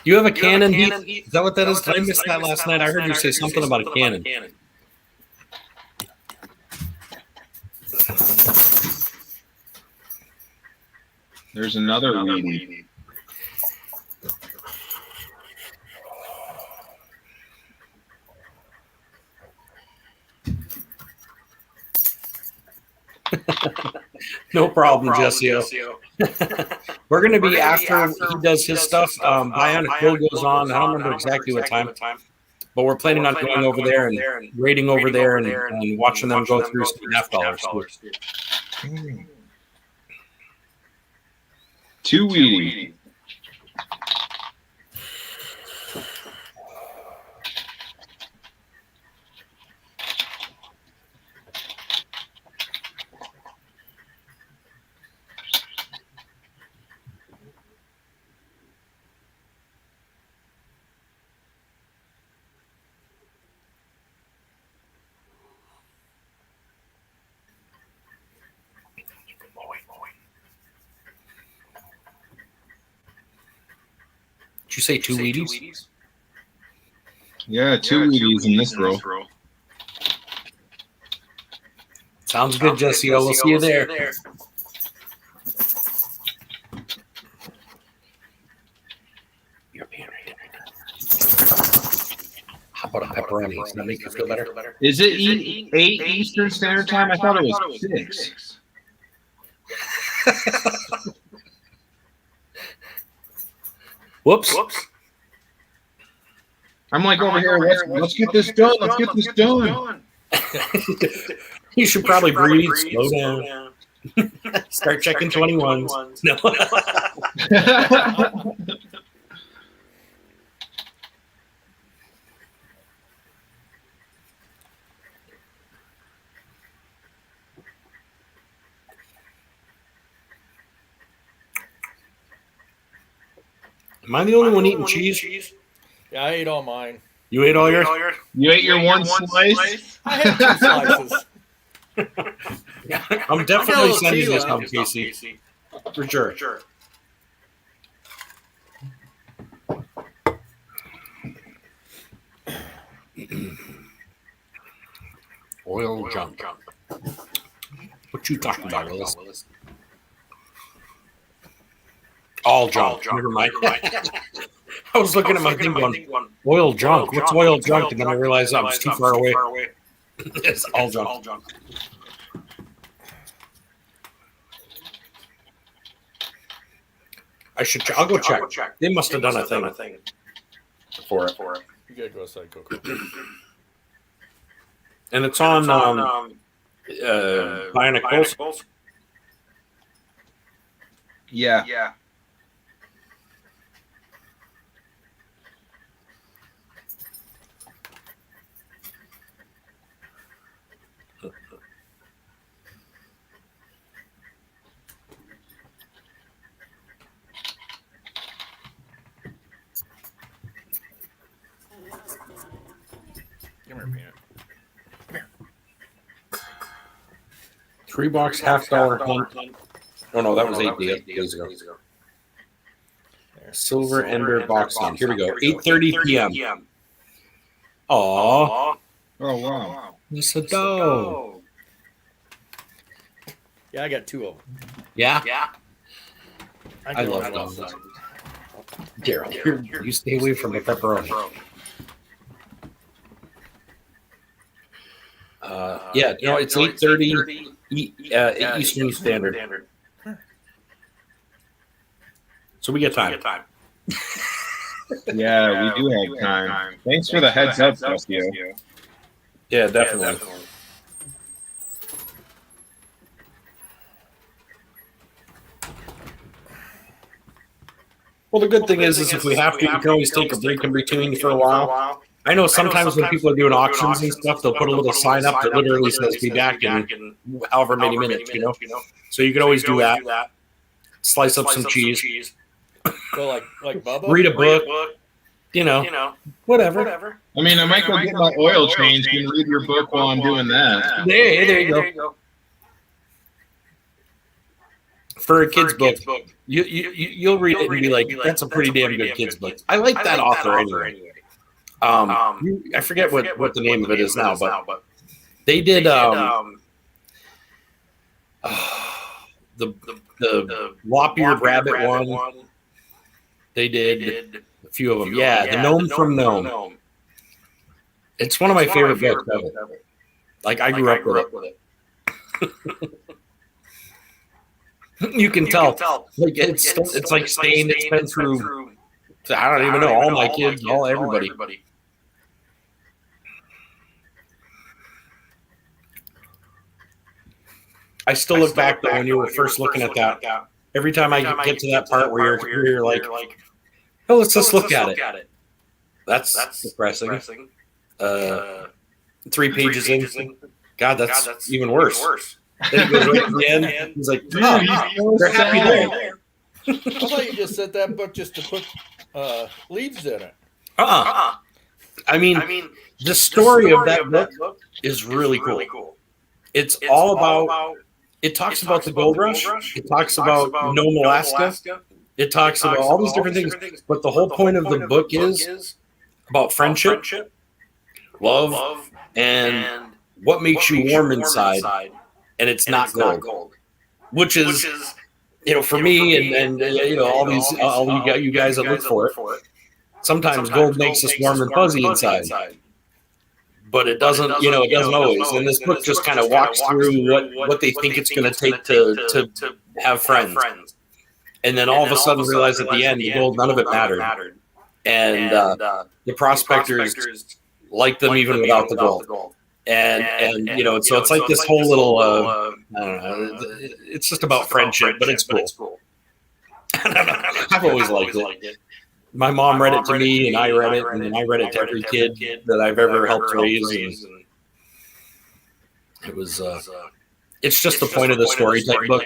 You have a cannon, Heath? Is that what that is? Did I miss that last night? I heard you say something about a cannon. There's another weedy. No problem, Jesse. We're going to be after he does his stuff. Bionic Bill goes on. I don't remember exactly what time, but we're planning on going over there and raiding over there and watching them go through some $1.5. Two weedy. Did you say two Wheaties? Yeah, two Wheaties in this row. Sounds good, Jesse. We'll see you there. You're being right there. How about a pepperoni? Does that make you feel better? Is it 8 Eastern Standard Time? I thought it was 6. Whoops. I'm like over here. Let's get this done. Let's get this done. You should probably breathe, slow down. Start checking 21s. No. Am I the only one eating cheese? Yeah, I ate all mine. You ate all yours? You ate your one slice? I had 2 slices. I'm definitely sending this home, Casey. For sure. Oil junk. What you talking about, Willis? All junk. Never mind. I was looking at my thing going, oil junk. What's oil junk? And then I realized I was too far away. It's all junk. I'll go check. They must have done a thing for it. You gotta go outside, Coco. And it's on Bionic Pulse. Yeah. Come here, Peanut. $3 $half hunt. Oh no, that was 8 days ago. Silver Ender box hunt. Here we go. 8:30 p.m. Aww. Oh, wow. It's a dough. Yeah, I got 2 of them. Yeah? I can love run those. outside. Daryl, you stay away from the pepperoni. It's 8:30 Eastern Standard. So we get time. Yeah, we do have time. Thanks for the heads up, Jesse. Yeah, definitely. Well, the good thing is if we have to, you can always take a break in between for a while. I know sometimes when people are doing auctions and stuff, they'll put a little sign up that literally says "Be back in however many minutes," you know. So you can always do that. Slice up some cheese. So like Bubba? Read a book. You know, whatever. I mean, I might go get my oil changed and read your book while I'm doing that. There you go. For a kid's book, you'll read it and be like, "That's a pretty damn good kid's book." I like that author anyway. I forget what the name of it is now, but they did the lop-eared rabbit one. They did a few of them. Yeah, the gnome from Gnome. It's one of my favorite books ever. Like I grew up with it. You can tell. Like it's like stained. It's been through. I don't even know. All my kids, everybody. I still look back though when you were first looking at that. Every time I get to that part where you're like, "Oh, let's just look at it." That's depressing. 3 pages in. God, that's even worse. Then he goes right to the end. He's like, "Oh, they're happy there." I thought you just said that book just to put leaves in it. I mean, the story of that book is really cool. It's all about. It talks about the gold rush. It talks about Nome, Alaska. It talks about all these different things. But the whole point of the book is about friendship, love, and what makes you warm inside. and it's not gold, which is, for me and all you guys that look for it. Sometimes gold makes us warm and fuzzy inside, but it doesn't. It doesn't always. And this book just kind of walks through what they think it's going to take to have friends, and then all of a sudden realize at the end the gold, none of it mattered, and the prospectors like them even without the gold. And so it's like this whole little I don't know, it's just about friendship, but it's cool. I've always liked it. My mom read it to me, and I read it, and then I read it to every kid that I've ever helped raise. And it was it's just the point of the story type book.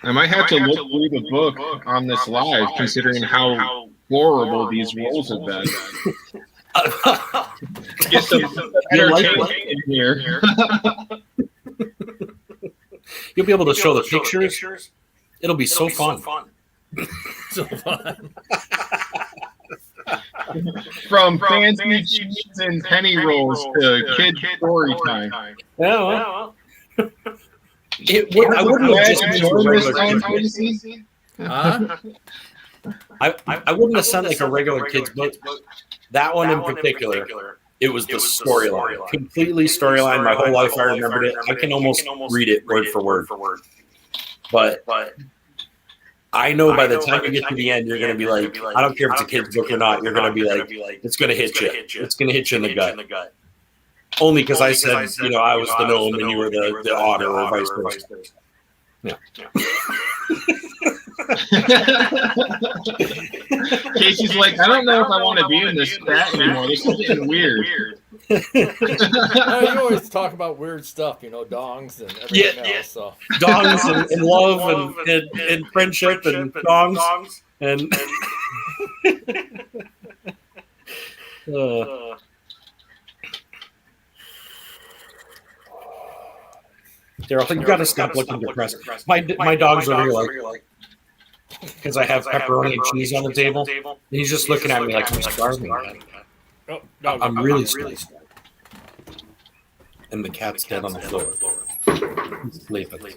I might have to look through the book on this live, considering how horrible these rolls have been. Get some entertainment in here. You'll be able to show the pictures. It'll be so fun. So fun. From fancy cheese and penny rolls to kid story time. Yeah. I wouldn't have just made a regular kids book. I wouldn't have sent like a regular kids book. That one in particular, it was the storyline. Completely storyline. My whole life I remembered it. I can almost read it word for word. But I know by the time you get to the end, you're going to be like, I don't care if it's a kid's book or not. You're going to be like, it's going to hit you. It's going to hit you in the gut. Only because I said, I was the gnome and you were the otter or vice versa. Yeah. Casey's like, I don't know if I want to be in this stat anymore. This is getting weird. You always talk about weird stuff, dongs and everything else. So. Dongs and love and friendship and dongs and Daryl, you got to stop looking depressed. My dog's over here like, because I have pepperoni and cheese on the table, and he's just looking at me like I'm starving. I'm really starving. And the cat's dead on the floor. He's sleeping.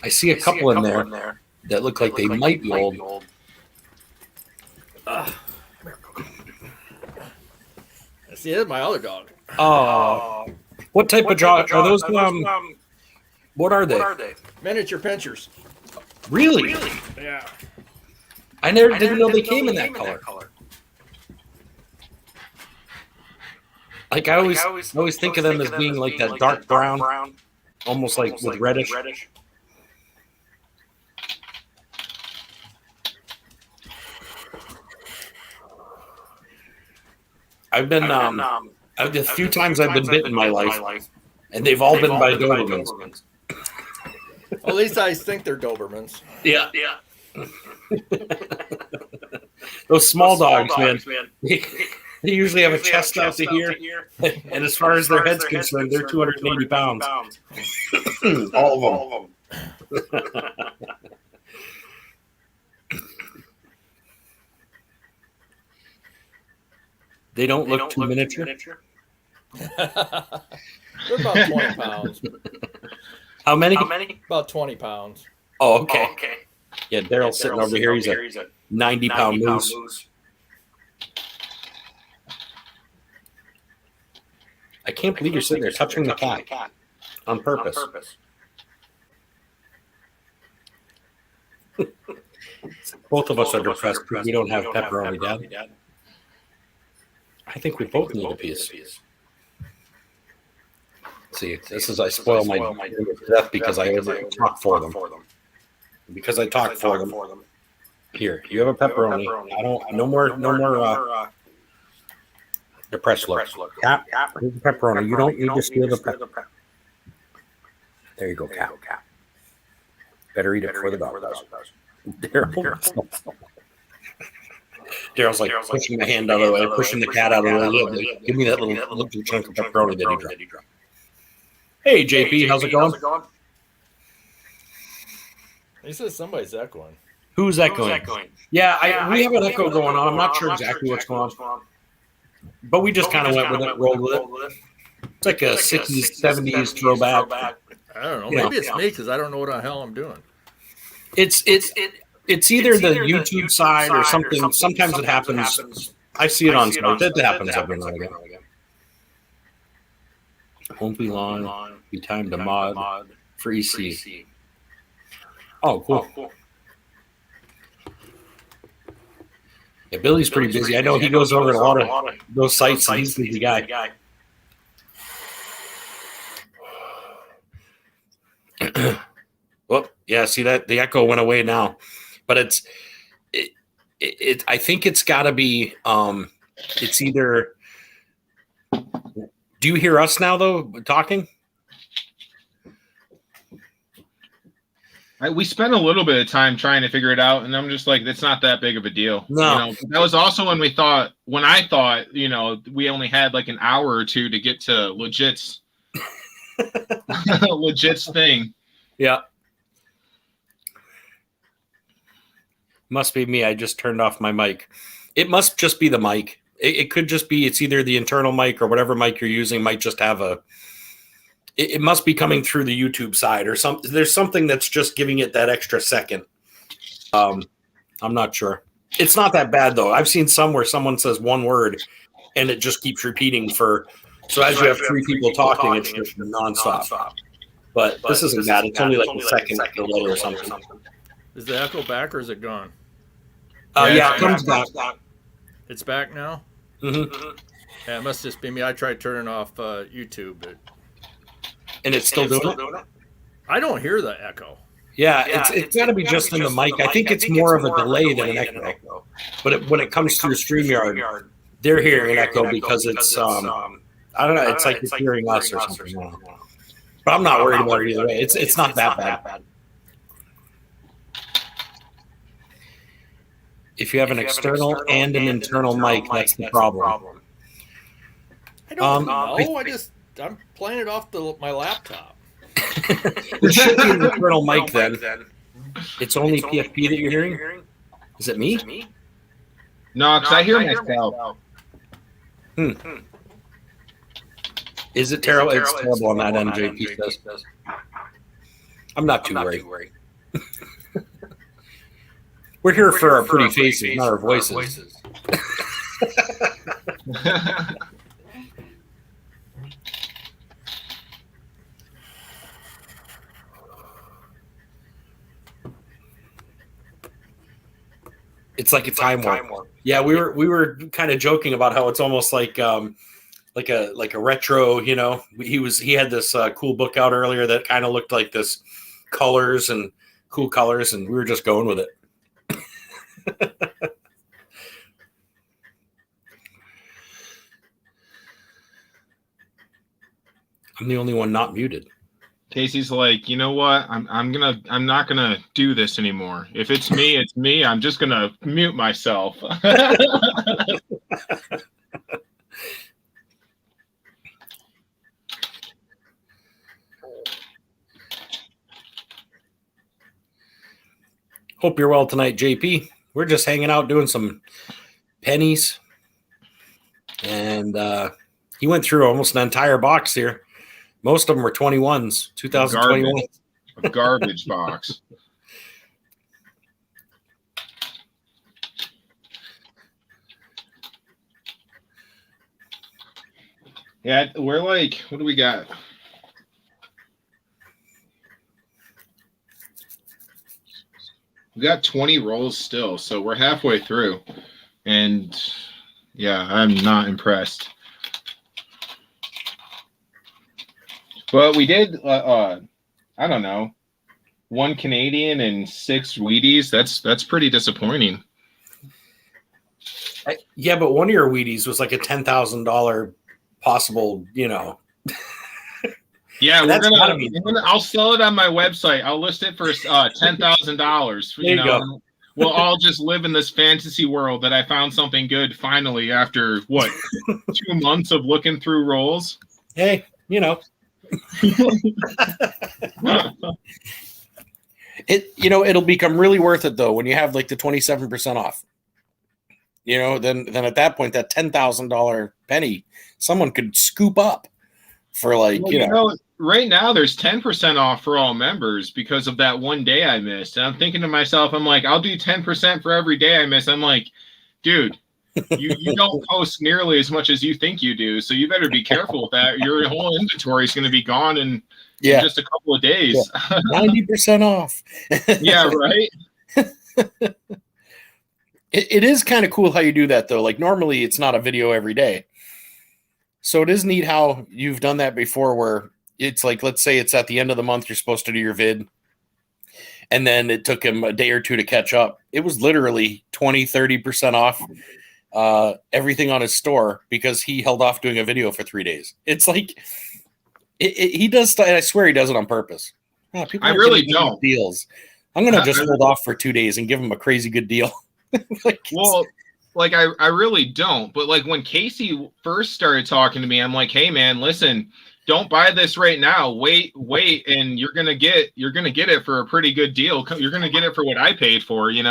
I see a couple in there that look like they might be old. See, that's my other dog. Oh, what type of dog are those? What are they? Miniature pinchers. Really? Yeah. I didn't know they came in that color. Like I always think of them as being like that dark brown, almost like with reddish. I've been a few times I've been bitten in my life, and they've all been by Dobermans. Well, at least I think they're Dobermans. Yeah. Those small dogs, man. They usually have a chest out to here, and as far as their head's concerned, they're 280 pounds. All of them. They don't look too miniature. They're about 20 pounds. How many? About 20 pounds. Oh, okay. Yeah, Daryl's sitting over here. He's a 90-pound moose. I can't believe you're sitting there touching the cat on purpose. Both of us are depressed because we don't have pepperoni, Dad. I think we both need a piece. See, this is I spoil my death because I talk for them. Because I talk for them. Here, you have a pepperoni. No more depressed look. Cap, here's the pepperoni. You don't need to steal the pepperoni. There you go, Cap. Better eat it before the dog does. Daryl's like pushing the hand out of the way, pushing the cat out of the way. Like, give me that little chunk of pepperoni that he dropped. Hey, JP, how's it going? He says somebody's echoing. Who's echoing? Yeah, we have an echo going on. I'm not sure exactly what's going on. But we just kind of went with it, rolled with it. It's like a 60s, 70s throwback. I don't know. Maybe it's me because I don't know what the hell I'm doing. It's either the YouTube side or something. Sometimes it happens. I see it on site. That happens every now and again. Won't be long. Be time to mod for EC. Oh, cool. Yeah, Billy's pretty busy. I know he goes over to a lot of those sites, and he's a busy guy. Well, yeah, see that the echo went away now, but I think it's got to be. It's either. Do you hear us now though talking? We spent a little bit of time trying to figure it out, and I'm just like, it's not that big of a deal. No, you know, that was also when I thought, you know, we only had like an hour or two to get to legit's thing. Yeah. Must be me. I just turned off my mic. It must just be the mic. It could just be, it's either the internal mic or whatever mic you're using might just have it must be coming through the YouTube side or something. There's something that's just giving it that extra second. I'm not sure. It's not that bad though. I've seen some where someone says one word and it just keeps repeating so as you have three people talking, it's just nonstop. But this isn't bad. It's only like a second delay or something. Is the echo back or is it gone? Yeah, it comes back. It's back now? Mm-hmm. Yeah, it must just be me. I tried turning off YouTube, but and it's still doing it? I don't hear the echo. Yeah, it's got to be just in the mic. I think it's more of a delay than an echo. But when it comes through StreamYard, they're hearing an echo because it's, I don't know, it's like you're hearing us or something. But I'm not worried about it either way. It's not that bad. If you have an external and an internal mic, that's the problem. I don't know. I'm playing it off my laptop. It should be an internal mic then. It's only PFP that you're hearing? Is it me? No, because I hear myself. Is it terrible? It's terrible on that end, JP says. I'm not too worried. We're here for our pretty faces, not our voices. It's like a time warp. Yeah, we were kind of joking about how it's almost like a retro. You know, he had this cool book out earlier that kind of looked like this colors and cool colors, and we were just going with it. I'm the only one not muted. Casey's like, you know what? I'm not gonna do this anymore. If it's me, it's me. I'm just gonna mute myself. Hope you're well tonight, JP. We're just hanging out doing some pennies. And he went through almost an entire box here. Most of them were 21s, 2021. A garbage box. Yeah, we're like, what do we got? We got 20 rolls still, so we're halfway through. And yeah, I'm not impressed. But we did, I don't know, 1 Canadian and 6 Wheaties. That's pretty disappointing. Yeah, but one of your Wheaties was like a $10,000 possible, you know. Yeah, I'll sell it on my website. I'll list it for $10,000. You know, we'll all just live in this fantasy world that I found something good finally after 2 months of looking through rolls. Hey, you know. It'll become really worth it though when you have like the 27% off. Then at that point, that $10,000 penny, someone could scoop up for right now there's 10% off for all members because of that one day I missed. And I'm thinking to myself, I'm like, I'll do 10% for every day I miss. I'm like, dude, you don't post nearly as much as you think you do, so you better be careful with that. Your whole inventory is going to be gone in just a couple of days. 90% off. Yeah, right. It is kind of cool how you do that though. Like normally it's not a video every day. So it is neat how you've done that before where it's like, let's say it's at the end of the month, you're supposed to do your vid. And then it took him a day or two to catch up. It was literally 20, 30% off everything on his store because he held off doing a video for 3 days. It's like he does. I swear he does it on purpose. Yeah, people I really don't. Deals. I'm going to just hold off for 2 days and give him a crazy good deal. I really don't. But like when Casey first started talking to me, I'm like, hey man, listen, don't buy this right now. Wait, and you're gonna get it for a pretty good deal. You're gonna get it for what I paid for, Yeah.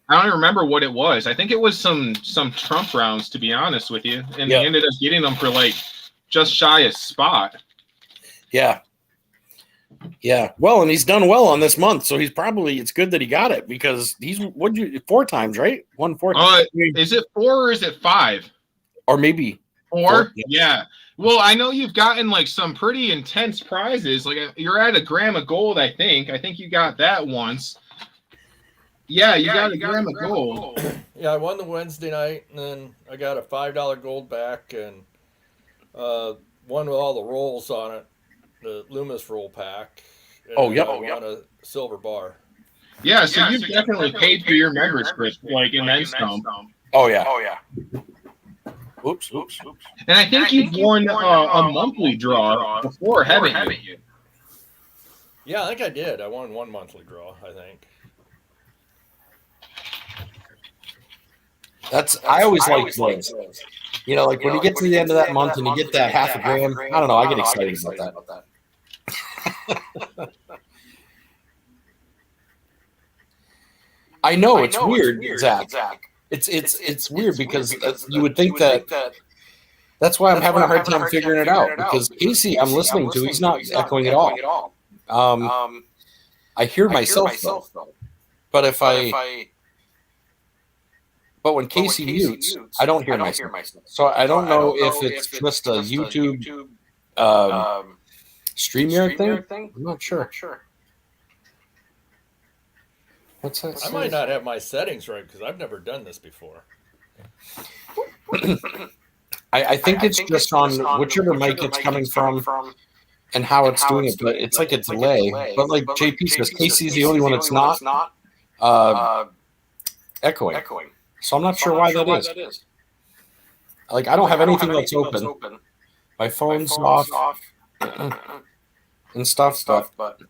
I don't even remember what it was. I think it was some Trump rounds, to be honest with you. And they ended up getting them for like just shy a spot. Yeah. Yeah. Well, and he's done well on this month, so it's good that he got it because he's 4 times, right? 1 4 times. Is it 4 or is it 5? Or maybe 4? Yeah. Well, I know you've gotten like some pretty intense prizes. Like you're at $1 gram of gold, I think. I think you got that once. Yeah, you got $1 gram of gold. Yeah, I won the Wednesday night, and then I got a $5 gold back, and one with all the rolls on it, the Loomis roll pack. And I won a silver bar. Yeah, so you've definitely paid for your membership, like in then some. Oh yeah. Oops. And I think you've won a monthly draw before, haven't you? Yeah, I think I did. I won 1 monthly draw, I think. I always like those. Like when you get to the end of that month and you get that $0.5 gram, I don't know, I get excited about that. I know it's weird, Zach. It's weird because you would think that that's why I'm having a hard time figuring it out because Casey I'm listening to, he's not echoing at all. I hear myself though. But but when Casey mutes, I don't hear myself. So I don't know if it's just a YouTube StreamYard thing. I'm not sure. What's that? I might not have my settings right because I've never done this before. I think it's just on whichever mic it's coming from and how it's doing it, but it's like a delay. But like JP says, Casey's the only one that's not echoing. So I'm not sure why that is. Like I don't have anything that's open. My phone's off and stuff, but I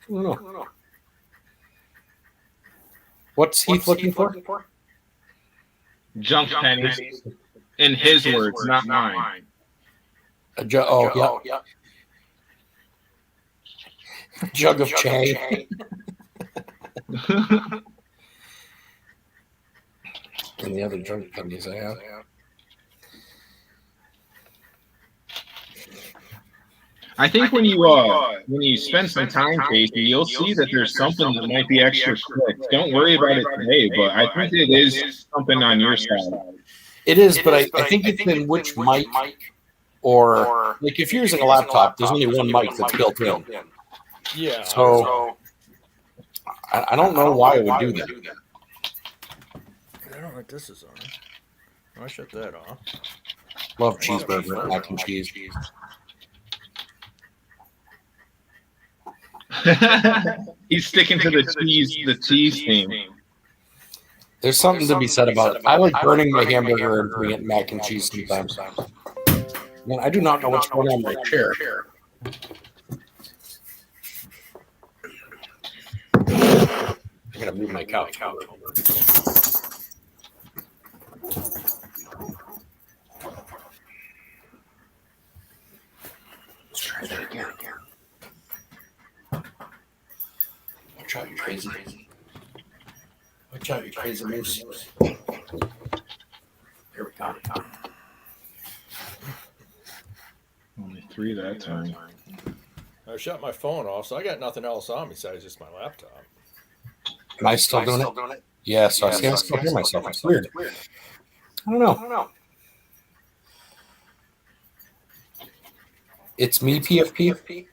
don't know. What's Heath looking for? Junk pennies. In his words, not mine. Yeah. Jug of Chang. And the other junk pennies I have. I think when you spend some time, Casey, you'll see that there's something that might be extra quick. Don't worry about it today, but I think it is something on your side. It is, but I think it's in which mic or like if you're using a laptop, there's only one mic that's built in. Yeah. So I don't know why it would do that. I don't know what this is on. I shut that off. Love cheeseburger, mac and cheese. He's sticking to the cheese theme. There's something to be said about it. I like burning my hamburger and putting it in mac and cheese sometimes. Man, I do not know what's going on in my chair. I'm gonna move my couch. Let's try that again. out, you crazy. Watch out, you crazy moose. Here we go. Only 3 that time. I shut my phone off, so I got nothing else on besides just my laptop. Am I still doing it? Yeah, so I still hear myself. It's weird. I don't know. It's me, PFP.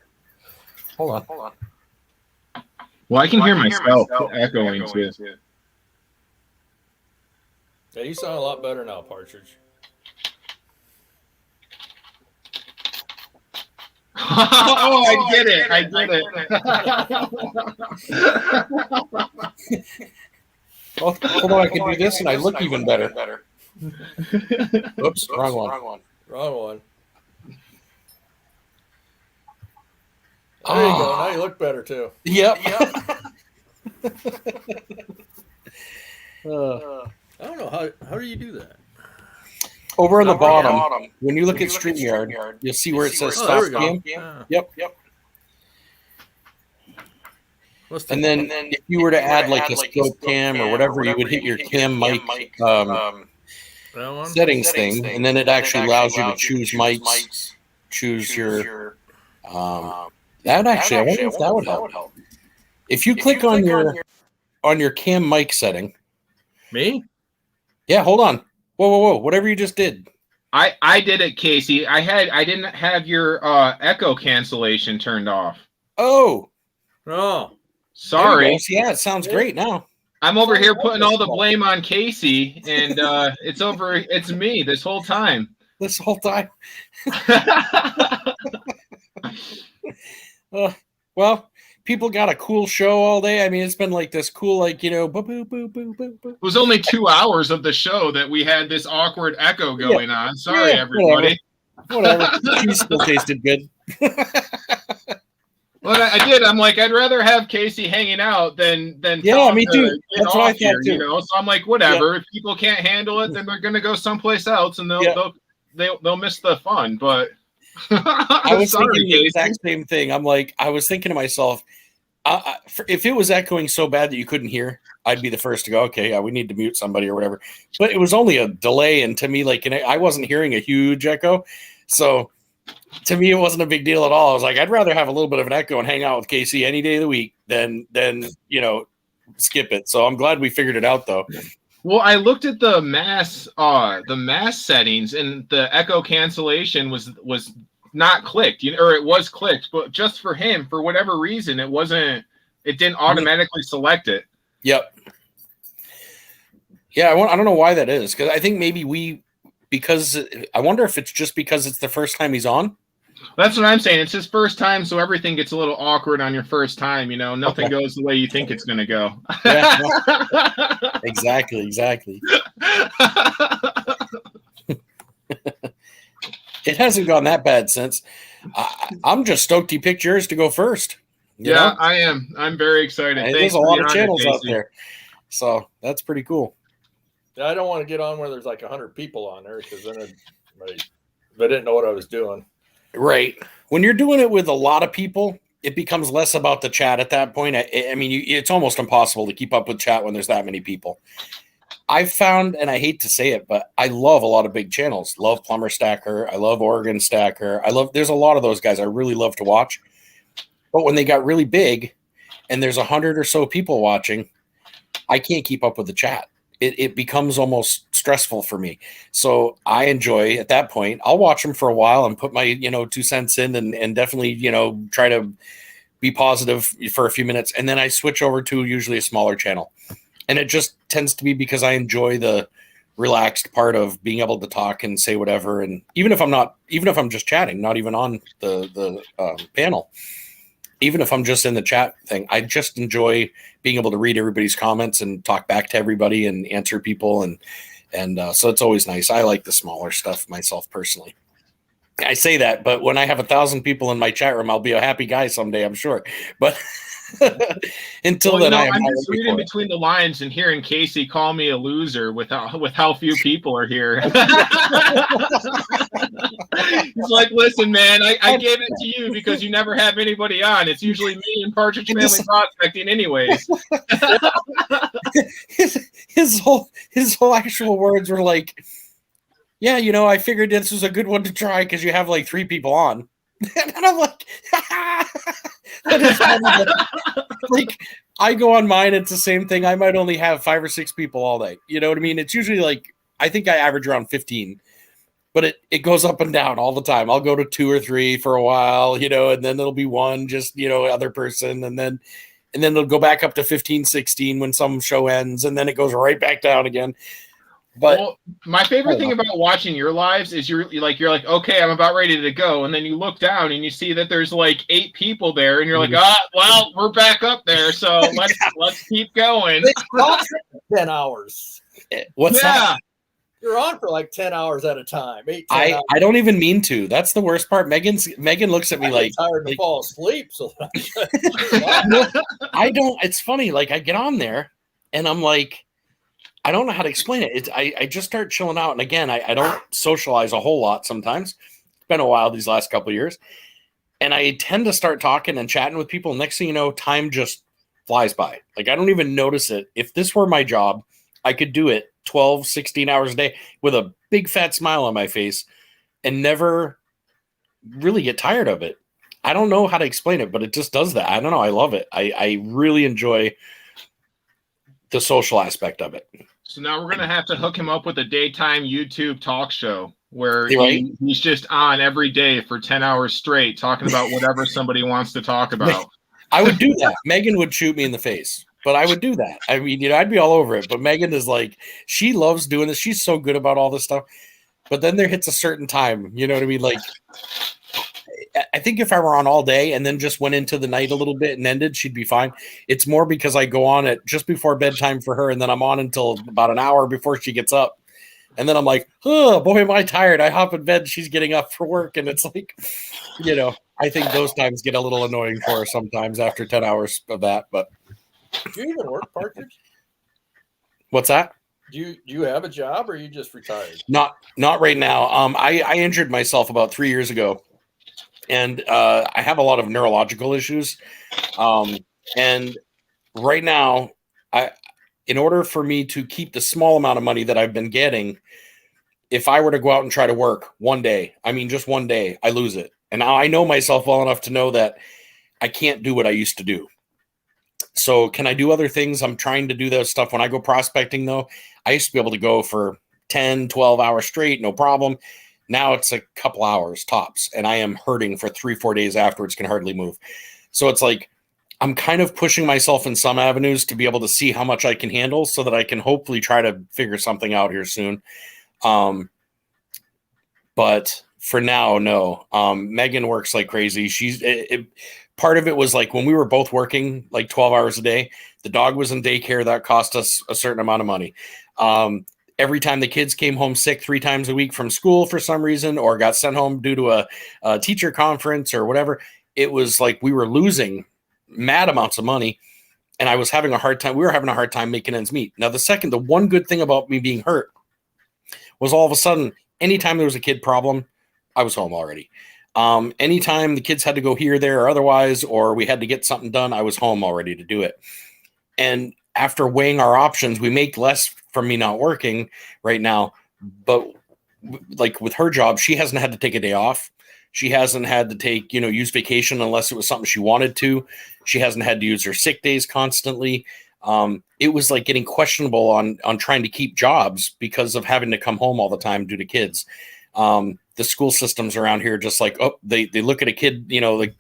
Hold on. Well, I can hear myself echoing too. Yeah, you sound a lot better now, Partridge. Oh, I get it. Oh, hold on, I can do this and I look even better. Oops, wrong one. Wrong one. There you go. Now you look better too. Yep. I don't know how do you do that? Over on the bottom, when you look at StreamYard, you'll see where it says there stop we go. cam. Yep. What's the- And then if you were to add like a scope cam or whatever, you would hit your cam mic that one? settings thing, and then it actually allows you to choose mics, choose your that actually, I wonder if that would help. If you click on your cam mic setting. Me? Yeah, hold on. Whoa. Whatever you just did. I did it, Casey. I didn't have your echo cancellation turned off. Oh. Sorry. Yeah, it sounds great now. I'm over here putting all the blame on Casey, and it's me this whole time. This whole time. Well, people got a cool show all day. I mean, it's been like this cool, like, boo, boo, boo, boo, boo, boo. It was only 2 hours of the show that we had this awkward echo going on. Sorry, everybody. Whatever. Cheese still tasted good. Well, I did. I'm like, I'd rather have Casey hanging out than yeah, me too. That's what I thought too. So I'm like, whatever. If people can't handle it, then they're gonna go someplace else, and they'll miss the fun. But I was thinking the exact same thing. I'm like, I was thinking to myself, if it was echoing so bad that you couldn't hear, I'd be the first to go, okay, yeah, we need to mute somebody or whatever. But it was only a delay, and to me, like, I wasn't hearing a huge echo, so to me, it wasn't a big deal at all. I was like, I'd rather have a little bit of an echo and hang out with Casey any day of the week than skip it. So I'm glad we figured it out, though. Well, I looked at the mass settings, and the echo cancellation was not clicked, or it was clicked, but just for him, for whatever reason, it didn't automatically select it. Yep. Yeah, I don't know why that is, because I think maybe because I wonder if it's just because it's the first time he's on. That's what I'm saying. It's his first time, so everything gets a little awkward on your first time. Nothing goes the way you think it's going to go. Yeah, exactly. It hasn't gone that bad since. I'm just stoked he picked yours to go first. You know? I am. I'm very excited. There's a lot of channels out there, so that's pretty cool. Yeah, I don't want to get on where there's like 100 people on there, because then they didn't know what I was doing. Right. When you're doing it with a lot of people, it becomes less about the chat at that point. I mean, it's almost impossible to keep up with chat when there's that many people. I've found, and I hate to say it, but I love a lot of big channels. Love Plumber Stacker. I love Oregon Stacker. There's a lot of those guys I really love to watch. But when they got really big and there's 100 or so people watching, I can't keep up with the chat. It becomes almost stressful for me. So I enjoy, at that point, I'll watch them for a while and put my 2 cents in and definitely try to be positive for a few minutes, and then I switch over to usually a smaller channel. And it just tends to be because I enjoy the relaxed part of being able to talk and say whatever. And even if I'm just chatting, not even on the panel, even if I'm just in the chat thing, I just enjoy being able to read everybody's comments and talk back to everybody and answer people. And so it's always nice. I like the smaller stuff myself personally. I say that, but when I have 1,000 people in my chat room, I'll be a happy guy someday, I'm sure. But until then, I am I'm not just ready reading for it. between the lines and hearing Casey call me a loser with how few people are here. He's like, listen, man, I gave it to you because you never have anybody on. It's usually me and Partridge Family Prospecting anyways. his whole actual words were like, yeah, you know, I figured this was a good one to try because you have like 3 people on. And I'm like, that is funny. Like, I go on mine, it's the same thing. I might only have 5 or 6 people all day. You know what I mean? It's usually like, I think I average around 15, but it goes up and down all the time. I'll go to 2 or 3 for a while, you know, and then it'll be one, just, you know, other person. And then it'll go back up to 15, 16 when some show ends. And then it goes right back down again. But well, my favorite thing about watching your lives is you're like, okay, I'm about ready to go, and then you look down and you see that there's like 8 people there, and you're like, well, we're back up there, so let's keep going. 10 hours. What's that? You're on for like 10 hours at a time. 8, 10 I don't even mean to. That's the worst part. Megan looks at me like tired to fall asleep. So I don't. It's funny. Like I get on there and I'm like, I don't know how to explain it. I just start chilling out. And again, I don't socialize a whole lot sometimes. It's been a while these last couple of years. And I tend to start talking and chatting with people. Next thing you know, time just flies by. Like I don't even notice it. If this were my job, I could do it 12, 16 hours a day with a big fat smile on my face and never really get tired of it. I don't know how to explain it, but it just does that. I don't know. I love it. I really enjoy the social aspect of it. So now we're going to have to hook him up with a daytime YouTube talk show where Right? he's just on every day for 10 hours straight talking about whatever somebody wants to talk about. I would do that. Megan would shoot me in the face, but I would do that. I mean, you know, I'd be all over it. But Megan is like, she loves doing this. She's so good about all this stuff. But then there hits a certain time, you know what I mean? Like, I think if I were on all day and then just went into the night a little bit and ended, she'd be fine. It's more because I go on at just before bedtime for her, and then I'm on until about an hour before she gets up. And then I'm like, oh, boy, am I tired. I hop in bed, she's getting up for work. And it's like, you know, I think those times get a little annoying for her sometimes after 10 hours of that. But do you even work, Partridge? What's that? Do you have a job, or are you just retired? Not right now. I injured myself about 3 years ago. And I have a lot of neurological issues. And right now, in order for me to keep the small amount of money that I've been getting, if I were to go out and try to work one day, I mean, just one day, I lose it. And now I know myself well enough to know that I can't do what I used to do. So can I do other things? I'm trying to do that stuff. When I go prospecting, though, I used to be able to go for 10, 12 hours straight, no problem. Now it's a couple hours tops, and I am hurting for 3-4 days afterwards, can hardly move. So it's like I'm kind of pushing myself in some avenues to be able to see how much I can handle so that I can hopefully try to figure something out here soon. But for now, no. Megan works like crazy. Part of it was like when we were both working like 12 hours a day, the dog was in daycare. That cost us a certain amount of money. Every time the kids came home sick 3 times a week from school for some reason, or got sent home due to a teacher conference or whatever, it was like we were losing mad amounts of money, and I was having a hard time. We were having a hard time making ends meet. Now, the one good thing about me being hurt was all of a sudden, anytime there was a kid problem, I was home already. Anytime the kids had to go here, there, or otherwise, or we had to get something done, I was home already to do it. And after weighing our options, we make less from me not working right now. But like with her job, she hasn't had to take a day off. She hasn't had to use vacation unless it was something she wanted to. She hasn't had to use her sick days constantly. It was like getting questionable on trying to keep jobs because of having to come home all the time due to kids. The school systems around here, just like, they look at a kid, like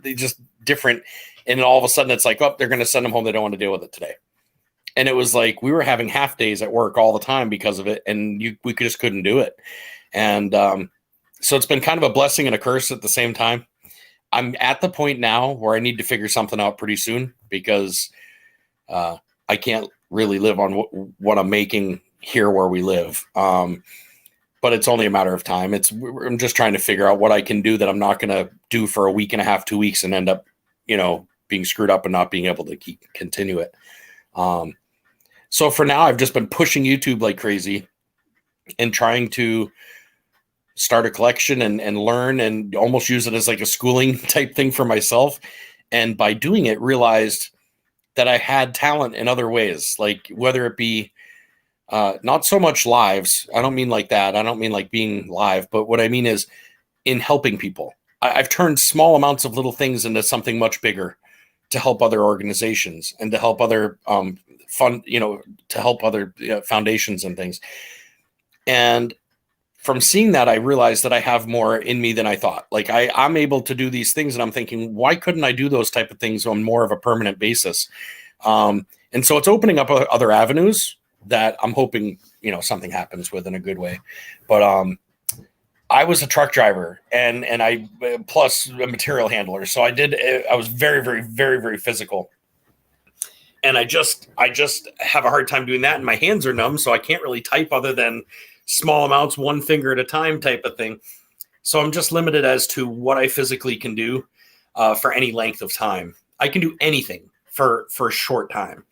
they just different. And all of a sudden it's like, they're going to send them home. They don't want to deal with it today. And it was like, we were having half days at work all the time because of it. And we just couldn't do it. And, so it's been kind of a blessing and a curse at the same time. I'm at the point now where I need to figure something out pretty soon because, I can't really live on what I'm making here where we live. but it's only a matter of time. I'm just trying to figure out what I can do that I'm not going to do for a week and a half, 2 weeks, and end up, being screwed up and not being able to continue it. So for now, I've just been pushing YouTube like crazy and trying to start a collection and learn and almost use it as like a schooling type thing for myself. And by doing it, realized that I had talent in other ways, like whether it be not so much lives. I don't mean like that. I don't mean like being live, but what I mean is in helping people. I've turned small amounts of little things into something much bigger to help other organizations and to help other to help other foundations and things. And from seeing that, I realized that I have more in me than I thought. Like I'm able to do these things, and I'm thinking, why couldn't I do those type of things on more of a permanent basis? And so it's opening up other avenues that I'm hoping, something happens with in a good way. But I was a truck driver and I plus a material handler. So I was very, very, very, very physical. And I just have a hard time doing that. And my hands are numb, so I can't really type other than small amounts, one finger at a time type of thing. So I'm just limited as to what I physically can do for any length of time. I can do anything for a short time.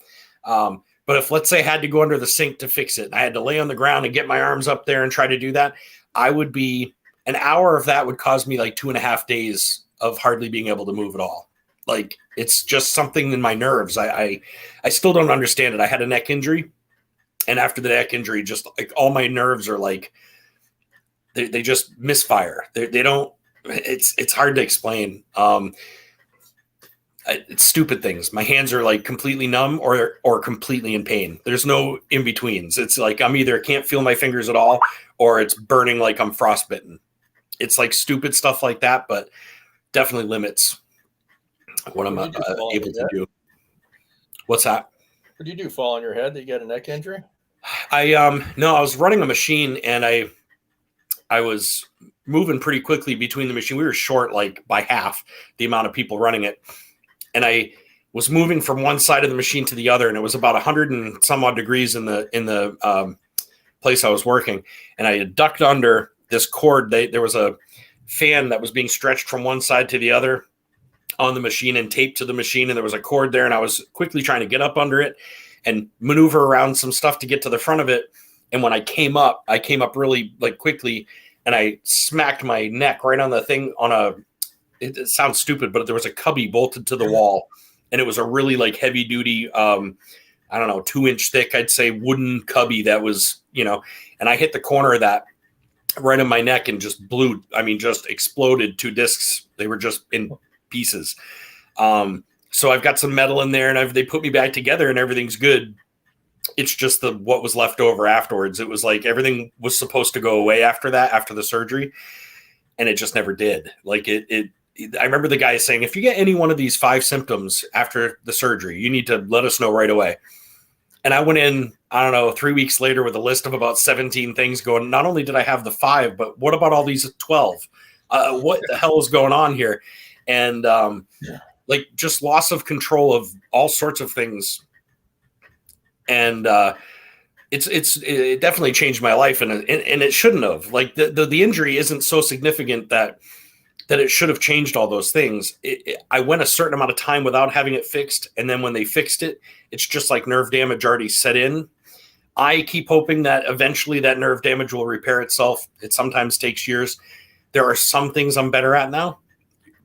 But if, let's say, I had to go under the sink to fix it, and I had to lay on the ground and get my arms up there and try to do that, an hour of that would cause me like 2.5 days of hardly being able to move at all. Like, it's just something in my nerves. I still don't understand it. I had a neck injury, and after the neck injury, just like all my nerves are like, they just misfire. They don't, it's hard to explain. It's stupid things. My hands are like completely numb or completely in pain. There's no in betweens. It's like I'm either can't feel my fingers at all or it's burning like I'm frostbitten. It's like stupid stuff like that, but definitely limits what I'm able to do. What's that? What did you do? Fall on your head? Did you get a neck injury? No, I was running a machine and I was moving pretty quickly between the machine. We were short like by half the amount of people running it. And I was moving from one side of the machine to the other, and it was about 100 and some odd degrees in the place I was working. And I had ducked under this cord. There was a fan that was being stretched from one side to the other on the machine and taped to the machine, and there was a cord there. And I was quickly trying to get up under it and maneuver around some stuff to get to the front of it. And when I came up really like quickly, and I smacked my neck right on the thing it sounds stupid, but there was a cubby bolted to the wall, and it was a really like heavy duty, 2-inch thick, I'd say, wooden cubby that was, and I hit the corner of that right on my neck and just just exploded 2 discs. They were just in pieces. So I've got some metal in there, and they put me back together and everything's good. It's just what was left over afterwards. It was like everything was supposed to go away after the surgery, and it just never did. Like I remember the guy saying, if you get any one of these 5 symptoms after the surgery, you need to let us know right away. And I went in, 3 weeks later with a list of about 17 things going, not only did I have the 5, but what about all these 12? What the hell is going on here? And like just loss of control of all sorts of things. And it definitely changed my life, and it shouldn't have. Like the injury isn't so significant that it should have changed all those things. I went a certain amount of time without having it fixed, and then when they fixed it, it's just like nerve damage already set in. I keep hoping that eventually that nerve damage will repair itself. It sometimes takes years. There are some things I'm better at now,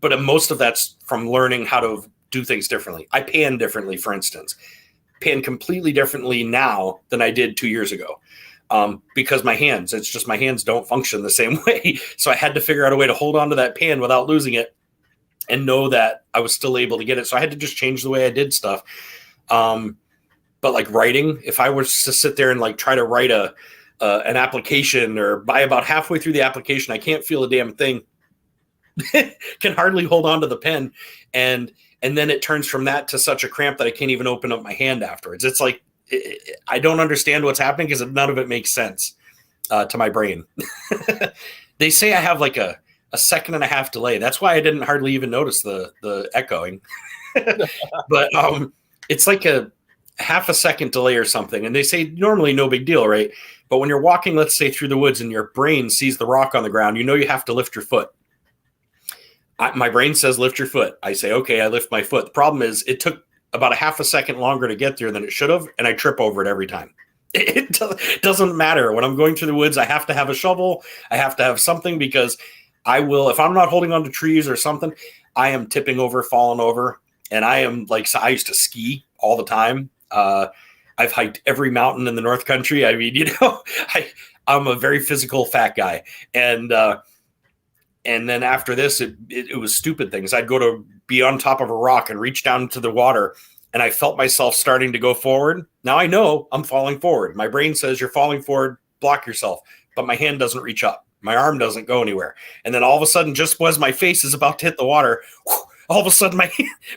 but most of that's from learning how to do things differently. I pan differently, for instance. Pan completely differently now than I did 2 years ago. Because my hands don't function the same way. So I had to figure out a way to hold on to that pan without losing it and know that I was still able to get it. So I had to just change the way I did stuff. But like writing, if I was to sit there and like try to write an application, or by about halfway through the application, I can't feel a damn thing, can hardly hold on to the pen. And then it turns from that to such a cramp that I can't even open up my hand afterwards. It's like, I don't understand what's happening because none of it makes sense to my brain. They say I have like a 1.5 second delay. That's why I didn't hardly even notice the echoing. But it's like a 0.5 second delay or something. And they say normally no big deal, right? But when you're walking, let's say through the woods and your brain sees the rock on the ground, you know you have to lift your foot. My brain says lift your foot. I say, okay, I lift my foot. The problem is it took about a half a second longer to get there than it should have, and I trip over it every time. It doesn't matter. When I'm going through the woods, I have to have a shovel. I have to have something because I will, if I'm not holding onto trees or something, I am tipping over, falling over. And I am like, I used to ski all the time. I've hiked every mountain in the North Country. I mean, I'm a very physical fat guy. And then after this, it was stupid things. I'd go to be on top of a rock and reach down into the water, and I felt myself starting to go forward. Now I know I'm falling forward. My brain says you're falling forward, block yourself, but my hand doesn't reach up. My arm doesn't go anywhere. And then all of a sudden, just as my face is about to hit the water, all of a sudden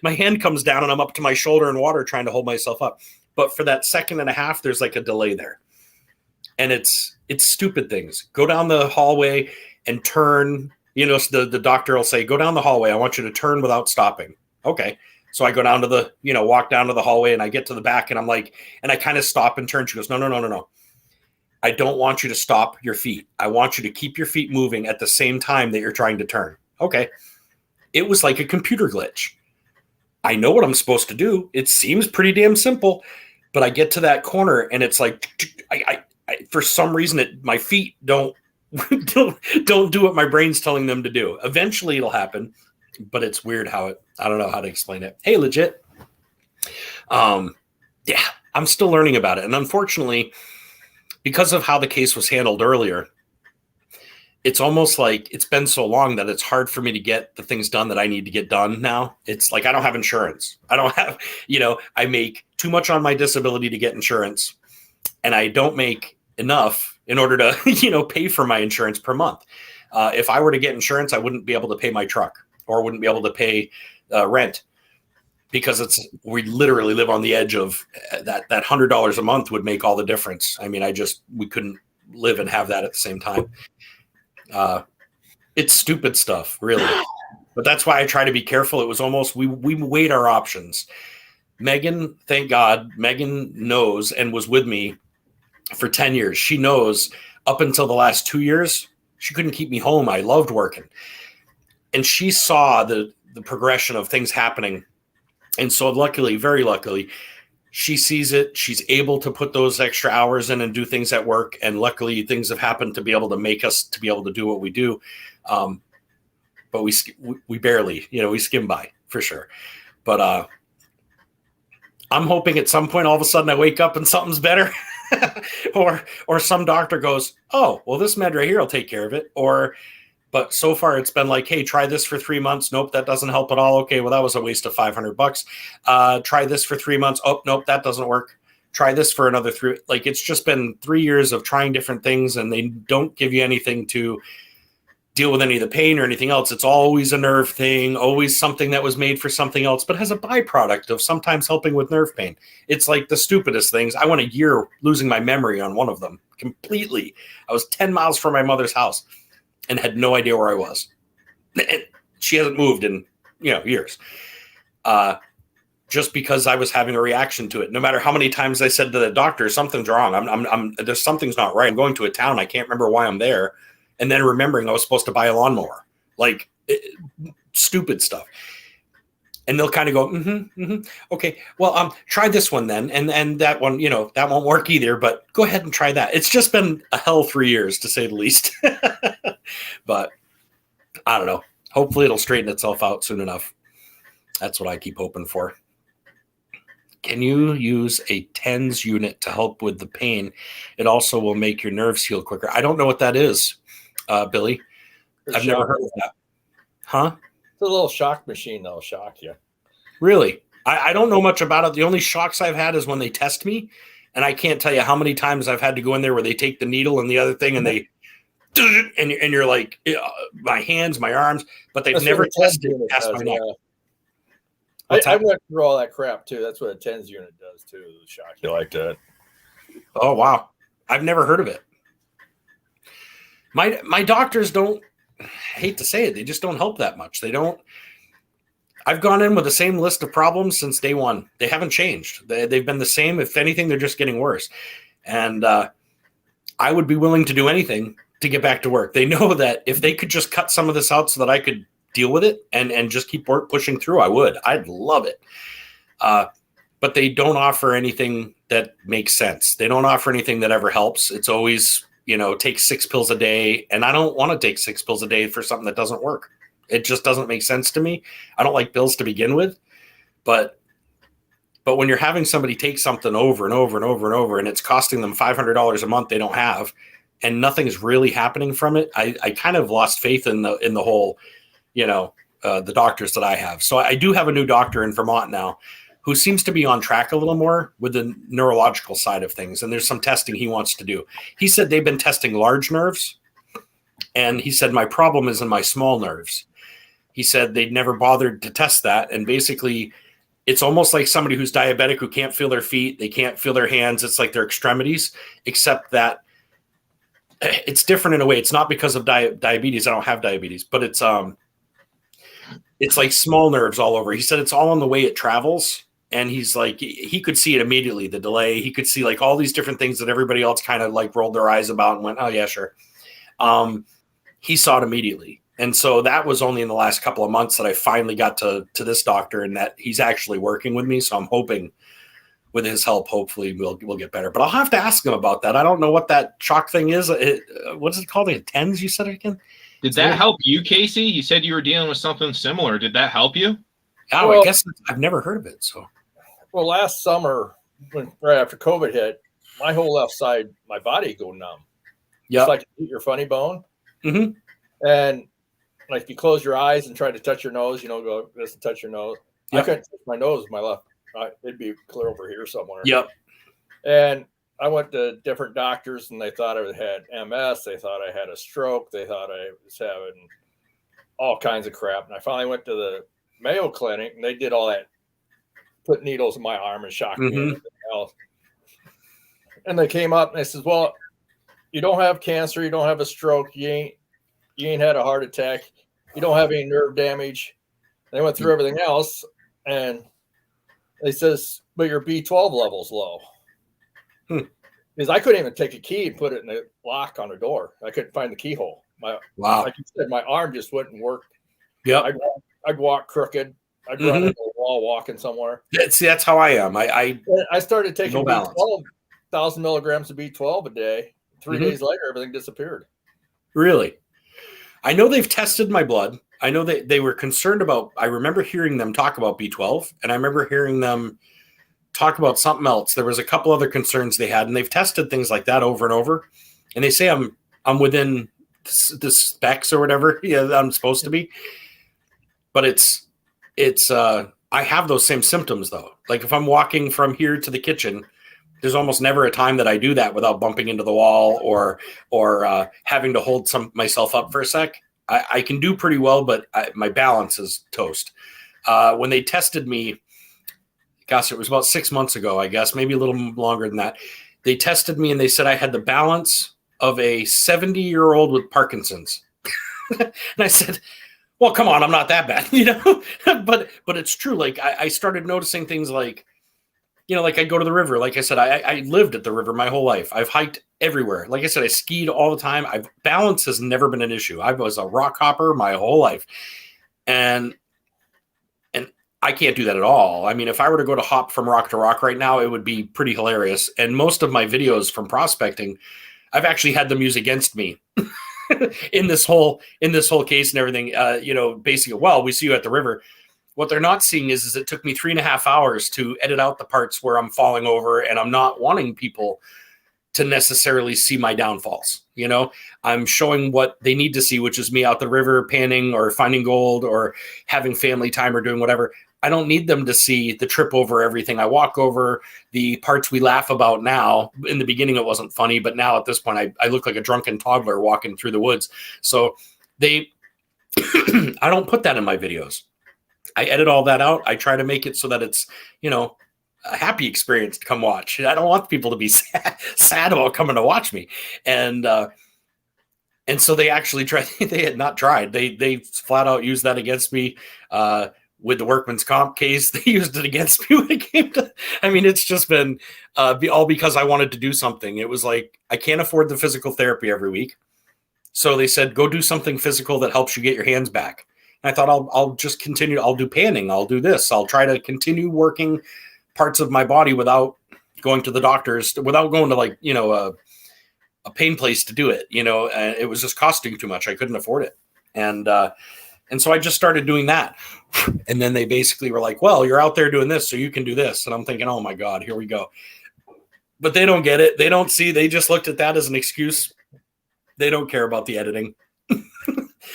my hand comes down and I'm up to my shoulder in water trying to hold myself up. But for that second and a half, there's like a delay there. And it's stupid things. Go down the hallway and turn. The doctor will say, go down the hallway. I want you to turn without stopping. Okay. So I go down to walk down to the hallway, and I get to the back, and I'm like, and I kind of stop and turn. She goes, no. I don't want you to stop your feet. I want you to keep your feet moving at the same time that you're trying to turn. Okay. It was like a computer glitch. I know what I'm supposed to do. It seems pretty damn simple, but I get to that corner, and it's like, I for some reason, my feet don't do what my brain's telling them to do. Eventually it'll happen, but it's weird I don't know how to explain it. Hey, legit. Yeah, I'm still learning about it. And unfortunately, because of how the case was handled earlier, it's almost like it's been so long that it's hard for me to get the things done that I need to get done now. It's like I don't have insurance. I don't have, I make too much on my disability to get insurance, and I don't make enough in order to, pay for my insurance per month. If I were to get insurance, I wouldn't be able to pay my truck or wouldn't be able to pay rent, because we literally live on the edge of that $100 a month would make all the difference. I mean, we couldn't live and have that at the same time. It's stupid stuff, really. But that's why I try to be careful. It was almost, we weighed our options. Megan, thank God, Megan knows and was with me for 10 years. She knows up until the last 2 years, she couldn't keep me home. I loved working. And she saw the progression of things happening. And so luckily, very luckily, she sees it. She's able to put those extra hours in and do things at work. And luckily, things have happened to be able to make us to be able to do what we do. But we barely, we skim by for sure. But I'm hoping at some point, all of a sudden I wake up and something's better. or some doctor goes, oh, well, this med right here will take care of it. But so far it's been like, hey, try this for 3 months. Nope, that doesn't help at all. Okay, well, that was a waste of $500. Try this for 3 months. Oh, nope, that doesn't work. Try this for another 3. Like, it's just been 3 years of trying different things, and they don't give you anything to deal with any of the pain or anything else. It's always a nerve thing, always something that was made for something else, but has a byproduct of sometimes helping with nerve pain. It's like the stupidest things. I went a year losing my memory on one of them completely. I was 10 miles from my mother's house and had no idea where I was. And she hasn't moved in, years. Just because I was having a reaction to it. No matter how many times I said to the doctor, something's wrong. There's something's not right. I'm going to a town. I can't remember why I'm there. And then remembering I was supposed to buy a lawnmower, stupid stuff. And they'll kind of go, okay, well, try this one then. And that one, that won't work either, but go ahead and try that. It's just been a hell 3 years, to say the least. But I don't know. Hopefully it'll straighten itself out soon enough. That's what I keep hoping for. Can you use a TENS unit to help with the pain? It also will make your nerves heal quicker. I don't know what that is, Billy. I've never heard of that. Huh? It's a little shock machine that'll shock you. Really? I don't know much about it. The only shocks I've had is when they test me, and I can't tell you how many times I've had to go in there where they take the needle and the other thing and they and you're like, my hands, my arms, but they've never tested past my neck. I went through all that crap too. That's what a TENS unit does too. The shock you like that. Oh wow, I've never heard of it. My doctors don't. I hate to say it, they just don't help that much. They don't. I've gone in with the same list of problems since day one. They haven't changed. They've been the same. If anything, they're just getting worse. And I would be willing to do anything to get back to work. They know that if they could just cut some of this out so that I could deal with it and just keep pushing through, I would. I'd love it. But they don't offer anything that makes sense. They don't offer anything that ever helps. It's always, take 6 pills a day. And I don't want to take 6 pills a day for something that doesn't work. It just doesn't make sense to me. I don't like pills to begin with. But when you're having somebody take something over and over and over and over, and it's costing them $500 a month they don't have, and nothing's really happening from it, I kind of lost faith in the whole, the doctors that I have. So I do have a new doctor in Vermont now who seems to be on track a little more with the neurological side of things. And there's some testing he wants to do. He said they've been testing large nerves. And he said, my problem is in my small nerves. He said they'd never bothered to test that. And basically, it's almost like somebody who's diabetic who can't feel their feet. They can't feel their hands. It's like their extremities, except that it's different in a way. It's not because of diabetes. I don't have diabetes, but it's like small nerves all over. He said it's all in the way it travels. And he's like, he could see it immediately, the delay. He could see like all these different things that everybody else kind of like rolled their eyes about and went, oh yeah, sure. He saw it immediately. And so that was only in the last couple of months that I finally got to this doctor and that he's actually working with me. So I'm hoping with his help, hopefully we'll get better. But I'll have to ask him about that. I don't know what that shock thing is. What is it called? The TENS, you said it again? Did that help you, Casey? You said you were dealing with something similar. Did that help you? Oh, well, I guess I've never heard of it. So, well, last summer, right after COVID hit, my whole left side, my body go numb. Yeah, it's like your funny bone. Mm-hmm. And like you close your eyes and try to touch your nose, go this and touch your nose. Yep. I couldn't touch my nose with my left. It'd be clear over here somewhere. Yep. And I went to different doctors and they thought I had MS. They thought I had a stroke. They thought I was having all kinds of crap. And I finally went to the Mayo Clinic and they did all that, put needles in my arm and shocked me and everything else. And they came up and they said, well, you don't have cancer. You don't have a stroke. You ain't had a heart attack. You don't have any nerve damage. They went through everything else and they says, but your B12 level's low. Because I couldn't even take a key and put it in the lock on the door. I couldn't find the keyhole. Wow. Like you said, my arm just wouldn't work. Yeah. I'd walk crooked. I'd run into a wall walking somewhere. See, that's how I am. I started taking no balance. 1,000 milligrams of B12 a day. 3 days later, everything disappeared. Really? I know they've tested my blood. I know that they were concerned about, I remember hearing them talk about B12, and I remember hearing them talk about something else. There was a couple other concerns they had, and they've tested things like that over and over. And they say I'm within the specs or whatever I'm supposed to be. But it's I have those same symptoms though. Like if I'm walking from here to the kitchen, there's almost never a time that I do that without bumping into the wall or having to hold myself up for a sec. I can do pretty well, but my balance is toast. When they tested me, gosh, it was about 6 months ago, I guess, maybe a little longer than that. They tested me and they said I had the balance of a 70-year-old with Parkinson's. And I said, well, come on, I'm not that bad, but it's true. Like I started noticing things like, like I go to the river. Like I said, I lived at the river my whole life. I've hiked everywhere. Like I said, I skied all the time. Balance has never been an issue. I was a rock hopper my whole life. And I can't do that at all. I mean, if I were to go to hop from rock to rock right now, it would be pretty hilarious. And most of my videos from prospecting, I've actually had them use against me in this whole case and everything. Basically, well, we see you at the river. What they're not seeing is it took me 3.5 hours to edit out the parts where I'm falling over and I'm not wanting people to necessarily see my downfalls. I'm showing what they need to see, which is me out the river panning or finding gold or having family time or doing whatever. I don't need them to see the trip over everything I walk over, the parts we laugh about now. In the beginning, it wasn't funny, but now at this point, I look like a drunken toddler walking through the woods. So I don't put that in my videos. I edit all that out. I try to make it so that it's, a happy experience to come watch. I don't want people to be sad about coming to watch me. And so they actually tried, they had not tried. They flat out used that against me. with the workman's comp case, they used it against me when it came to. I mean, it's just been all because I wanted to do something. It was like I can't afford the physical therapy every week, so they said go do something physical that helps you get your hands back. And I thought I'll just continue. I'll do panning. I'll do this. I'll try to continue working parts of my body without going to the doctors, without going to like a pain place to do it. And it was just costing too much. I couldn't afford it, and so I just started doing that. And then they basically were like, well, you're out there doing this, so you can do this. And I'm thinking, oh my God, here we go. But they don't get it. They don't see. They just looked at that as an excuse. They don't care about the editing.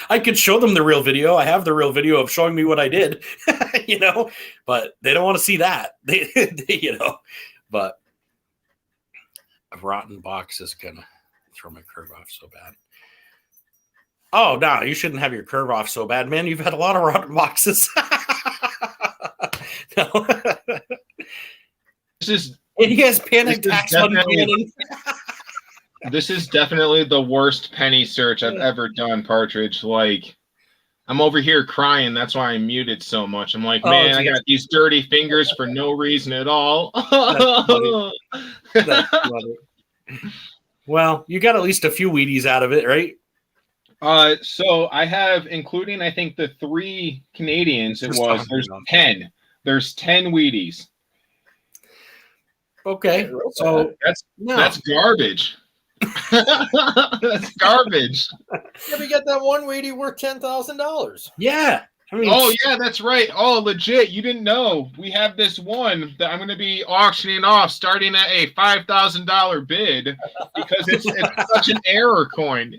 I could show them the real video. I have the real video of showing me what I did, but they don't want to see that. But a rotten box is going to throw my curve off so bad. Oh, no, you shouldn't have your curve off so bad, man. You've had a lot of rotten boxes. No. And he has panic attacks on panning. This is definitely the worst penny search I've ever done, Partridge. Like, I'm over here crying. That's why I'm muted so much. I'm like, man, I got these dirty fingers for no reason at all. That's funny. Well, you got at least a few Wheaties out of it, right? So I have, including I think the 3 Canadians, there's 10. There's 10 Wheaties. Okay, so that's garbage. That's garbage. Yeah, we got that one Wheatie worth $10,000. Yeah. I mean, oh yeah, that's right. Oh, legit. You didn't know. We have this one that I'm going to be auctioning off starting at a $5,000 bid because it's such an error coin.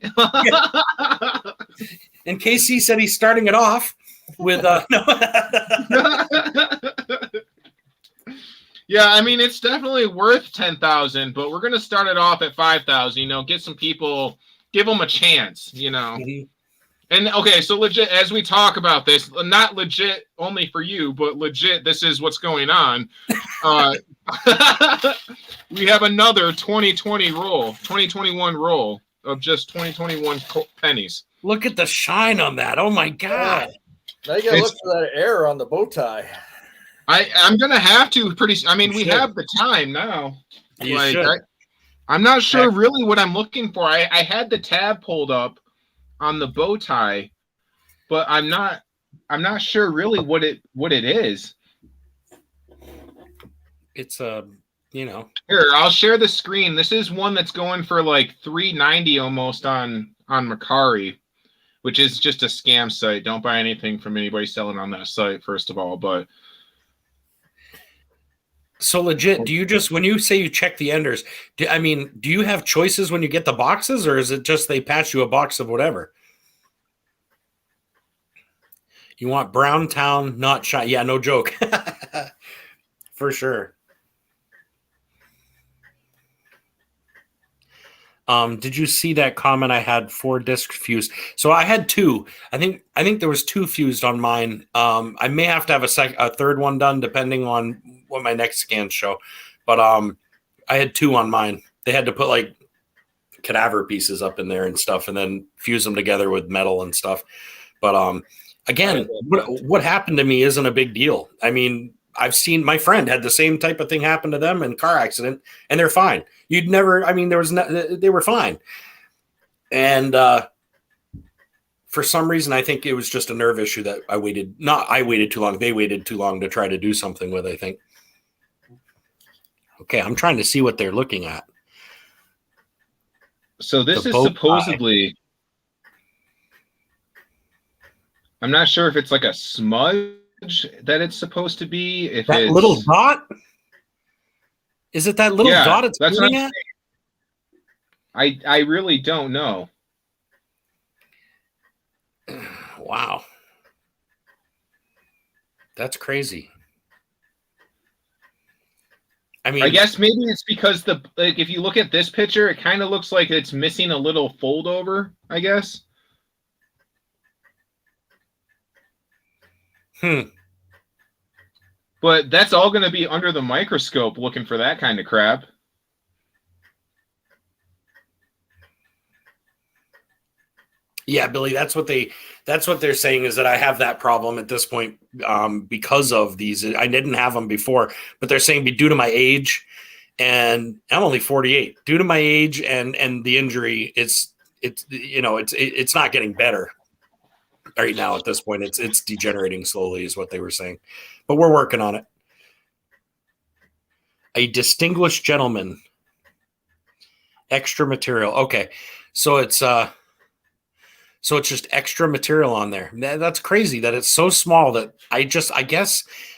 And KC said he's starting it off with no. Yeah, I mean it's definitely worth 10,000, but we're going to start it off at 5,000, get some people, give them a chance, Mm-hmm. And okay, so legit, as we talk about this, not legit only for you, but legit, this is what's going on. We have another 2021 roll of just 2021 pennies. Look at the shine on that. Oh my God. Now you got to look for that error on the bow tie. I'm going to have to we have the time now. I'm not sure really what I'm looking for. I had the tab pulled up on the bow tie, but I'm not sure really what it is. It's Here, I'll share the screen. This is one that's going for like $390 almost on Mercari, which is just a scam site. Don't buy anything from anybody selling on that site, first of all, but so legit, do you just, when you say you check the enders, do you have choices when you get the boxes, or is it just they patch you a box of whatever? You want Brown Town, not shot. Yeah, no joke. For sure. Did you see that comment? I had 4 discs fused. So I had 2. I think there was 2 fused on mine. I may have to have a third one done depending on what my next scans show. But I had 2 on mine. They had to put like cadaver pieces up in there and stuff, and then fuse them together with metal and stuff. But again, what happened to me isn't a big deal. I mean, I've seen my friend had the same type of thing happen to them in a car accident, and they're fine. They were fine. And for some reason, I think it was just a nerve issue that I waited too long. They waited too long to try to do something with, I think. Okay, I'm trying to see what they're looking at. So this is supposedly, I'm not sure if it's like a smudge that it's supposed to be. If that it's little dot, is it that little dot it's that's pointing at? I really don't know. Wow, that's crazy. I mean, I guess maybe it's because if you look at this picture, it kind of looks like it's missing a little fold over, I guess. But that's all going to be under the microscope looking for that kind of crap. Yeah, Billy, that's what they're saying is that I have that problem at this point because of these. I didn't have them before, but they're saying due to my age, and I'm only 48. Due to my age and the injury, it's not getting better right now at this point. It's degenerating slowly, is what they were saying, but we're working on it. A distinguished gentleman, extra material. Okay, so it's just extra material on there. That's crazy that it's so small that I guess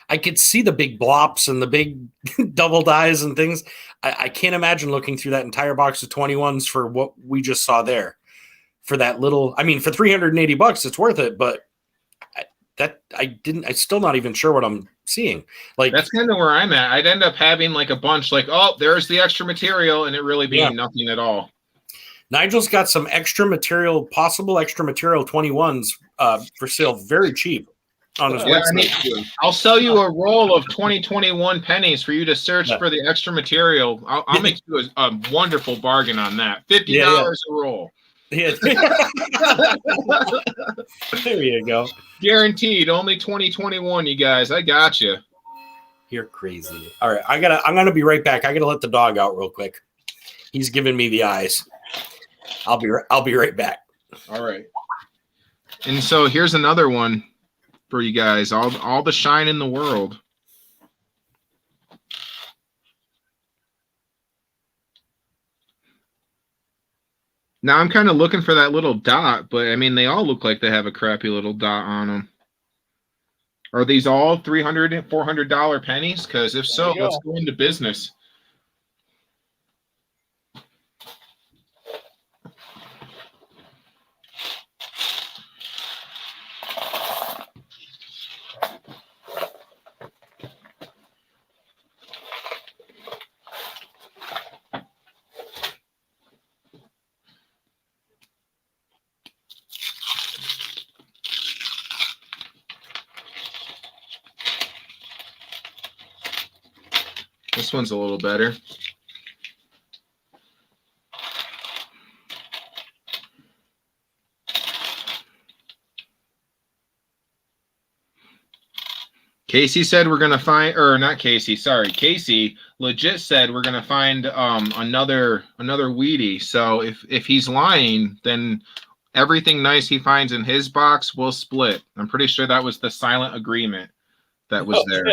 I could see the big blops and the big double dyes and things. I can't imagine looking through that entire box of 21s for what we just saw there. For that little, I mean, for $380, it's worth it, but I'm still not even sure what I'm seeing. Like, that's kind of where I'm at. I'd end up having like a bunch like, oh, there's the extra material, and it really being nothing at all. Nigel's got some possible extra material 21s for sale, very cheap on his website. I'll sell you a roll of 2021 pennies for you to search for the extra material. I'll make you a wonderful bargain on that. $50 a roll. Yeah. There you go. Guaranteed. Only 2021, you guys. I got you. You're crazy. All right, I'm gonna be right back. I gotta let the dog out real quick. He's giving me the eyes. I'll be right back. All right. And so here's another one for you guys. All the shine in the world. Now I'm kind of looking for that little dot, but I mean, they all look like they have a crappy little dot on them. Are these all $300 and $400 pennies? Because if so, let's go into business. This one's a little better. Casey said we're going to find, or not Casey, sorry. Casey legit said we're going to find another Wheatie. So if he's lying, then everything nice he finds in his box will split. I'm pretty sure that was the silent agreement that was there.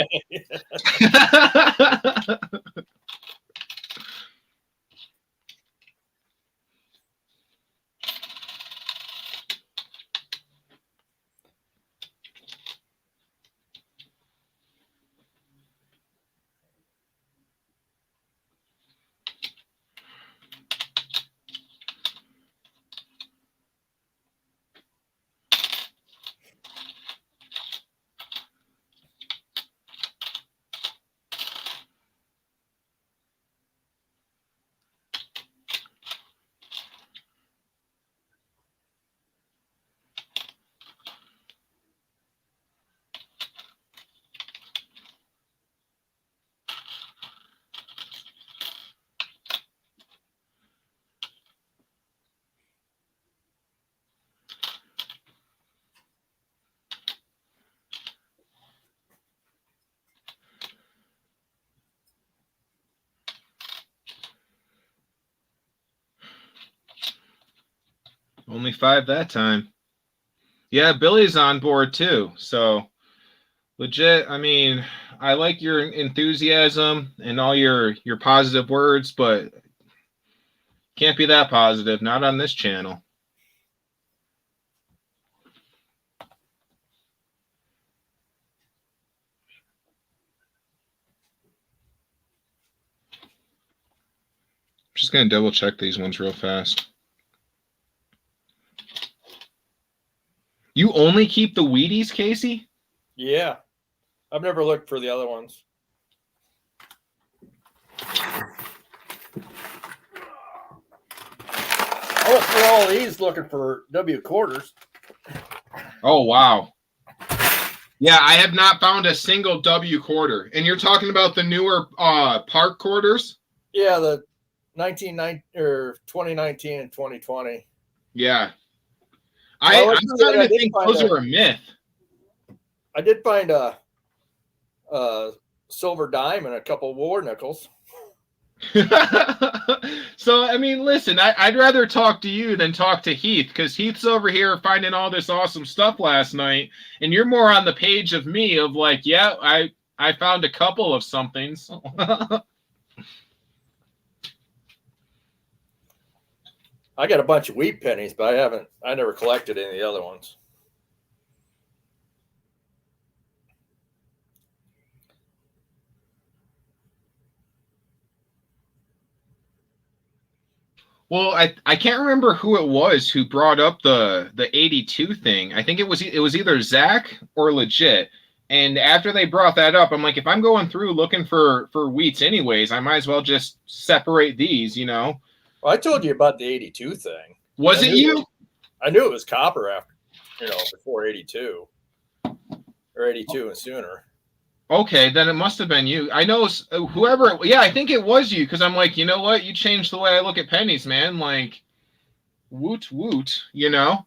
Only 5 that time. Yeah, Billy's on board too. So legit, I mean, I like your enthusiasm and all your positive words, but can't be that positive, not on this channel. Just going to double check these ones real fast. You only keep the Wheaties, Casey? Yeah. I've never looked for the other ones. I went through all these looking for W quarters. Oh, wow. Yeah, I have not found a single W quarter. And you're talking about the newer park quarters? Yeah, the 2019 and 2020. Yeah. I'm I starting to did think find those a- are a myth. I did find a silver dime and a couple war nickels. So, I mean, listen, I'd rather talk to you than talk to Heath, because Heath's over here finding all this awesome stuff last night, and you're more on the page of me of like, yeah, I found a couple of somethings. I got a bunch of wheat pennies, but I never collected any of the other ones. Well, I can't remember who it was who brought up the 82 thing. I think it was either Zach or Legit. And after they brought that up, I'm like, if I'm going through looking for wheats anyways, I might as well just separate these, you know. Well, I told you about the 82 thing. Was it you? I knew it was copper after, before 82 or 82 and sooner. Okay, then it must have been you. I know whoever. Yeah, I think it was you, because I'm like, you know what? You changed the way I look at pennies, man. Like, woot woot, you know.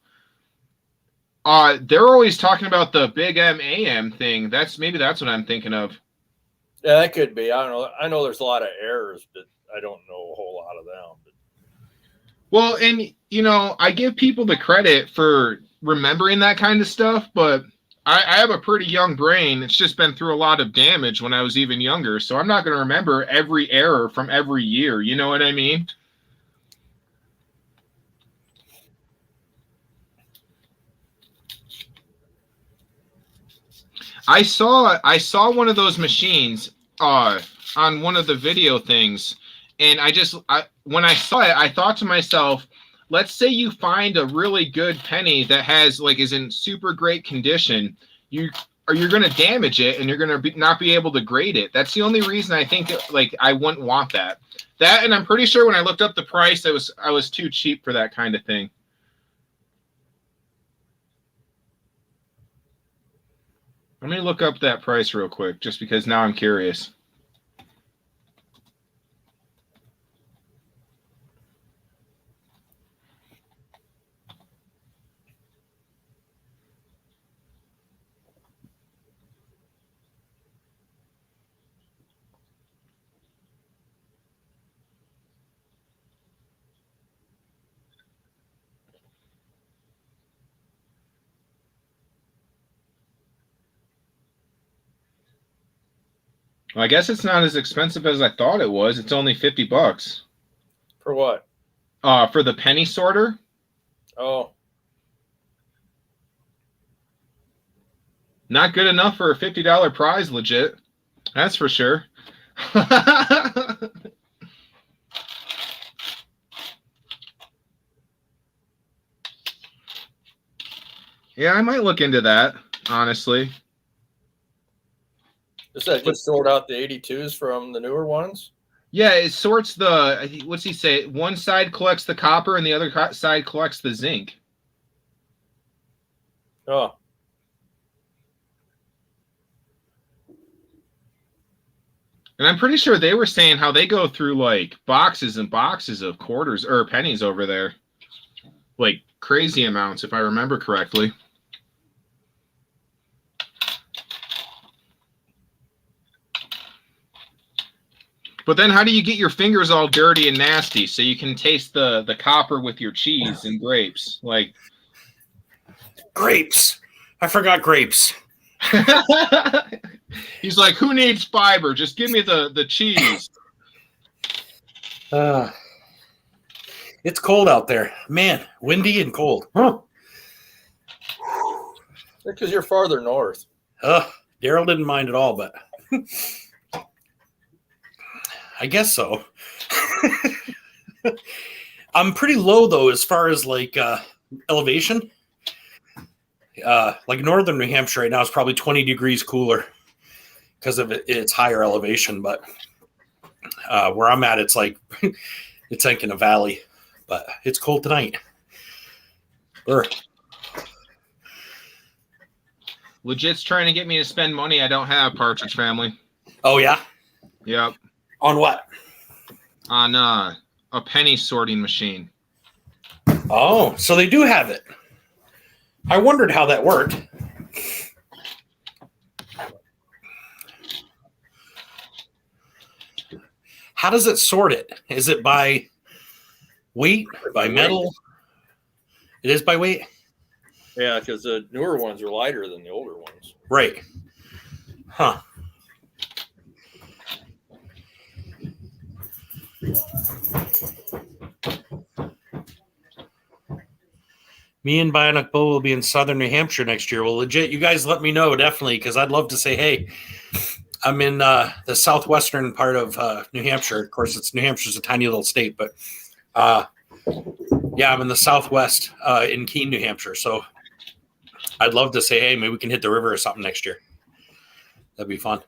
They're always talking about the big MAM thing. That's what I'm thinking of. Yeah, that could be. I don't know. I know there's a lot of errors, but I don't know a whole lot of them. But... Well, and you know, I give people the credit for remembering that kind of stuff, but I have a pretty young brain. It's just been through a lot of damage when I was even younger, so I'm not going to remember every error from every year. You know what I mean? I saw one of those machines on one of the video things, and when I saw it, I thought to myself, let's say you find a really good penny that is in super great condition, you're going to damage it and you're going to not be able to grade it. That's the only reason I think I wouldn't want that. That, and I'm pretty sure when I looked up the price, I was too cheap for that kind of thing. Let me look up that price real quick, just because now I'm curious. Well, I guess it's not as expensive as I thought it was. It's only $50. For what? For the penny sorter. Oh. Not good enough for a $50 prize, legit. That's for sure. Yeah, I might look into that, honestly. Does that just sort out the 82s from the newer ones? Yeah, it sorts what's he say? One side collects the copper and the other side collects the zinc. Oh. And I'm pretty sure they were saying how they go through like boxes and boxes of quarters or pennies over there. Like crazy amounts, if I remember correctly. But then how do you get your fingers all dirty and nasty so you can taste the copper with your cheese and grapes? Like grapes. I forgot grapes. He's like, who needs fiber? Just give me the cheese. It's cold out there. Man, windy and cold. Huh. Because you're farther north. Daryl didn't mind at all, but I guess so. I'm pretty low, though, as far as like elevation. Like northern New Hampshire right now is probably 20 degrees cooler because of its higher elevation. But where I'm at, it's like it's like in a valley. But it's cold tonight. Legit's trying to get me to spend money I don't have, Partridge Family. Oh, yeah? Yep. On what? On a penny sorting machine. Oh, so they do have it. I wondered how that worked. How does it sort it? Is it by weight, by metal? It is by weight? Yeah, because the newer ones are lighter than the older ones. Right. Huh. Me and Bionic Bull will be in southern New Hampshire next year. Well, legit, you guys let me know, definitely, because I'd love to say, hey, I'm in the southwestern part of New Hampshire. Of course, New Hampshire's a tiny little state, but yeah, I'm in the southwest in Keene, New Hampshire. So I'd love to say, hey, maybe we can hit the river or something next year. That'd be fun.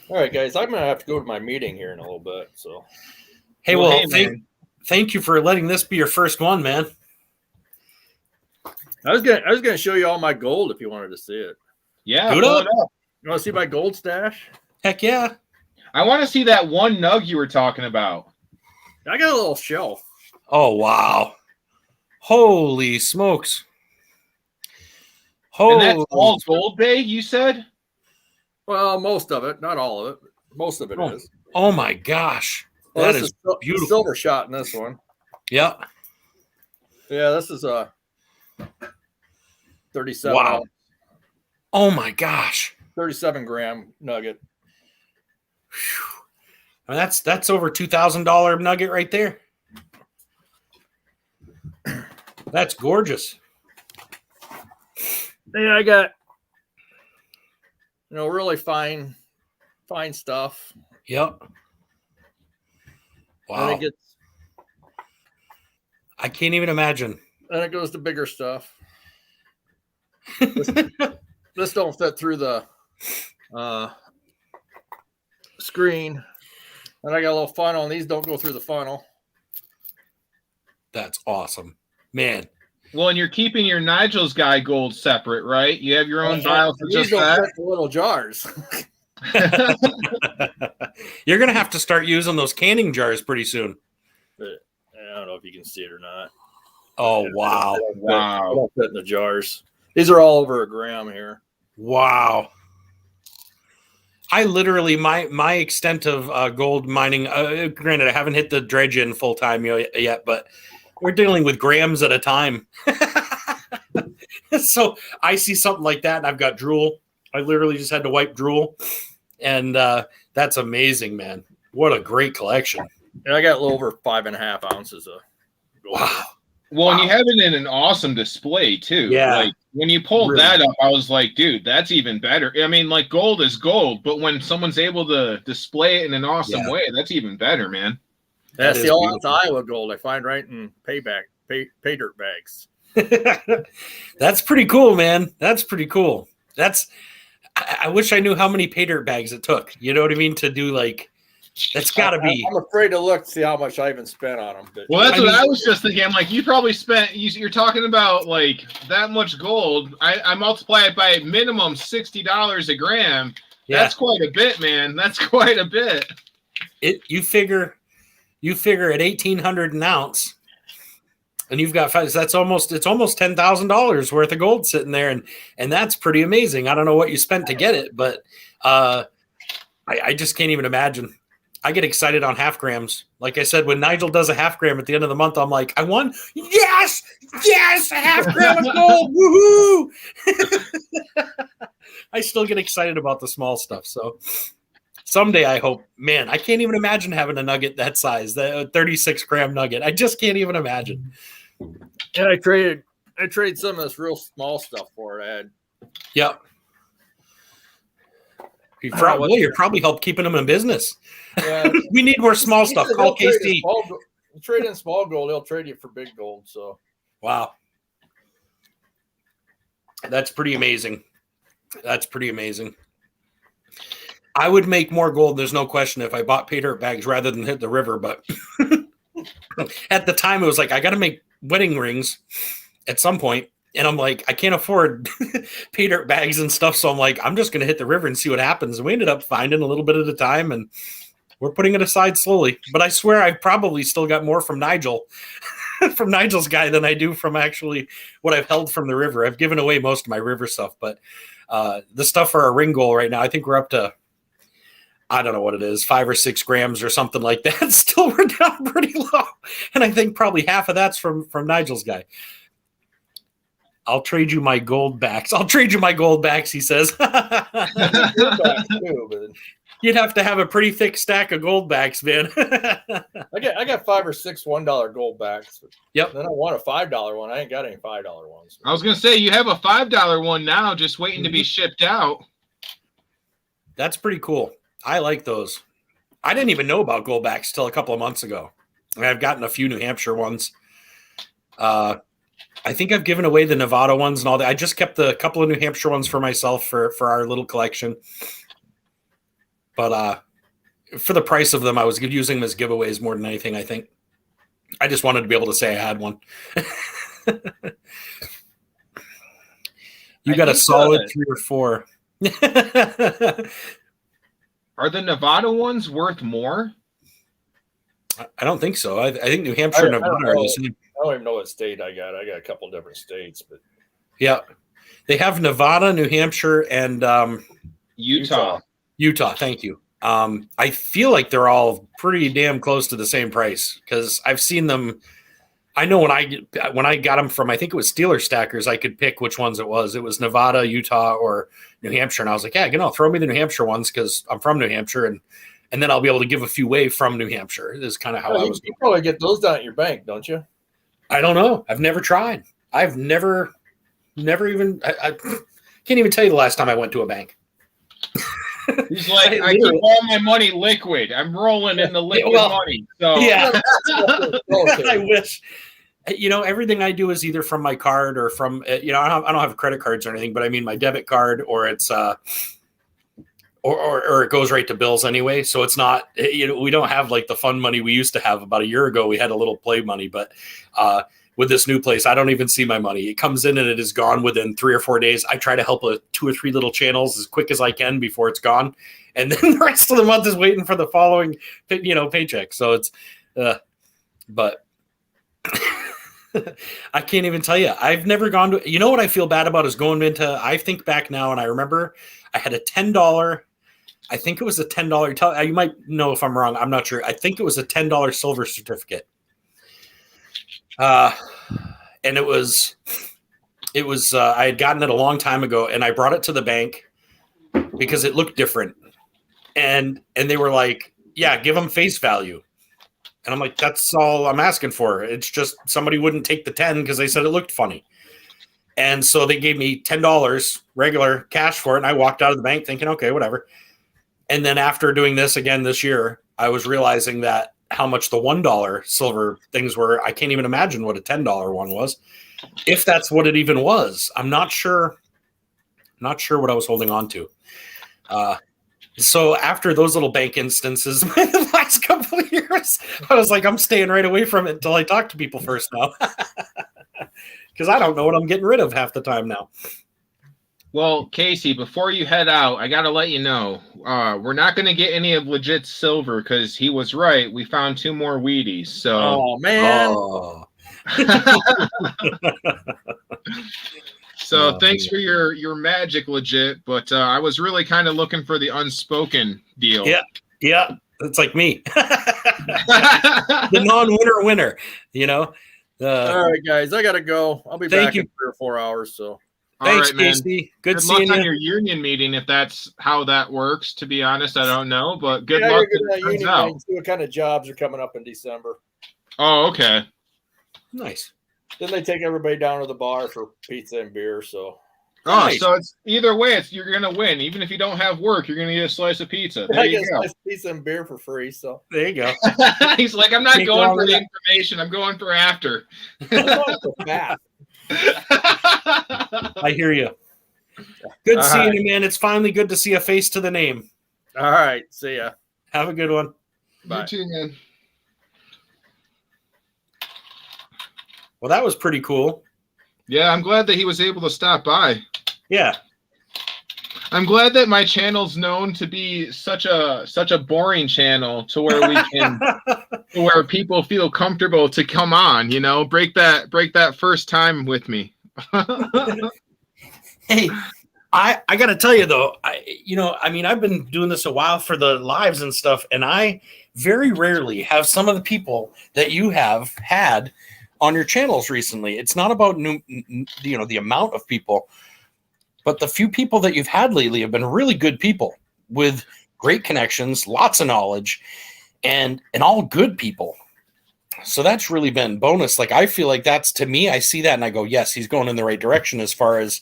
All right, guys, I'm gonna have to go to my meeting here in a little bit. So, Hey, well, thank you for letting this be your first one, man. I was gonna show you all my gold if you wanted to see it. Yeah, Do it pull up. it up. You want to see my gold stash? Heck yeah. I want to see that one nug you were talking about. I got a little shelf. Oh, wow. Holy smokes. And that's all gold, Bay, you said? Well, most of it, not all of it. Most of it is. Oh, my gosh. Well, That this is beautiful. Silver shot in this one. Yeah. Yeah, this is a 37. Wow. Oh, my gosh. 37-gram nugget. I mean, that's over $2,000 nugget right there. That's gorgeous. Yeah, I got really fine stuff. Yep. And Wow. it gets, I can't even imagine. and it goes to bigger stuff. This don't fit through the screen. And I got a little funnel, and these don't go through the funnel. That's awesome. Man. Well, and you're keeping your Nigel's guy gold separate, right? You have your own vial for These just don't that. fit the little jars. You're going to have to start using those canning jars pretty soon. But I don't know if you can see it or not. Oh, wow. They don't fit in the jars. These are all over a gram here. Wow. I literally, my extent of gold mining, granted, I haven't hit the dredge in full time yet, but we're dealing with grams at a time. So I see something like that and I've got drool. I literally just had to wipe drool. And that's amazing, man. What a great collection. And I got a little over 5.5 ounces of gold. Wow. Well, and you have it in an awesome display too. Yeah. Like when you pulled Really. that up, I was like, dude, that's even better. I mean, like gold is gold, but when someone's able to display it in an awesome way, that's even better, man. That's That the is all beautiful. Iowa gold I find right in pay dirt bags. That's pretty cool, man. That's pretty cool. I wish I knew how many pay dirt bags it took. You know what I mean? To do like, that's got to be. I'm afraid to look to see how much I even spent on them. But Well, that's I what mean- I was just thinking. I'm like, you probably spent. You're talking about like that much gold. I multiply it by minimum $60 a gram. Yeah. That's quite a bit, man. That's quite a bit. You figure at 1,800 an ounce, and you've got five. It's almost $10,000 worth of gold sitting there, and that's pretty amazing. I don't know what you spent to get it, but I just can't even imagine. I get excited on half grams. Like I said, when Nigel does a half gram at the end of the month, I'm like, I won. Yes, a half gram of gold. Woohoo! I still get excited about the small stuff. So someday I hope, man, I can't even imagine having a nugget that size, the 36-gram nugget. I just can't even imagine. and I traded some of this real small stuff for it. Yep. You're probably helped keeping them in business. Yeah, We need more small stuff. Call KC. Trade in small gold, they'll trade you for big gold. So Wow. That's pretty amazing. That's pretty amazing. I would make more gold, there's no question, if I bought pay dirt bags rather than hit the river. But at the time, it was like, I got to make wedding rings at some point. And I'm like, I can't afford pay dirt bags and stuff. So I'm like, I'm just going to hit the river and see what happens. And we ended up finding a little bit at a time. And We're putting it aside slowly, but I swear I've probably still got more from Nigel, from Nigel's guy than I do from actually what I've held from the river. I've given away most of my river stuff, but the stuff for our ring goal right now, I think we're up to, I don't know what it is, 5 or 6 grams or something like that. Still, we're down pretty low, and I think probably half of that's from Nigel's guy. I'll trade you my gold backs. I'll trade you my gold backs, he says. You'd have to have a pretty thick stack of gold backs, man. I got 5 or 6 $1 gold backs. Yep. Then I want a $5 one. I ain't got any $5 ones. I was gonna say you have a $5 one now, just waiting to be shipped out. That's pretty cool. I like those. I didn't even know about gold backs till a couple of months ago. I've gotten a few New Hampshire ones. I think I've given away the Nevada ones and all that. I just kept the couple of New Hampshire ones for myself for our little collection. But for the price of them, I was using them as giveaways more than anything, I think. I just wanted to be able to say I had one. You got a solid 3 or 4. Are the Nevada ones worth more? I don't think so. I think New Hampshire and Nevada are the same. I don't even know what state I got. I got a couple different states, but yeah, they have Nevada, New Hampshire, and Utah. Thank you. I feel like they're all pretty damn close to the same price because I've seen them. I know when I got them from, I think it was Steeler Stackers, I could pick which ones it was. It was Nevada, Utah, or New Hampshire, and I was like, yeah, throw me the New Hampshire ones because I'm from New Hampshire, and then I'll be able to give a few away from New Hampshire. Is kind of how I was. You probably get those down at your bank, don't you? I don't know. I've never tried. I've never even. I can't even tell you the last time I went to a bank. He's like, I keep all my money liquid. I'm rolling in the liquid money. So yeah, I wish. Everything I do is either from my card or from. I don't have credit cards or anything, but I mean my debit card, or it's or it goes right to bills anyway. So it's not. We don't have like the fun money we used to have about a year ago. We had a little play money, but with this new place, I don't even see my money. It comes in and it is gone within 3 or 4 days. I try to help 2 or 3 little channels as quick as I can before it's gone. And then the rest of the month is waiting for the following, paycheck. So it's, but I can't even tell you. I've never gone to, what I feel bad about is going into, I think back now and I remember I had a $10, I think it was a $10, you might know if I'm wrong. I'm not sure. I think it was a $10 silver certificate. And it was I had gotten it a long time ago and I brought it to the bank because it looked different. And they were like, yeah, give them face value. And I'm like, that's all I'm asking for. It's just somebody wouldn't take the 10 because they said it looked funny. And so they gave me $10 regular cash for it. And I walked out of the bank thinking, okay, whatever. And then after doing this again this year, I was realizing that how much the $1 silver things were. I can't even imagine what a $10 one was. If that's what it even was, I'm not sure. Not sure what I was holding on to. So after those little bank instances, the last couple of years, I was like, I'm staying right away from it until I talk to people first now. Because I don't know what I'm getting rid of half the time now. Well, Casey, before you head out, I got to let you know, we're not going to get any of legit silver because he was right. We found 2 more Wheaties. So, oh, man. Oh. So thanks for your magic, legit. But I was really kind of looking for the unspoken deal. Yeah. It's like me. The non-winner winner, All right, guys, I got to go. I'll be back in 3 or 4 hours. So. Thanks, right, man. Casey. Good luck seeing you. on your union meeting, if that's how that works. To be honest, I don't know, but good luck. See what kind of jobs are coming up in December. Oh, okay. Nice. Then they take everybody down to the bar for pizza and beer. So. Oh, Nice. so it's either way. You're gonna win, even if you don't have work. You're gonna get a slice of pizza. There you go. A slice of pizza and beer for free. So there you go. He's like, I'm not going for the information. I'm going for after. I'm going for fat. I hear you. Good seeing you, man. It's finally good to see a face to the name. All right. See ya. Have a good one. Bye. You too, man. Well, that was pretty cool. Yeah, I'm glad that he was able to stop by. Yeah. I'm glad that my channel's known to be such a boring channel to where we can to where people feel comfortable to come on, break that first time with me. Hey, I got to tell you though, I've been doing this a while for the lives and stuff, and I very rarely have some of the people that you have had on your channels recently. It's not about the amount of people, but the few people that you've had lately have been really good people with great connections, lots of knowledge, and all good people. So that's really been bonus. Like, I feel like that's, to me, I see that and I go, yes, he's going in the right direction as far as,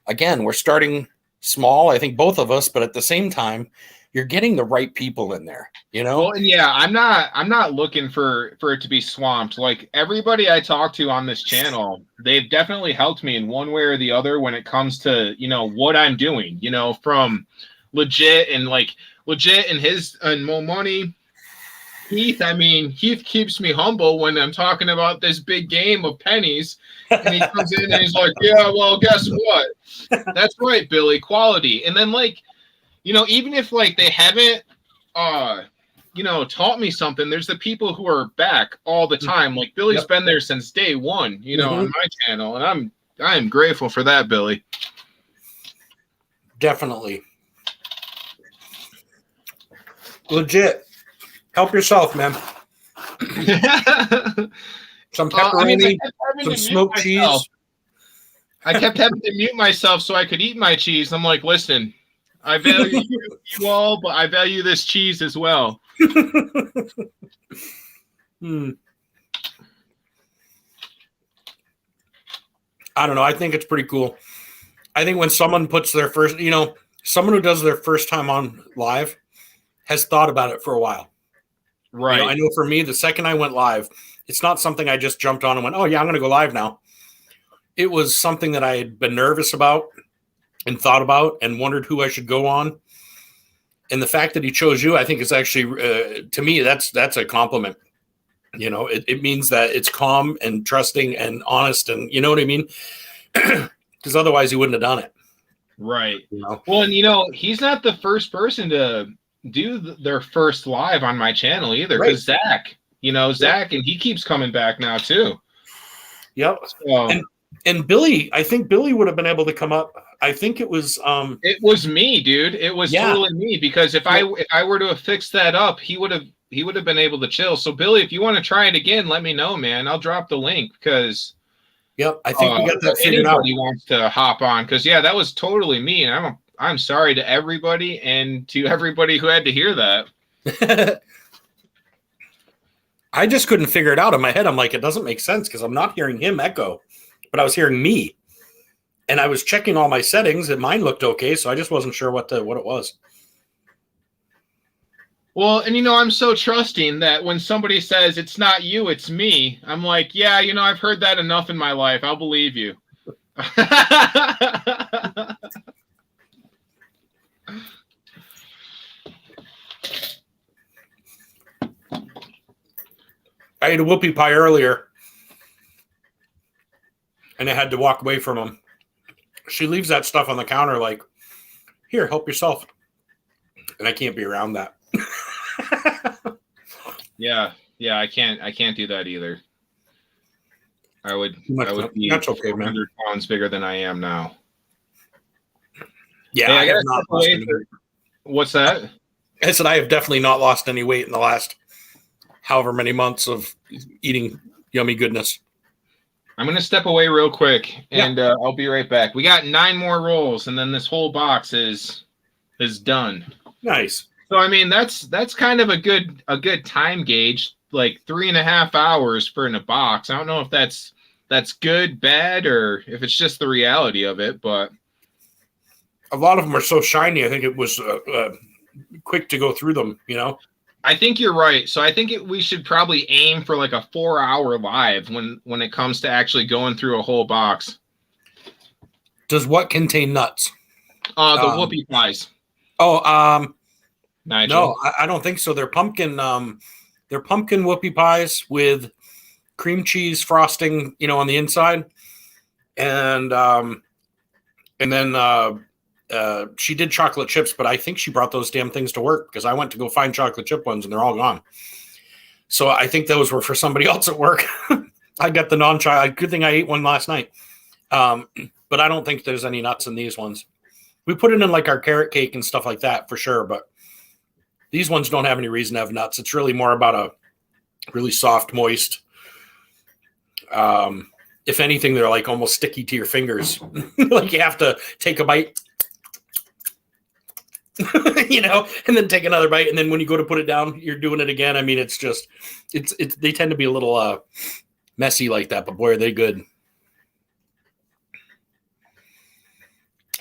again, we're starting small, I think both of us, but at the same time, you're getting the right people in there, Well, and yeah, I'm not looking for it to be swamped. Like, everybody I talk to on this channel, they've definitely helped me in one way or the other when it comes to, what I'm doing, from legit and his and more money. Heath keeps me humble when I'm talking about this big game of pennies, and he comes in and he's like, yeah, well, guess what? That's right, Billy, quality. And then, even if they haven't taught me something, there's the people who are back all the time. Like, Billy's been there since day one, on my channel, and I am grateful for that, Billy. Definitely. Legit. Help yourself, man. Some pepperoni, some smoked cheese. I kept having to mute myself so I could eat my cheese. I'm like, listen, I value you all, but I value this cheese as well. I don't know. I think it's pretty cool. I think when someone puts their first, someone who does their first time on live has thought about it for a while. Right. I know for me, the second I went live, it's not something I just jumped on and went, oh, yeah, I'm going to go live now. It was something that I had been nervous about and thought about and wondered who I should go on. And the fact that he chose you, I think is actually, to me, that's a compliment. It means that it's calm and trusting and honest, and you know what I mean? Because otherwise he wouldn't have done it. Right. Well, and he's not the first person to do their first live on my channel either, because Zach, Zach, and he keeps coming back now too. Yep. So, and Billy, I think Billy would have been able to come up. I think it was me, dude. It was totally me, because if I were to have fixed that up, he would have been able to chill. So Billy, if you want to try it again, let me know, man. I'll drop the link, because I think we got that figured out. Anybody wants to hop on, because that was totally me, and I'm sorry to everybody and to everybody who had to hear that. I just couldn't figure it out in my head. I'm like, it doesn't make sense because I'm not hearing him echo, but I was hearing me, and I was checking all my settings and mine looked okay. So I just wasn't sure what it was. Well, and I'm so trusting that when somebody says it's not you, it's me, I'm like, yeah, I've heard that enough in my life. I'll believe you. I ate a whoopie pie earlier, and I had to walk away from him. She leaves that stuff on the counter like, here, help yourself. And I can't be around that. Yeah, I can't do that either. I would be that's okay, 100 man. pounds bigger than I am now. Yeah, hey, I have not lost any weight. What's that? I said I have definitely not lost any weight in the last however many months of eating yummy goodness. I'm going to step away real quick, and I'll be right back. We got 9 more rolls, and then this whole box is done. Nice. So, that's kind of a good time gauge, like 3.5 hours for in a box. I don't know if that's good, bad, or if it's just the reality of it, but a lot of them are so shiny. I think it was quick to go through them, I think you're right. So I think we should probably aim for like a 4-hour live when it comes to actually going through a whole box. Does what contain nuts? The whoopie pies. Oh, Nigel. No, I don't think so. They're pumpkin whoopie pies with cream cheese frosting, on the inside, and then she did chocolate chips, but I think she brought those damn things to work because I went to go find chocolate chip ones and they're all gone. So I think those were for somebody else at work. I got the non-chocolate. Good thing I ate one last night. But I don't think there's any nuts in these ones. We put it in like our carrot cake and stuff like that for sure, but these ones don't have any reason to have nuts. It's really more about a really soft, moist. If anything, they're like almost sticky to your fingers. Like you have to take a bite, you know, and then take another bite. And then when you go to put it down, you're doing it again. I mean, it's just, they tend to be a little messy like that, but boy, are they good.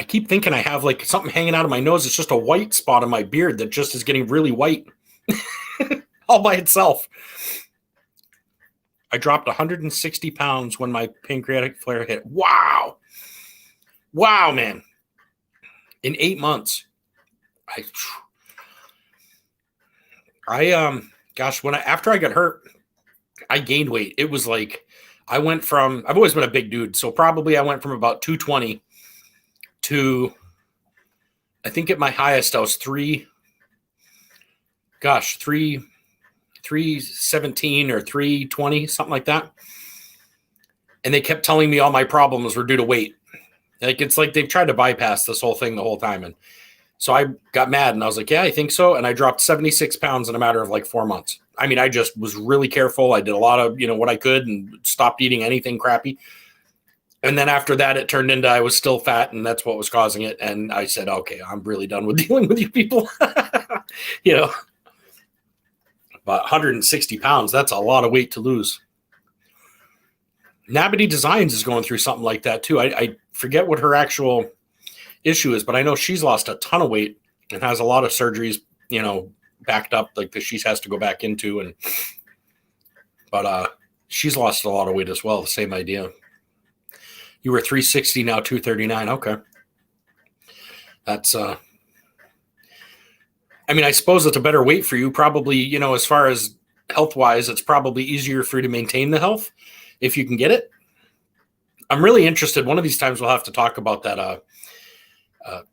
I keep thinking I have like something hanging out of my nose. It's just a white spot on my beard that just is getting really white all by itself. I dropped 160 pounds when my pancreatic flare hit. Wow. Wow, man. In 8 months. After I got hurt, I gained weight. It was like, I've always been a big dude. So probably I went from about 220 to, I think at my highest, I was 317 or 320, something like that. And they kept telling me all my problems were due to weight. Like, it's like they've tried to bypass this whole thing the whole time. And so I got mad and I was like, yeah, I think so. And I dropped 76 pounds in a matter of like 4 months. I mean, I just was really careful. I did a lot of, what I could and stopped eating anything crappy. And then after that, it turned into I was still fat, and that's what was causing it. And I said, okay, I'm really done with dealing with you people. But 160 pounds, that's a lot of weight to lose. Nabity Designs is going through something like that, too. I forget what her actual issue is, but I know she's lost a ton of weight and has a lot of surgeries, backed up, like that she has to go back into. But she's lost a lot of weight as well, the same idea. You were 360, now 239. Okay. That's, I suppose it's a better weight for you. Probably, as far as health-wise, it's probably easier for you to maintain the health if you can get it. I'm really interested. One of these times we'll have to talk about that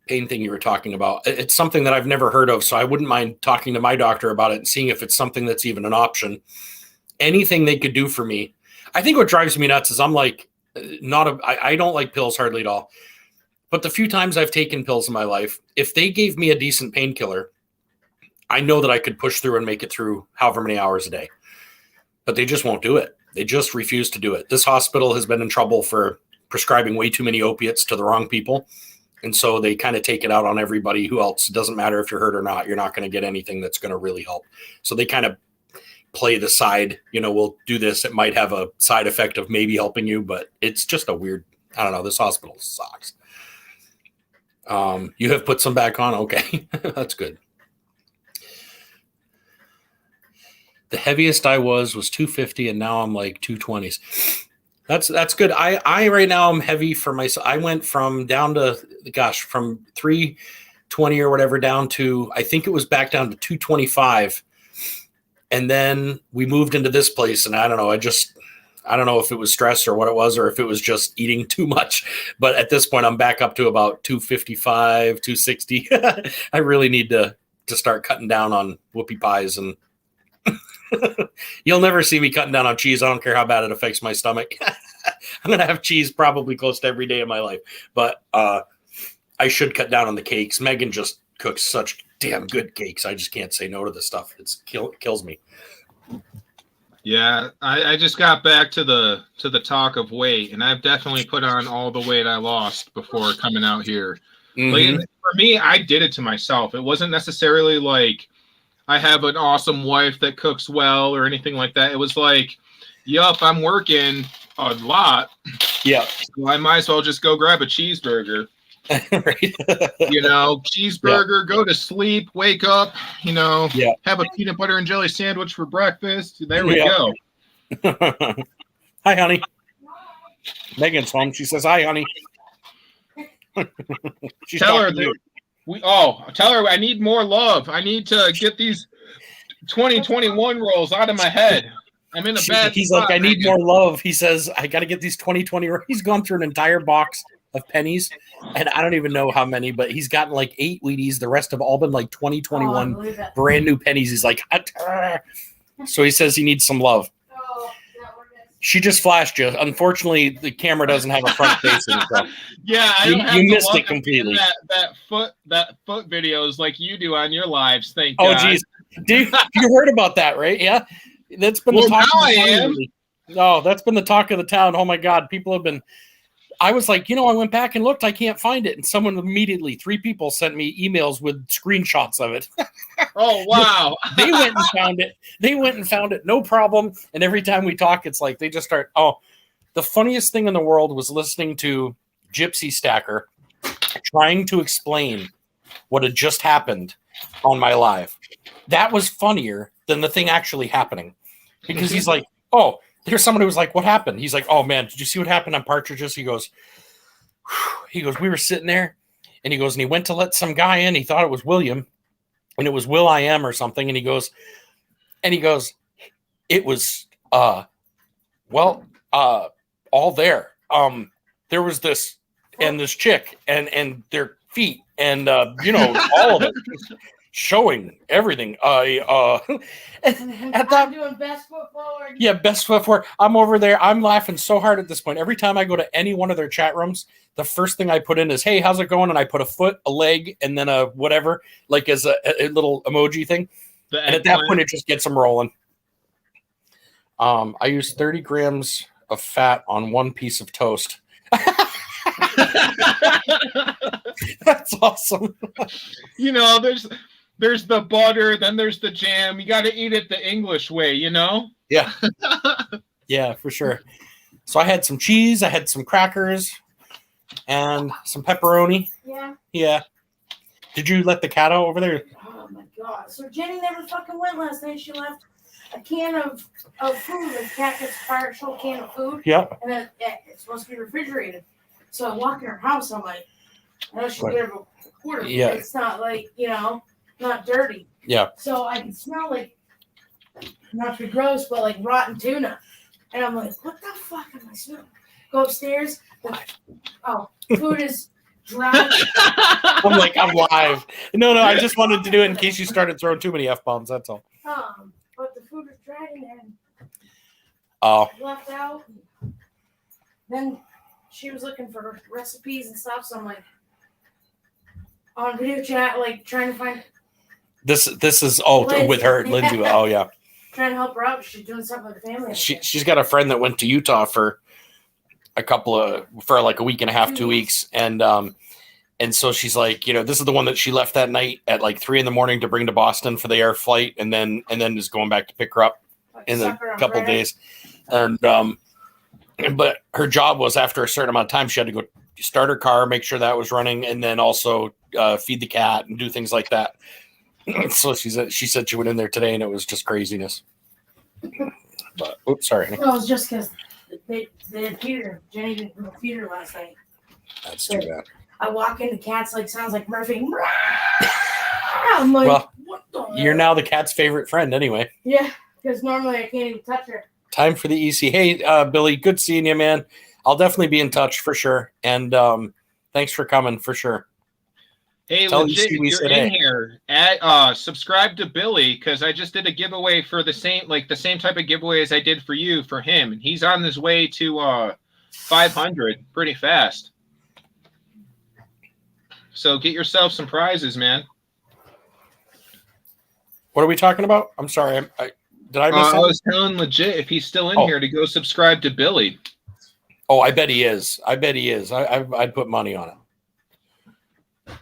pain thing you were talking about. It's something that I've never heard of, so I wouldn't mind talking to my doctor about it and seeing if it's something that's even an option. Anything they could do for me. I think what drives me nuts is I'm like, I don't like pills hardly at all. But the few times I've taken pills in my life, if they gave me a decent painkiller, I know that I could push through and make it through however many hours a day. But they just won't do it. They just refuse to do it. This hospital has been in trouble for prescribing way too many opiates to the wrong people. And so they kind of take it out on everybody who else. It doesn't matter if you're hurt or not. You're not going to get anything that's going to really help. So they kind of play the side, we'll do this. It might have a side effect of maybe helping you, but it's just a weird, I don't know. This hospital sucks. You have put some back on. Okay. That's good. The heaviest I was 250 and now I'm like 220s. That's good. I right now I'm heavy for myself. I went from 320 or whatever down to, I think it was back down to 225. And then we moved into this place, and I don't know. I don't know if it was stress or what it was, or if it was just eating too much. But at this point, I'm back up to about 255, 260. I really need to start cutting down on whoopie pies, and you'll never see me cutting down on cheese. I don't care how bad it affects my stomach. I'm gonna have cheese probably close to every day of my life. But I should cut down on the cakes. Megan just cooks such damn good cakes. I just can't say no to this stuff. It kills me. Yeah, I just got back to the talk of weight, and I've definitely put on all the weight I lost before coming out here. Mm-hmm. Like, for me, I did it to myself. It wasn't necessarily like I have an awesome wife that cooks well or anything like that. It was like, yup, I'm working a lot. Yeah. So I might as well just go grab a cheeseburger. Right. Cheeseburger, go to sleep, wake up, have a peanut butter and jelly sandwich for breakfast. There we go. Hi, honey. Megan's home. She says, hi, honey. Tell her I need more love. I need to get these 2021 rolls out of my head. I'm in a bad He's spot, like, I need more love. He says, I got to get these 2020. He's gone through an entire box of pennies, and I don't even know how many, but he's gotten like 8 Wheaties. The rest have all been like 2021 brand new pennies. He's like, so he says he needs some love. She just flashed you. Unfortunately, the camera doesn't have a front facing. So Yeah, I don't have you to missed look it completely. That foot videos like you do on your lives. Thank Oh, God. geez. Dude, you heard about that, right? Yeah. That's been the Well, talk now of the I town. am. lately. No, that's been the talk of the town. Oh, my God. People have been. I was like, I went back and looked. I can't find it. And someone immediately, 3 people sent me emails with screenshots of it. Oh, wow. They went and found it. No problem. And every time we talk, it's like they just start. Oh, the funniest thing in the world was listening to Gypsy Stacker trying to explain what had just happened on my live. That was funnier than the thing actually happening, because he's like, oh, there's someone who was like, what happened? He's like, oh man, did you see what happened on Partridges? He goes, we were sitting there, and he goes, and he went to let some guy in. He thought it was William, and it was Will I Am or something. And he goes, it was, all there. There was this and this chick and their feet and all of it showing everything. At that, I'm doing best foot forward. yeah, best foot forward. I'm over there. I'm laughing so hard at this point. Every time I go to any one of their chat rooms, the first thing I put in is, "Hey, how's it going?" And I put a foot, a leg, and then a whatever, like as a little emoji thing. And at that point, it just gets them rolling. I use 30 grams of fat on 1 piece of toast. That's awesome. There's the butter, then there's the jam. You got to eat it the English way, Yeah. Yeah, for sure. So I had some cheese, I had some crackers, and some pepperoni. Yeah. Yeah. Did you let the cat out over there? Oh my God. So Jenny never fucking went last night. She left a can of food. The cat gets a partial can of food. Yep. And then it's supposed to be refrigerated. So I walk in her house. I'm like, I know she's Right. get a quarter. But Yeah. it's not like, not dirty. Yeah. So I can smell like, not to be gross, but like rotten tuna. And I'm like, what the fuck am I smelling? Go upstairs. Food is dry. I'm like, I'm live. No, I just wanted to do it in case you started throwing too many F-bombs, that's all. But the food is dry and Oh. left out. Then she was looking for recipes and stuff, so I'm like on video chat, like trying to find. This is Lindsay. with her, Lindsay. Oh yeah. Trying to help her out. She's doing something with the family. She's got a friend that went to Utah for like a week and a half, 2 weeks, and so she's like, this is the one that she left that night at like 3 a.m. to bring to Boston for the air flight, and then is going back to pick her up in a couple days, and but her job was after a certain amount of time she had to go start her car, make sure that was running, and then also feed the cat and do things like that. So she said she went in there today and it was just craziness. But oops, sorry. No, it was just because they didn't feed her. Jenny didn't feed her last night. That's too bad. I walk in, the cat's like sounds like Murphy. I'm like, Well, what the you're hell? now the cat's favorite friend anyway. Yeah, because normally I can't even touch her. Time for the EC. Hey, Billy, good seeing you, man. I'll definitely be in touch for sure. And thanks for coming for sure. Hey, Tell legit, EC we if you're said in hey. here, subscribe to Billy, because I just did a giveaway for the same type of giveaway as I did for you for him, and he's on his way to 500 pretty fast. So get yourself some prizes, man. What are we talking about? I'm sorry. Did I miss I something? was telling legit if he's still in here to go subscribe to Billy. Oh, I bet he is. I'd put money on it.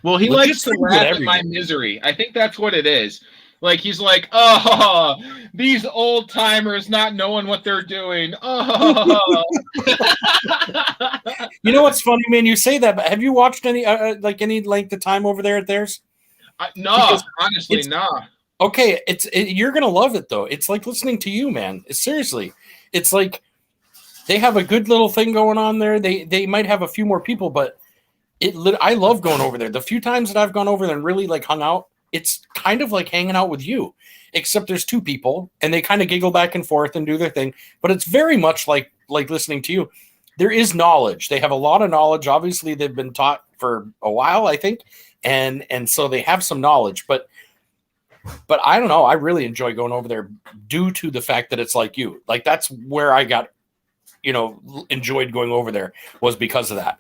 Well, he Legit likes to pretty good laugh at every my day. misery. I think that's what it is. Like, he's like, oh, these old timers not knowing what they're doing. Oh. You know what's funny, man? You say that, but have you watched any length of time over there at theirs? No, Because honestly, no. Okay, you're gonna love it though. It's like listening to you, man. Seriously, it's like they have a good little thing going on there. They might have a few more people, but I love going over there. The few times that I've gone over there and really like hung out, it's kind of like hanging out with you, except there's 2 people and they kind of giggle back and forth and do their thing. But it's very much like listening to you. there is knowledge. They have a lot of knowledge. Obviously, they've been taught for a while, I think, and so they have some knowledge. But I don't know. I really enjoy going over there due to the fact that it's like you. Like that's where I got, enjoyed going over there was because of that.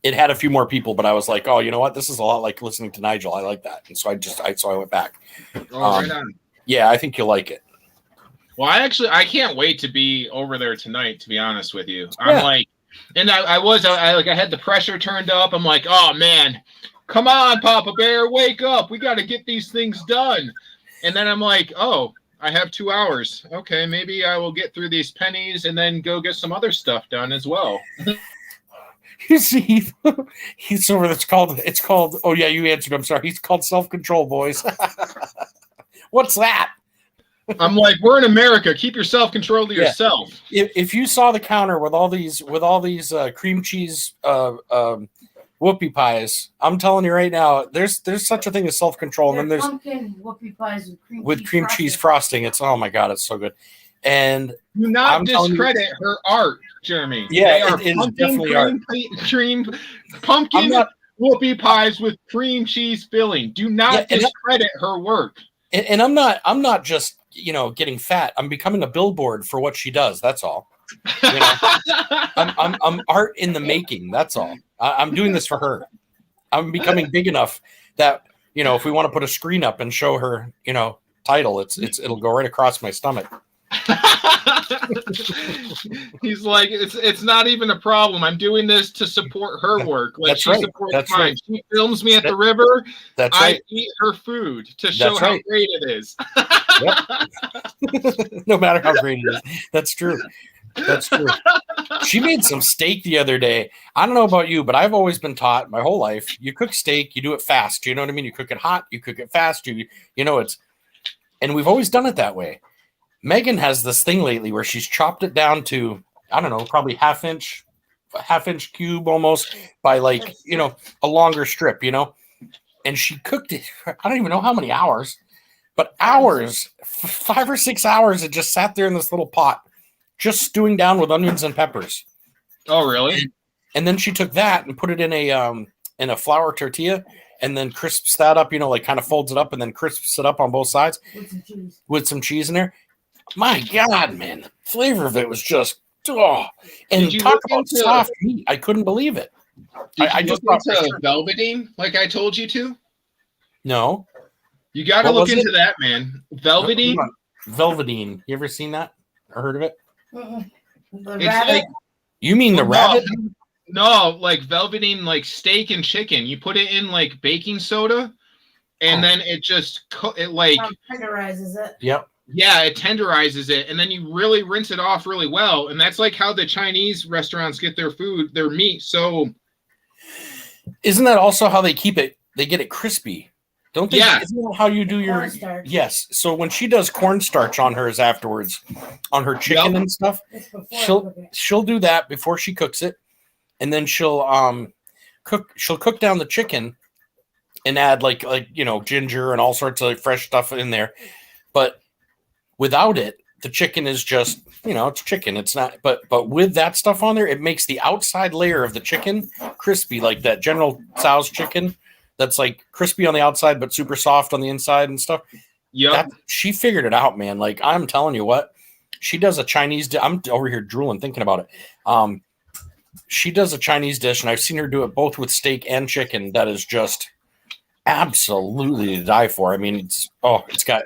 It had a few more people, but I was like, oh, you know what? This is a lot like listening to Nigel. I like that, and so I went back. Right on. Yeah, I think you'll like it. Well, I can't wait to be over there tonight, to be honest with you. I'm like, and I had the pressure turned up. I'm like, oh man, come on, Papa Bear, wake up. We got to get these things done. And then I'm like, oh, I have 2 hours. Okay, maybe I will get through these pennies and then go get some other stuff done as well. You see, he's over. It's called. Oh yeah, you answered. I'm sorry. He's called self-control, boys. What's that? I'm like, we're in America. Keep your self-control to yourself. If you saw the counter with all these cream cheese whoopie pies, I'm telling you right now, there's such a thing as self-control, and then there's pumpkin whoopie pies with cream cheese frosting. It's oh my god, it's so good. And do not discredit her art, Jeremy. Yeah, it is definitely art. Pumpkin whoopie pies with cream cheese filling. Do not discredit her work. And I'm not just getting fat. I'm becoming a billboard for what she does. That's all. I'm art in the making. That's all. I'm doing this for her. I'm becoming big enough that if we want to put a screen up and show her title, it'll go right across my stomach. He's like, it's not even a problem. I'm doing this to support her work. Like she supports mine. Right. She films me at the river. That's right. I eat her food to show how great it is. No matter how great it is. That's true. That's true. She made some steak the other day. I don't know about you, but I've always been taught my whole life, you cook steak, you do it fast. You know what I mean? You cook it hot, you cook it fast. And we've always done it that way. Megan has this thing lately where she's chopped it down to, I don't know, probably half inch cube almost by a longer strip, and she cooked it. I don't even know how many hours, but hours, 5 or 6 hours. It just sat there in this little pot, just stewing down with onions and peppers. Oh, really? And then she took that and put it in a flour tortilla and then crisps that up, kind of folds it up and then crisps it up on both sides with some cheese in there. My God, man, the flavor of it was just and talk about soft meat. I couldn't believe it. I just look into velveteen like I told you to. No, you got to look into that, man. Velveteen. Velveteen. You ever seen that or heard of it? The rabbit. You mean the rabbit? No, like velveteen, like steak and chicken. You put it in like baking soda, and then it just tenderizes it. Yep. Yeah, it tenderizes it, and then you really rinse it off really well. And that's like how the Chinese restaurants get their food, their meat. So, isn't that also how they keep it? They get it crispy, don't they? Yeah. Isn't that how you do your? Cornstarch. Yes. So when she does cornstarch on hers afterwards, on her chicken and stuff, she'll do that before she cooks it, and then she'll cook down the chicken, and add like ginger and all sorts of fresh stuff in there, but without it, the chicken is just, it's chicken. It's not, but with that stuff on there, it makes the outside layer of the chicken crispy, like that General Tso's chicken that's like crispy on the outside, but super soft on the inside and stuff. Yeah. She figured it out, man. Like, I'm telling you what, she does a Chinese I'm over here drooling thinking about it. She does a Chinese dish, and I've seen her do it both with steak and chicken. That is just absolutely to die for. I mean, it's got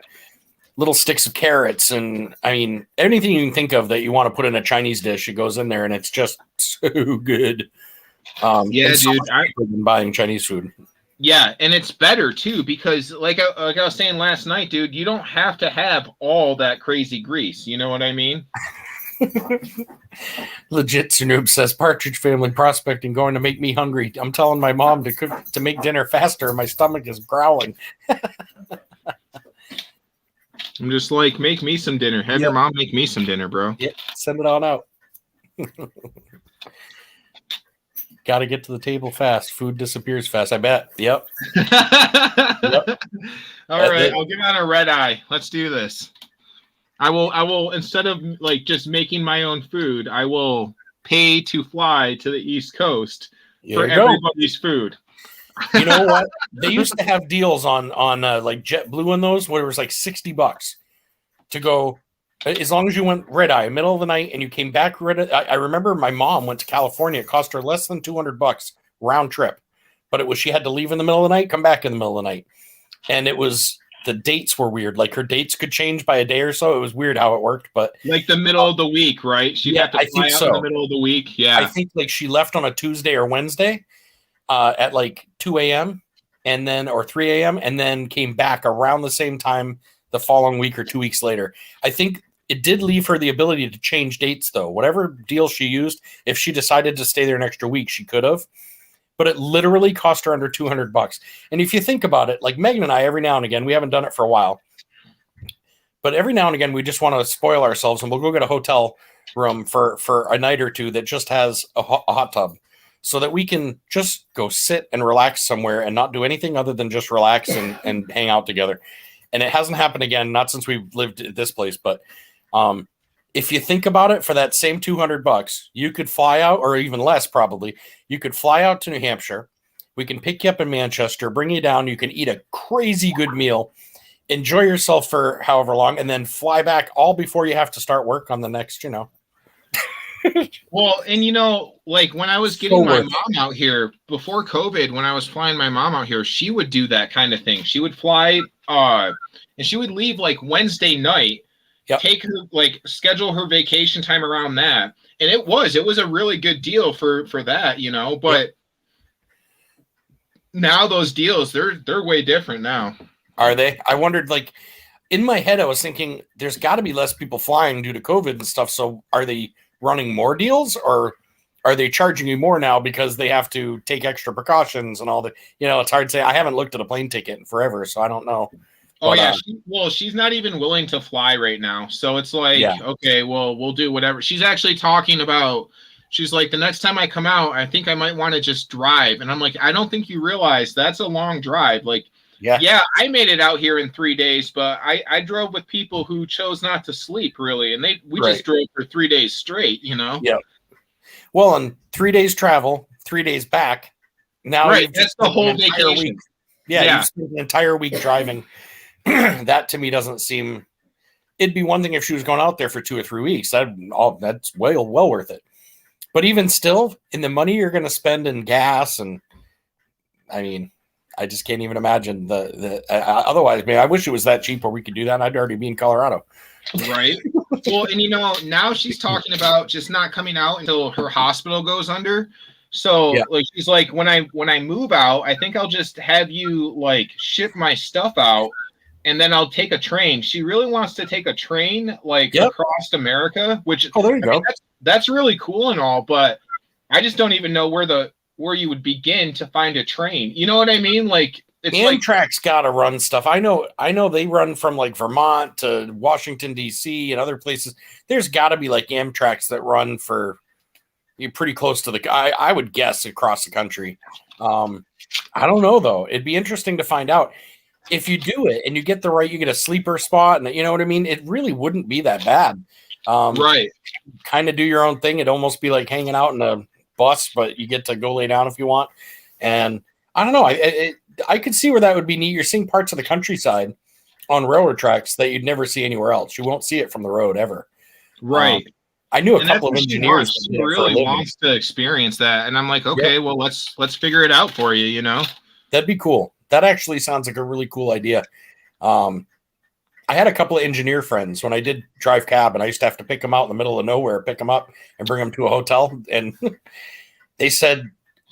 little sticks of carrots, and I mean anything you can think of that you want to put in a Chinese dish, it goes in there, and it's just so good. Yeah, dude, I've been buying Chinese food. Yeah, and it's better too because, like I was saying last night, dude, you don't have to have all that crazy grease. You know what I mean? Legit Noob says Partridge Family prospecting going to make me hungry. I'm telling my mom to make dinner faster. My stomach is growling. I'm just like, make me some dinner. Have your mom make me some dinner, bro. Yeah, send it on out. Got to get to the table fast. Food disappears fast, I bet. Yep. Yep. All right, I'll get on a red eye. Let's do this. I will instead of like just making my own food, I will pay to fly to the East Coast There for you go. everybody's food. You know what? They used to have deals on like JetBlue and those where it was like $60 to go, as long as you went red eye middle of the night and you came back red. I remember my mom went to California. It cost her less than $200 round trip, but it was she had to leave in the middle of the night, come back in the middle of the night, and it was the dates were weird. Like her dates could change by a day or so. It was weird how it worked, but like the middle of the week, right? She'd have to fly out in the middle of the week. Yeah, I think like she left on a Tuesday or Wednesday at like 2 a.m. and then or 3 a.m. and then came back around the same time the following week or 2 weeks later. I think it did leave her the ability to change dates, though. Whatever deal she used, if she decided to stay there an extra week, she could have. But it literally cost her under $200. And if you think about it, like Megan and I, every now and again, we haven't done it for a while, but every now and again, we just want to spoil ourselves and we'll go get a hotel room for a night or two that just has a hot tub so that we can just go sit and relax somewhere and not do anything other than just relax and hang out together. And it hasn't happened again, not since we've lived at this place, but if you think about it, for that same $200, you could fly out, or even less probably, you could fly out to New Hampshire. We can pick you up in Manchester, bring you down. You can eat a crazy good meal, enjoy yourself for however long, and then fly back all before you have to start work on the next, Well, and like when I was getting my mom out here before COVID, when I was flying my mom out here, she would do that kind of thing. She would fly, and she would leave like Wednesday night. Yep. Take her, like, schedule her vacation time around that, and it was a really good deal for that, But yep. Now those deals, they're way different now. Are they? I wondered, like, in my head, I was thinking there's got to be less people flying due to COVID and stuff. So are they running more deals, or are they charging you more now because they have to take extra precautions and all that? It's hard to say. I haven't looked at a plane ticket in forever, so I don't know. Oh, but, yeah. She's not even willing to fly right now. So it's like, okay, well, we'll do whatever. She's actually talking about, she's like, the next time I come out, I think I might want to just drive. And I'm like, I don't think you realize that's a long drive. Like, yeah, I made it out here in 3 days, but I drove with people who chose not to sleep, really. And we just drove for 3 days straight, Yeah. Well, on 3 days travel, 3 days back. Now that's the whole vacation. Week. Yeah, you've spent an entire week driving. That to me doesn't seem. It'd be one thing if she was going out there for 2 or 3 weeks. That's well worth it. But even still, in the money you're going to spend in gas, and I mean, I just can't even imagine the. Otherwise, I wish it was that cheap where we could do that. And I'd already be in Colorado. Right. Well, and now she's talking about just not coming out until her hospital goes under. So like she's like, when I move out, I think I'll just have you like ship my stuff out. And then I'll take a train. She really wants to take a train like across America, which there you go. That's really cool and all, but I just don't even know where you would begin to find a train. You know what I mean? Like Amtrak's got to run stuff. I know they run from like Vermont to Washington D.C. and other places. There's got to be like Amtraks that run for you pretty close to I would guess across the country. I don't know though. It'd be interesting to find out. If you do it and you get you get a sleeper spot, and you know what I mean? It really wouldn't be that bad. Right. Kind of do your own thing. It'd almost be like hanging out in a bus, but you get to go lay down if you want. And I don't know. I could see where that would be neat. You're seeing parts of the countryside on railroad tracks that you'd never see anywhere else. You won't see it from the road ever. Right. I knew a couple of engineers who really wants to experience that. And I'm like, okay, well, let's figure it out for you, That'd be cool. That actually sounds like a really cool idea. I had a couple of engineer friends when I did drive cab, and I used to have to pick them out in the middle of nowhere, pick them up and bring them to a hotel. And they said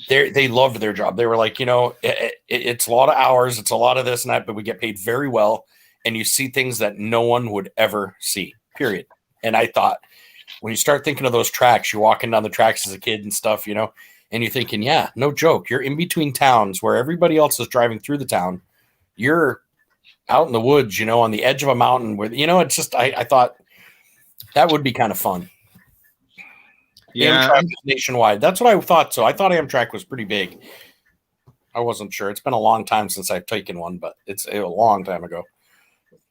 they loved their job. They were like, it's a lot of hours. It's a lot of this and that, but we get paid very well. And you see things that no one would ever see, period. And I thought, when you start thinking of those tracks, you're walking down the tracks as a kid and stuff, and you're thinking, yeah, no joke. You're in between towns where everybody else is driving through the town. You're out in the woods, on the edge of a mountain where, it's just, I thought that would be kind of fun. Yeah. Amtrak nationwide. That's what I thought. So I thought Amtrak was pretty big. I wasn't sure. It's been a long time since I've taken one, but it's a long time ago.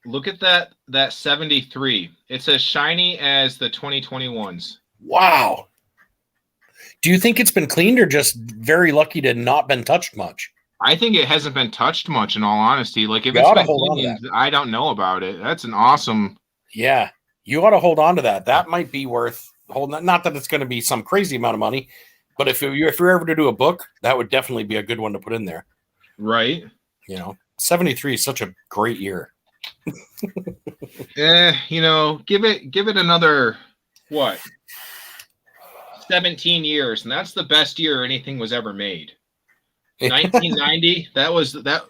Look at that 73. It's as shiny as the 2021s. Wow. Do you think it's been cleaned or just very lucky to not been touched much? I think it hasn't been touched much, in all honesty. Like, if You it's oughta been hold on to cleaned, I don't know about it. That's an awesome. Yeah, you ought to hold on to that. That might be worth holding. Not that it's going to be some crazy amount of money, but if you're ever to do a book, that would definitely be a good one to put in there. Right. 73 is such a great year. Give it another, what, 17 years, and that's the best year anything was ever made. 1990, that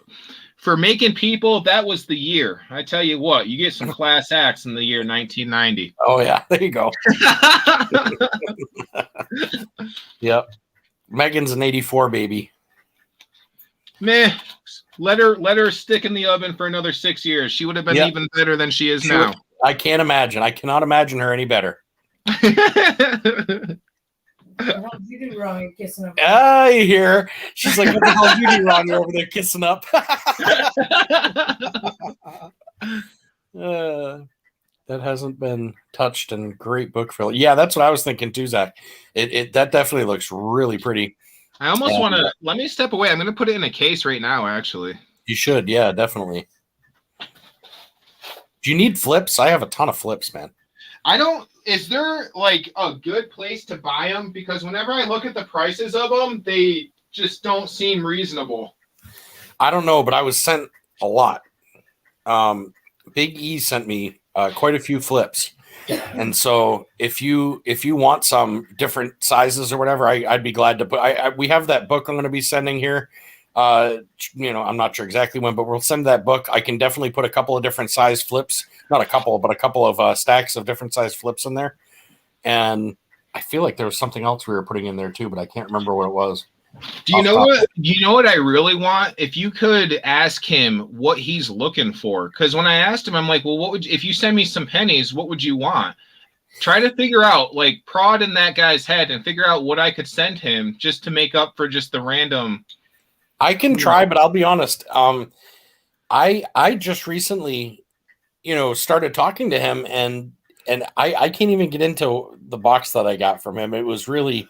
for making people, that was the year. I tell you what, you get some class acts in the year 1990. Oh yeah, there you go. Yep. Megan's an 84 baby. Meh. Let her stick in the oven for another 6 years. She would have been even better than she is now. I can't imagine. I cannot imagine her any better. What the hell did you do wrong? You're kissing up. I hear. She's like, what the hell did you do wrong? You're over there kissing up. That hasn't been touched, and great book for. Yeah, that's what I was thinking too, Zach. That definitely looks really pretty. I almost want to let me step away. I'm going to put it in a case right now, actually. You should, yeah, definitely. Do you need flips? I have a ton of flips, man. I don't. Is there like a good place to buy them? Because whenever I look at the prices of them, they just don't seem reasonable. I don't know, but I was sent a lot. Big E sent me quite a few flips, and so if you want some different sizes or whatever, I'd be glad to put. We have that book I'm going to be sending here. I'm not sure exactly when, but we'll send that book. I can definitely put a couple of different size flips, not a couple, but a couple of stacks of different size flips in there. And I feel like there was something else we were putting in there too, but I can't remember what it was. Do you know what I really want? If you could ask him what he's looking for, because when I asked him, I'm like, well, if you send me some pennies, what would you want? Try to figure out, like, prod in that guy's head and figure out what I could send him just to make up for just the random. I can try, but I'll be honest. I just recently, started talking to him, and I can't even get into the box that I got from him. It was really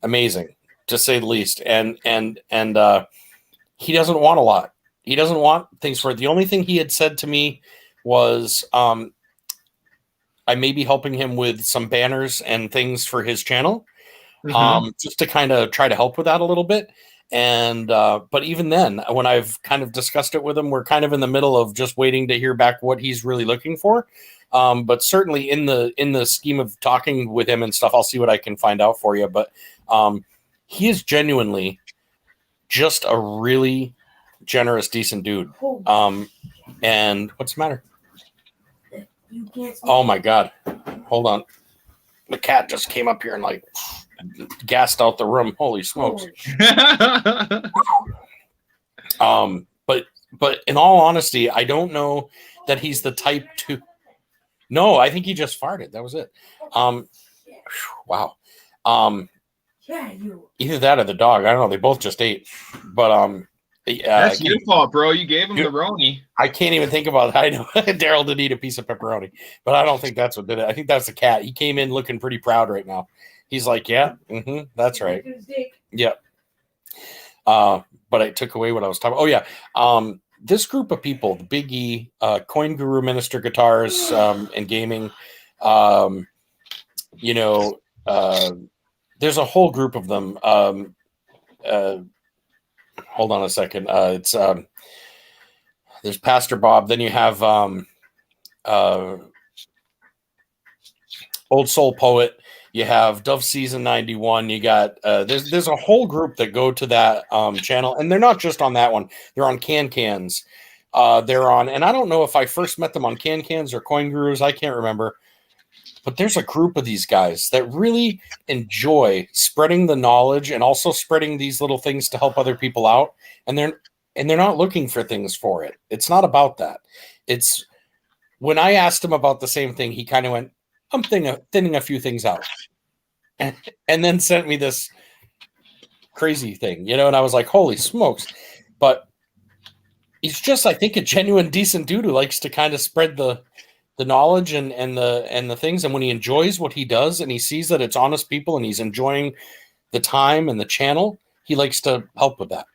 amazing, to say the least. And he doesn't want a lot. He doesn't want things for it. The only thing he had said to me was I may be helping him with some banners and things for his channel, just to kind of try to help with that a little bit. And but even then, when I've kind of discussed it with him, we're kind of in the middle of just waiting to hear back what he's really looking for. But certainly in the scheme of talking with him and stuff, I'll see what I can find out for you. But he is genuinely just a really generous, decent dude. And what's the matter? Oh my God. Hold on. The cat just came up here and like gassed out the room. Holy smokes. But in all honesty, I don't know that he's the type to. No, I think he just farted. That was it. Wow. Either that or the dog. I don't know. They both just ate. But that's your fault, bro. You gave him the Roni. I can't even think about it. I know Daryl did eat a piece of pepperoni, but I don't think that's what did it. I think that's the cat. He came in looking pretty proud right now. He's like, yeah, that's right. Yeah. But I took away what I was talking about. Oh, yeah. This group of people, the Big E, Coin Guru, Minister Guitars, and Gaming, there's a whole group of them. Hold on a second. There's Pastor Bob. Then you have Old Soul Poet. You have Dove Season 91. You got there's a whole group that go to that channel, and they're not just on that one. They're on Cans. They're on, and I don't know if I first met them on Cans or Coin Gurus. I can't remember. But there's a group of these guys that really enjoy spreading the knowledge and also spreading these little things to help other people out. And they're not looking for things for it. It's not about that. It's when I asked him about the same thing, he kind of went, I'm thinning a few things out. And then sent me this crazy thing, and I was like, holy smokes. But he's just, I think, a genuine, decent dude who likes to kind of spread the knowledge and the things. And when he enjoys what he does and he sees that it's honest people and he's enjoying the time and the channel, he likes to help with that.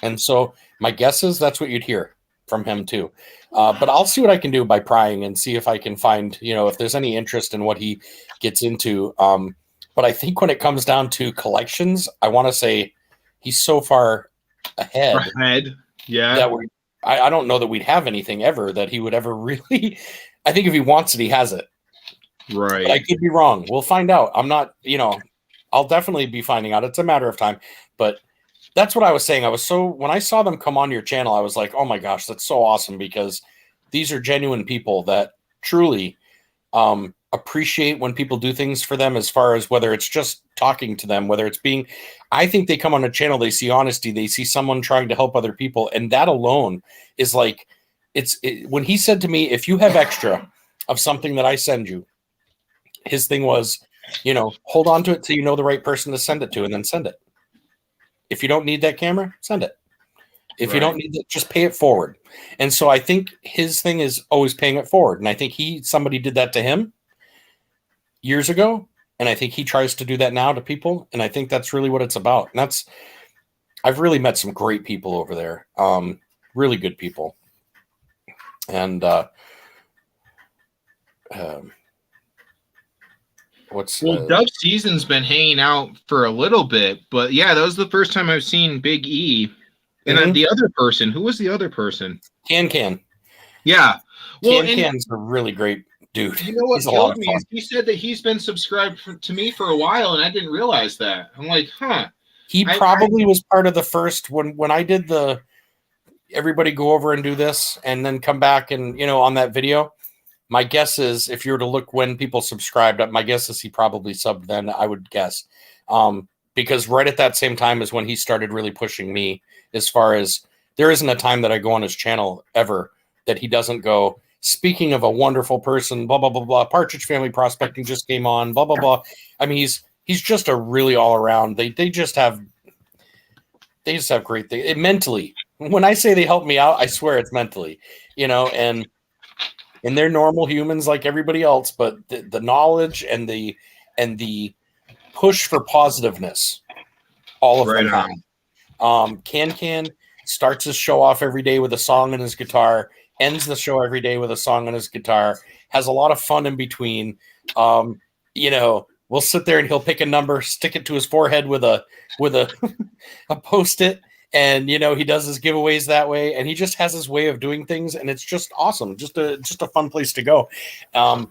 And so my guess is that's what you'd hear from him too. But I'll see what I can do by prying and see if I can find, if there's any interest in what he gets into. But I think when it comes down to collections, I want to say he's so far ahead. Yeah. That I don't know that we'd have anything ever that he would ever really. I think if he wants it, he has it. Right. But I could be wrong. We'll find out. I'm not, I'll definitely be finding out. It's a matter of time. But that's what I was saying. When I saw them come on your channel, I was like, oh my gosh, that's so awesome, because these are genuine people that truly appreciate when people do things for them, as far as whether it's just talking to them, whether it's being, I think they come on a channel, they see honesty, they see someone trying to help other people. And that alone is like, when he said to me, if you have extra of something that I send you, his thing was, hold on to it till you know the right person to send it to, and then send it. If you don't need that camera, send it. If you don't need it, just pay it forward. And so I think his thing is always paying it forward. And I think somebody did that to him years ago. And I think he tries to do that now to people. And I think that's really what it's about. And I've really met some great people over there. Really good people. And, Dove Season's been hanging out for a little bit, but yeah, that was the first time I've seen Big E. And then the other person, who was the other person? Can. Yeah. Well, Can's a really great dude. You know what killed me is he said that he's been subscribed to me for a while, and I didn't realize that. I'm like, huh. He probably was part of the first, when I did the everybody go over and do this and then come back and, on that video. My guess is, if you were to look when people subscribed, my guess is he probably subbed then, I would guess. Because right at that same time is when he started really pushing me, as far as there isn't a time that I go on his channel ever that he doesn't go, speaking of a wonderful person, blah, blah, blah, blah, Partridge Family Prospecting just came on, blah, blah, blah. I mean, he's just a really all around. They just have great things. Mentally, when I say they help me out, I swear it's mentally, and they're normal humans like everybody else, but the knowledge and the push for positiveness, all of them have. Can starts his show off every day with a song on his guitar, ends the show every day with a song on his guitar, has a lot of fun in between. We'll sit there and he'll pick a number, stick it to his forehead with a a Post-it. And, he does his giveaways that way, and he just has his way of doing things. And it's just awesome. Just a fun place to go. And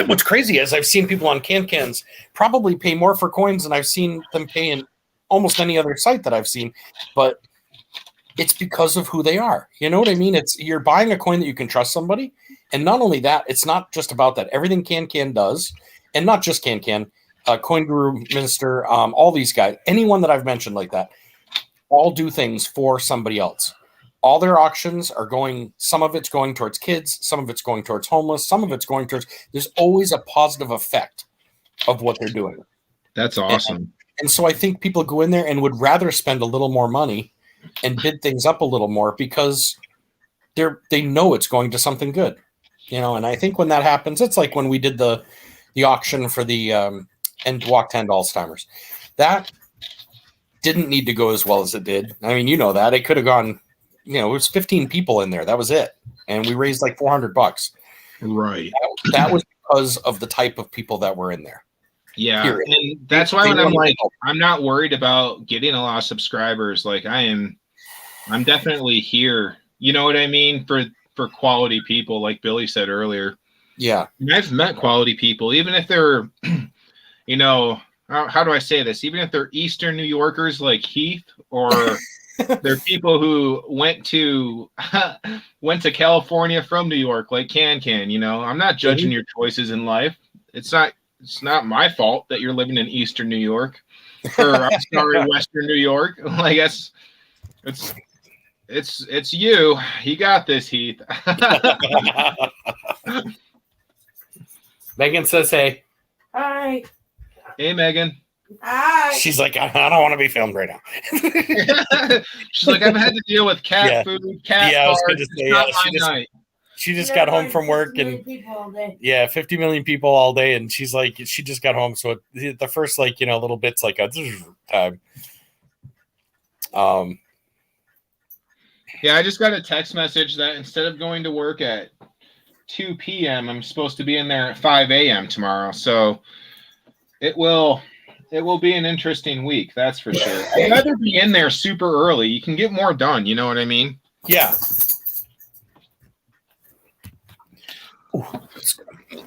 what's crazy is I've seen people on Cans probably pay more for coins than I've seen them pay in almost any other site that I've seen, but it's because of who they are. You know what I mean? You're buying a coin that you can trust somebody. And not only that, it's not just about that. Everything Can does, and not just Can, Coin Guru, Minister, all these guys, anyone that I've mentioned like that, all do things for somebody else. All their auctions are some of it's going towards kids, some of it's going towards homeless, some of it's going towards, there's always a positive effect of what they're doing. That's awesome. And so I think people go in there and would rather spend a little more money and bid things up a little more, because they know it's going to something good, and I think when that happens, it's like when we did the auction for the and Walk 10 Alzheimer's. That didn't need to go as well as it did. I mean, that it could have gone, it was 15 people in there. That was it. And we raised like $400. Right. That was because of the type of people that were in there. Yeah. Period. And that's why when I'm like, I'm not worried about getting a lot of subscribers. Like I'm definitely here. You know what I mean? For quality people, like Billy said earlier. Yeah. And I've met quality people, even if they're, how do I say this? Even if they're Eastern New Yorkers like Heath, or they're people who went to California from New York like Can. I'm not judging your choices in life. It's not my fault that you're living in Eastern New York, or I'm sorry, Western New York. I guess it's you. You got this, Heath. Megan says, "Hey." Hi. Hey, Megan. Hi. She's like, I don't want to be filmed right now. She's like, I've had to deal with cat food, cat bars. I was going to say, It's not my night. she just got home from work 50 million and people all day. yeah, 50 million people all day, and she's like, she just got home, so the first like little bits like a time. Yeah, I just got a text message that instead of going to work at 2 p.m., I'm supposed to be in there at 5 a.m. tomorrow. So it will be an interesting week, that's for sure. I'd rather be in there super early. You can get more done, you know what I mean? Yeah. Ooh,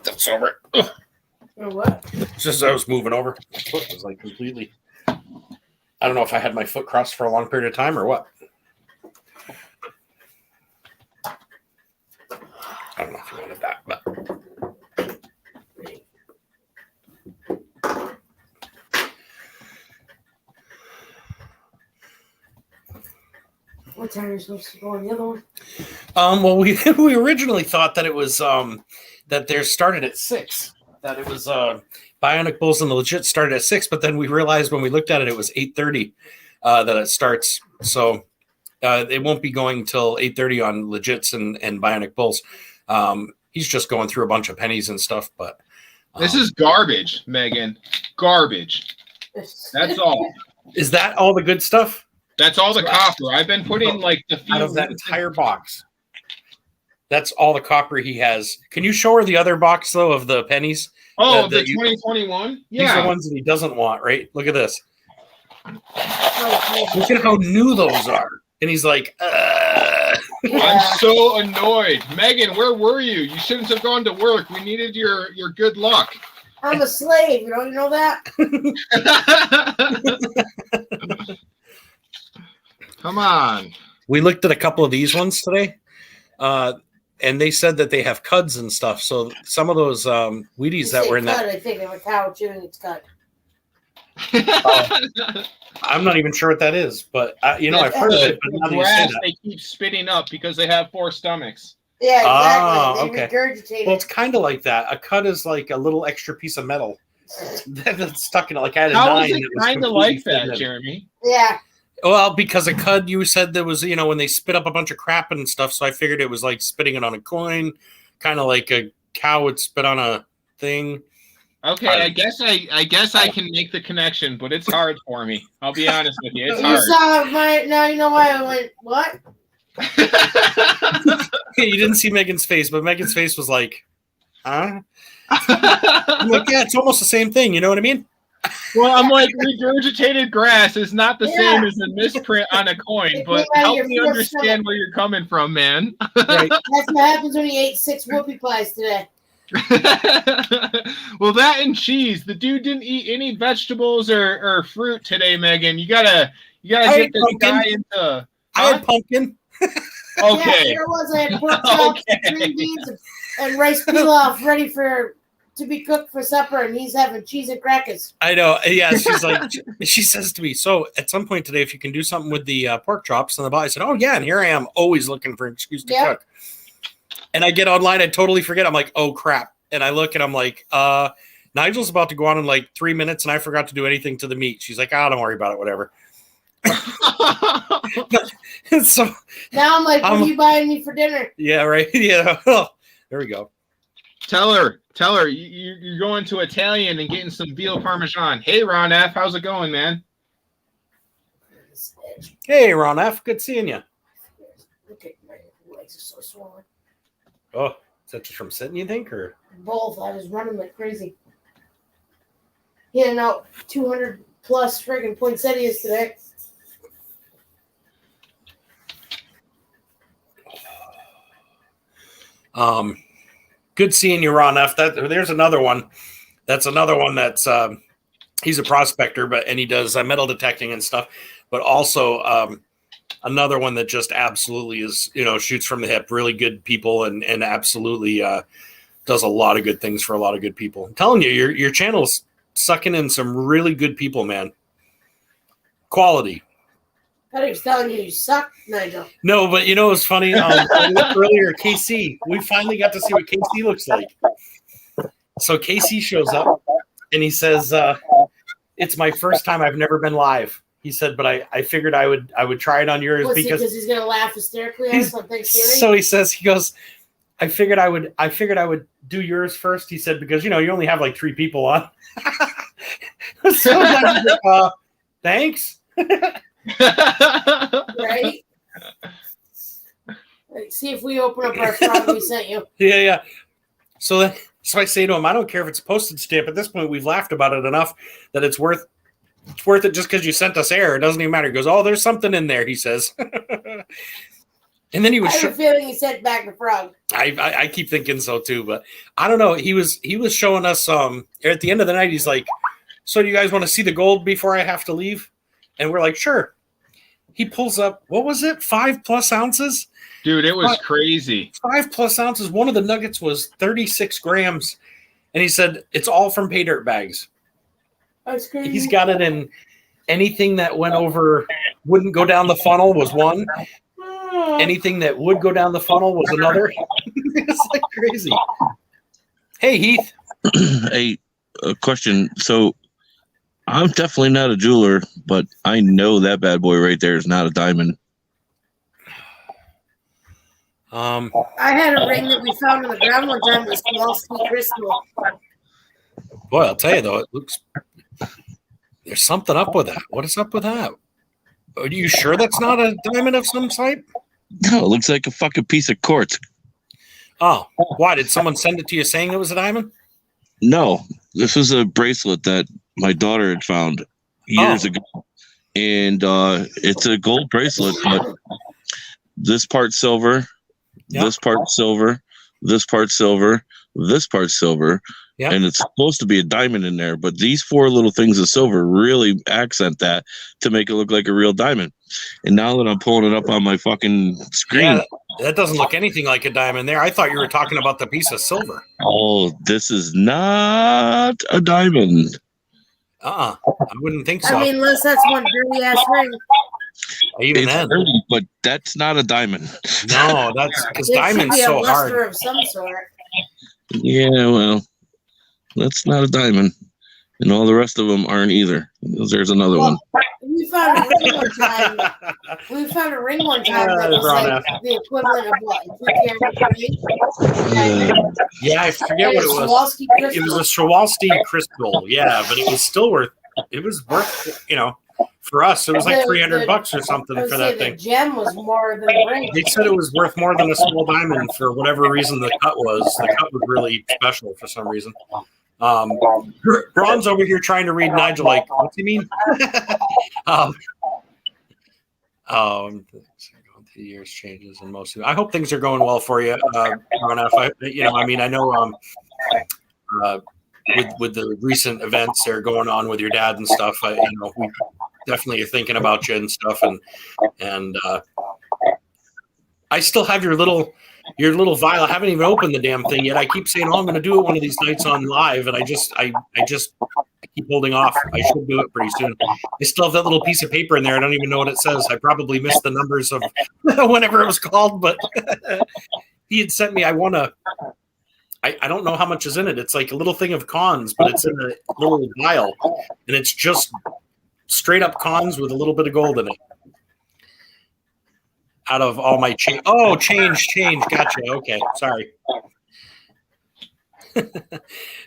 that's over. Ugh. Or what? Just as I was moving over, my foot was like completely. I don't know if I had my foot crossed for a long period of time or what. I don't know if you wanted that, but What time are you supposed to go on the other one? well, we originally thought that it was that theirs started at 6. That it was Bionic Bulls and the Legit started at 6, but then we realized when we looked at it, it was 8:30 that it starts. So it won't be going till 8:30 on Legits and Bionic Bulls. He's just going through a bunch of pennies and stuff, but This is garbage, Megan. Garbage. That's all. Is that all the good stuff That's all the copper. I've been putting like the out of that entire box? That's all the copper he has. Can you show her the other box though of the pennies? Oh, that the 2021? These are Yeah. ones that he doesn't want, right? Look at this. Look at how new those are. And he's like, I'm so annoyed. Megan, where were you? You shouldn't have gone to work. We needed your good luck. I'm a slave. You don't know that? Come on. we looked at a couple of these ones today. And they said that they have cuds and stuff. So some of those Wheaties that were in that. I think of a cow chewing its cud. I'm not even sure what that is, but I've heard of it. But now The that you say grass that. they keep spitting up because they have 4 stomachs. Yeah, exactly. Ah, They okay. regurgitate Well, it. it's kind of like that. A cud is like a little extra piece of metal that's stuck in it. Like I had a How 9 is it that was kind of completely like that, fitted in. Jeremy? Yeah. Well, because a cud, you said there was, when they spit up a bunch of crap and stuff. So I figured it was like spitting it on a coin, kind of like a cow would spit on a thing. Okay, I guess I can make the connection, but it's hard for me. I'll be honest with you. It's You hard. saw my. Now you know why I went. What? You didn't see Megan's face, but Megan's face was like, huh? I'm like, yeah, it's almost the same thing. You know what I mean? Well, I'm like, regurgitated grass is not the Yeah. same as a misprint on a coin, but help me understand where you're coming from, man. Right. That's what happens when you ate 6 whoopie pies today. Well, that and cheese. The dude didn't eat any vegetables or fruit today, Megan. You gotta get this guy into. I had pumpkin. Okay. Yeah, there was. I had pork chops, green beans, and rice pilaf ready to be cooked for supper, and he's having cheese and crackers. I know. Yeah, she's like, she says to me, so at some point today, if you can do something with the pork chops and the body, I said, oh yeah, and here I am, always looking for an excuse to cook. And I get online, I totally forget. I'm like, oh crap. And I look and I'm like, Nigel's about to go on in like 3 minutes, and I forgot to do anything to the meat. She's like, don't worry about it, whatever. So now I'm like, what are you buying me for dinner? Yeah, right. Yeah. There we go. Tell her you're going to Italian and getting some veal parmesan. Hey, Ron F, how's it going, man? Hey, Ron F, good seeing you. Okay, my legs are so swollen. Oh, is that just from sitting, you think, or? Both. I was running like crazy. Handing out 200 plus friggin' poinsettias today. Good seeing you, Ron F. There's another one. That's another one that's he's a prospector, and he does metal detecting and stuff, but also another one that just absolutely is, shoots from the hip, really good people, and absolutely does a lot of good things for a lot of good people. I'm telling you, your channel's sucking in some really good people, man. Quality. I thought he was telling you suck, Nigel. No, but it was funny. Earlier, KC, we finally got to see what KC looks like. So KC shows up and he says, it's my first time. I've never been live. He said, but I figured I would try it on yours because he's going to laugh hysterically at us on Thanksgiving? So he says, I figured I would do yours first. He said, because you only have like 3 people on. So thanks. Right? Like, see if we open up our frog we sent you. Yeah. So I say to him, I don't care if it's a postage stamp. At this point, we've laughed about it enough that it's worth it just because you sent us air. It doesn't even matter. He goes, oh, there's something in there, he says. And then he was. I have a feeling he sent back the frog. I keep thinking so too, but I don't know. He was showing us at the end of the night. He's like, so do you guys want to see the gold before I have to leave? And we're like, sure. He pulls up. What was it? 5+ ounces. Dude, it was crazy. 5+ ounces. One of the nuggets was 36 grams, and he said it's all from pay dirt bags. That's crazy. He's got it in anything that wouldn't go down the funnel was one. Anything that would go down the funnel was another. It's like crazy. Hey, Heath. Hey, a question. So I'm definitely not a jeweler, but I know that bad boy right there is not a diamond. I had a ring that we found on the ground one time. It was Kowalski crystal. Boy, I'll tell you though, it looks. There's something up with that. What is up with that? Are you sure that's not a diamond of some type? No, it looks like a fucking piece of quartz. Oh, why? Did someone send it to you saying it was a diamond? No, this was a bracelet that my daughter had found years ago. And it's a gold bracelet, but this part silver, this part silver, this part silver, this part silver. Yep. And it's supposed to be a diamond in there, but these 4 little things of silver really accent that to make it look like a real diamond. And now that I'm pulling it up on my fucking screen, that doesn't look anything like a diamond there. I thought you were talking about the piece of silver. Oh, this is not a diamond. I wouldn't think so. I mean, unless that's one dirty ass ring. Even it's then, dirty, but that's not a diamond. No, that's because It diamond's should be so a hard. luster of some sort. Yeah, well, that's not a diamond, and all the rest of them aren't either. There's another one. We found a ring one time. That was like the equivalent of what? Yeah, I forget what it was. It was a Kowalski crystal. Yeah, but it was still worth. It was worth. For us, it was like $300 or something for that thing. The gem was more than the ring. They said it was worth more than a small diamond for whatever reason. The cut was really special for some reason. Ron's over here trying to read Nigel like, what's he mean? The years changes and most of it. I hope things are going well for you, Ron. I know with the recent events that are going on with your dad and stuff, we definitely are thinking about you and stuff, and I still have your little vial. I haven't even opened the damn thing yet. I keep saying, I'm going to do it one of these nights on live, and I just keep holding off. I should do it pretty soon. I still have that little piece of paper in there. I don't even know what it says. I probably missed the numbers of whenever it was called, but he had sent me. I don't know how much is in it. It's like a little thing of cons, but it's in a little vial, and it's just straight up cons with a little bit of gold in it. Out of all my change. Oh, change. Gotcha. Okay. Sorry.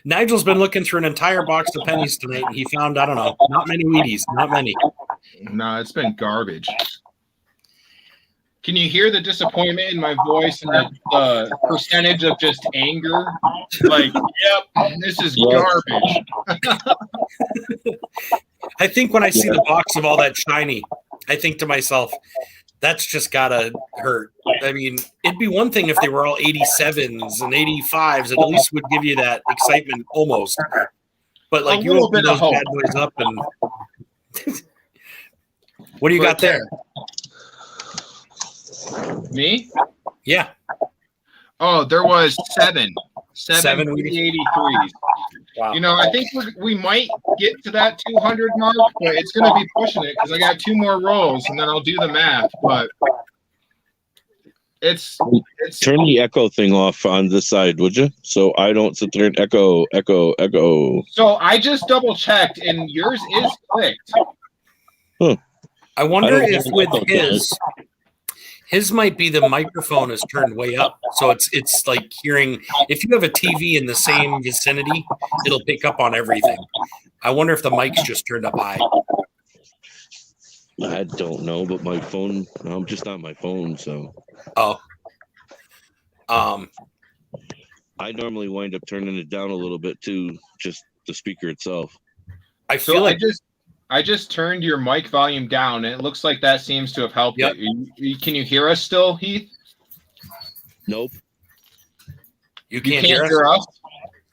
Nigel's been looking through an entire box of pennies tonight, and he found, I don't know, not many Wheaties. Not many. No, it's been garbage. Can you hear the disappointment in my voice and the percentage of just anger? Like, yep, this is garbage. I think when I see the box of all that shiny, I think to myself, that's just gotta hurt. I mean, it'd be one thing if they were all 87s and 85s. It at least would give you that excitement almost. But like you open those bad boys up and what do you got there? Me? Yeah. Oh, there was seven 83s. Wow. I think we might get to that 200 mark, but it's going to be pushing it because I got 2 more rolls, and then I'll do the math. But it's turn the echo thing off on this side, would you? So I don't sit there and echo. So I just double checked, and yours is clicked. Huh. I wonder if with His might be the microphone is turned way up, so it's like hearing. If you have a TV in the same vicinity, it'll pick up on everything. I wonder if the mic's just turned up high. I don't know, but my phone, I'm just not my phone, so. Oh. I normally wind up turning it down a little bit too, just the speaker itself. I feel like I just turned your mic volume down, and it looks like that seems to have helped. Yep. it. Can you hear us still, Heath? Nope, you You can't hear us.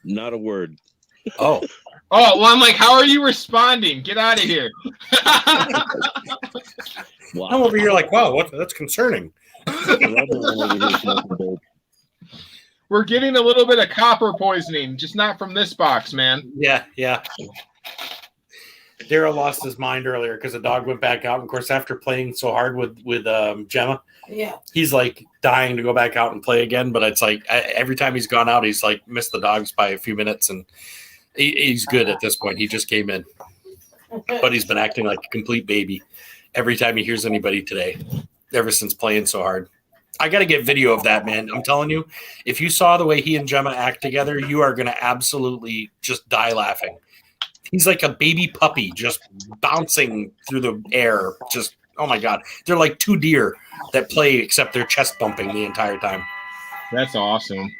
not a word. Oh, Oh, well, I'm like, how are you responding? Get out of here. Wow. I'm over here like, wow, that's concerning. We're getting a little bit of copper poisoning, just not from this box, man. Yeah. Daryl lost his mind earlier because the dog went back out. And of course, after playing so hard with Gemma, Yeah. he's like dying to go back out and play again. But it's like every time he's gone out, he's like missed the dogs by a few minutes, and he's good at this point. He just came in, but he's been acting like a complete baby every time he hears anybody today, ever since playing so hard. I got to get video of that, man. I'm telling you, if you saw the way he and Gemma act together, you are going to absolutely just die laughing. He's like a baby puppy just bouncing through the air. Just, oh my God. They're like two deer that play, except they're chest bumping the entire time. That's awesome.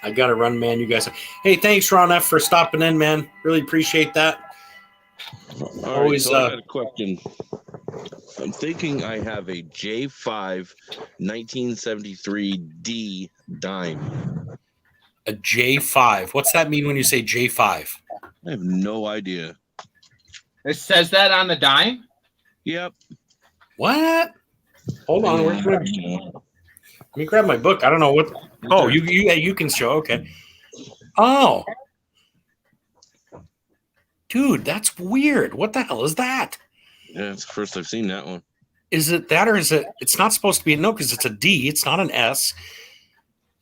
I got to run, man. You guys. Hey, thanks, Ron F., for stopping in, man. Really appreciate that. Always, so I got a question. I'm thinking I have a J5 1973D dime. A J5. What's that mean when you say J5? I have no idea. It says that on the dime? Yep. What? Hold on. Let me grab my book. I don't know what. Oh, you can show. Okay. Oh. Dude, that's weird. What the hell is that? Yeah, it's the first I've seen that one. Is it that, or is it? It's not supposed to be a no because it's a D. It's not an S.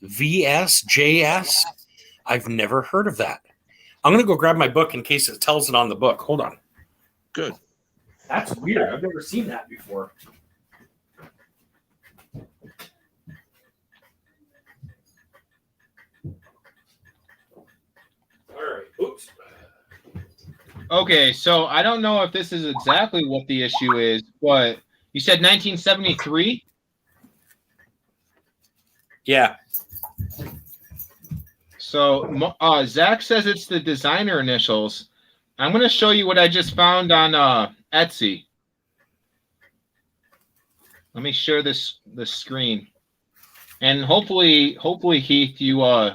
VS, JS. I've never heard of that. I'm going to go grab my book in case it tells it on the book. Hold on. Good. That's weird. I've never seen that before. All right. Oops. Okay, so I don't know if this is exactly what the issue is, but you said 1973? Yeah. So Zach says it's the designer initials. I'm going to show you what I just found on Etsy. Let me share the screen. And hopefully, Heath, you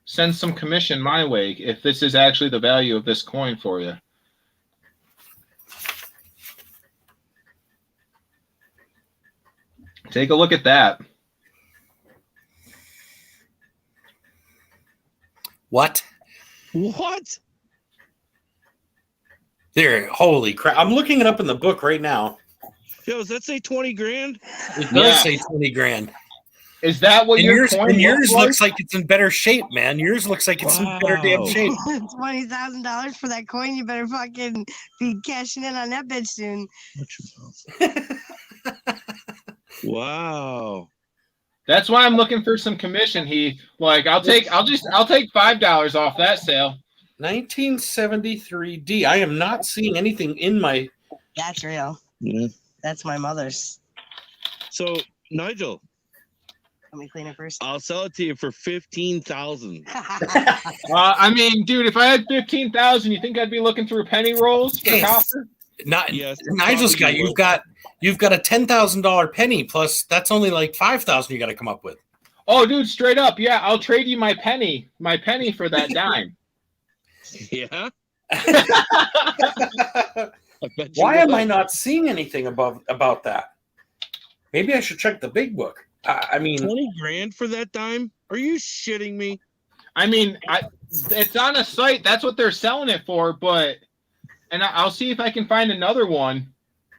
send some commission my way if this is actually the value of this coin for you. Take a look at that. What? What? There. Holy crap. I'm looking it up in the book right now. Yo, does that say 20 grand? It does say 20 grand. Is that what your coin and yours looks like? looks like it's in better shape, man. Yours looks like it's in better damn shape. $20,000 for that coin. You better fucking be cashing in on that bitch soon. Wow. That's why I'm looking for some commission, Heath. Like I'll take $5 off that sale. 1973D. I am not seeing anything in my. That's real. Yeah. That's my mother's. So, Nigel, Let me clean it first. I'll sell it to you for $15,000. I mean, dude, if I had 15,000, you think I'd be looking through penny rolls for copper? Yes, Nigel's got you've got a $10,000 penny plus that's only like 5,000 you got to come up with. Oh, dude, straight up, yeah, I'll trade you my penny for that dime. Yeah. Why am I not seeing anything about that? Maybe I should check the big book. I mean, 20 grand for that dime? Are you shitting me? I mean, it's on a site. That's what they're selling it for. And I'll see if I can find another one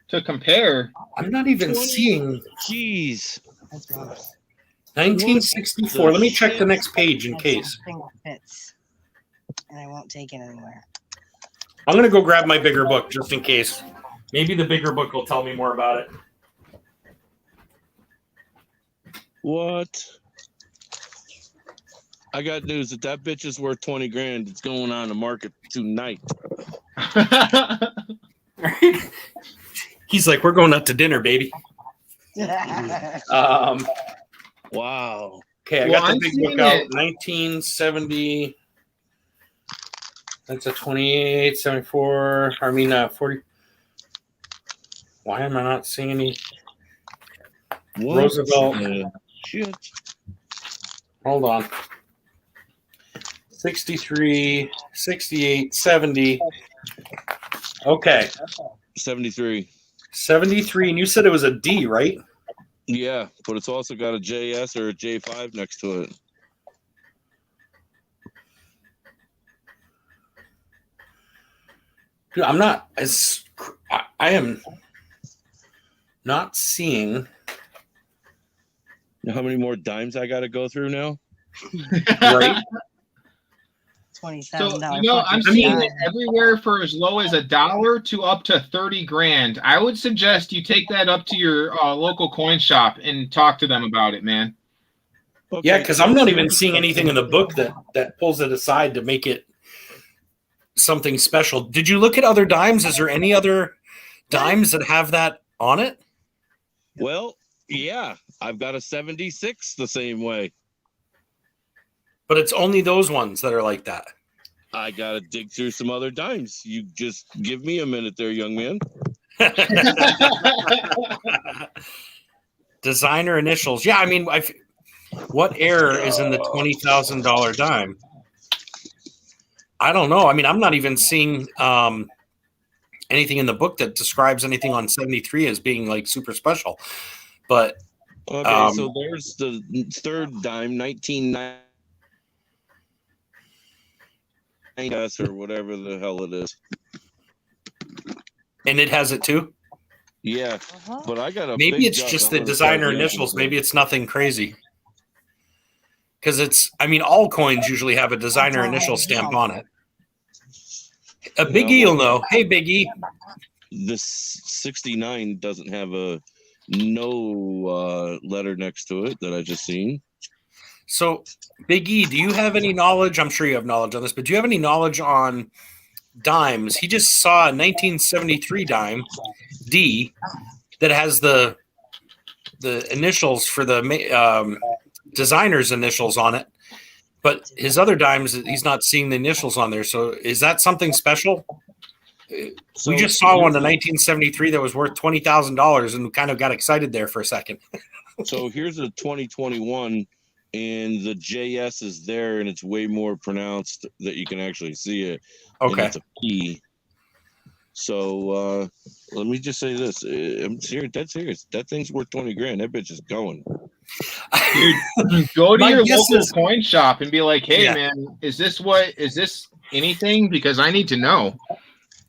to compare. I'm not even seeing. Jeez. 1964. Let me check the next page in case. Fits, and I won't take it anywhere. I'm going to go grab my bigger book just in case. Maybe the bigger book will tell me more about it. What? I got news that bitch is worth 20 grand. It's going on the market tonight. He's like, we're going out to dinner, baby. Wow. Okay, I Well, got the I'm big seeing book out. it. 1970. That's a 28, 74. I mean, 40. Why am I not seeing any? What? Roosevelt. Shit. Hold on. 63, 68, 70. Okay. 73. 73. And you said it was a D, right? Yeah, but it's also got a JS or a J5 next to it. Dude, I am not seeing. You know how many more dimes I got to go through now? Right. $27. I'm seeing it everywhere for as low as $1 to up to 30 grand. I would suggest you take that up to your local coin shop and talk to them about it, man. Okay, Yeah, because I'm not even seeing anything in the book that pulls it aside to make it something special. Did you look at other dimes? Is there any other dimes that have that on it? Well, yeah, I've got a 76 the same way. But it's only those ones that are like that. I got to dig through some other dimes. You just give me a minute there, young man. Designer initials. Yeah, I mean, what error is in the $20,000 dime? I don't know. I mean, I'm not even seeing anything in the book that describes anything on 73 as being like super special. But okay, so there's the third dime, 1990 or whatever the hell it is. And it has it too? Yeah, but I got a maybe it's just the designer initials. Maybe it's nothing crazy. Because all coins usually have a designer initial stamp on it. A Big E will know. Hey, Big E. This 69 doesn't have a no letter next to it that I just seen. So, Big E, do you have any knowledge? I'm sure you have knowledge on this, but do you have any knowledge on dimes? He just saw a 1973 dime, D, that has the initials for the designer's initials on it. But his other dimes, he's not seeing the initials on there. So is that something special? So we just saw one in 1973 that was worth $20,000 and kind of got excited there for a second. So here's a 2021, and the JS is there, and it's way more pronounced that you can actually see it. Okay. And it's a P. So let me just say this. I'm serious. Dead serious. That thing's worth 20 grand. That bitch is going. Dude, go to My your guess local is- coin shop and be like, hey, Yeah. man, is this anything? Because I need to know.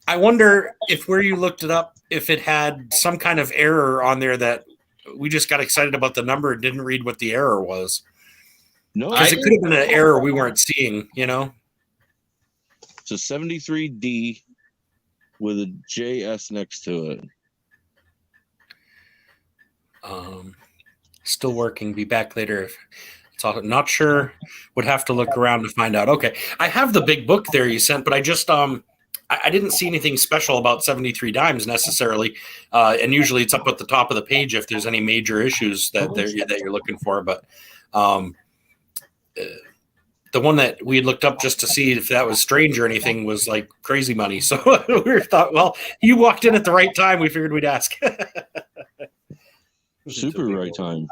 I wonder if where you looked it up, if it had some kind of error on there that we just got excited about the number and didn't read what the error was. No, Because it could have been an error we weren't seeing, you know? it's a 73D with a JS next to it. Still working. Be back later. If it's all, not sure. Would have to look around to find out. Okay, I have the big book there you sent, but I just I didn't see anything special about 73 dimes necessarily. And usually it's up at the top of the page if there's any major issues that you're looking for. But the one that we had looked up just to see if that was strange or anything was like crazy money. So we thought, well, you walked in at the right time. We figured we'd ask. Super right time.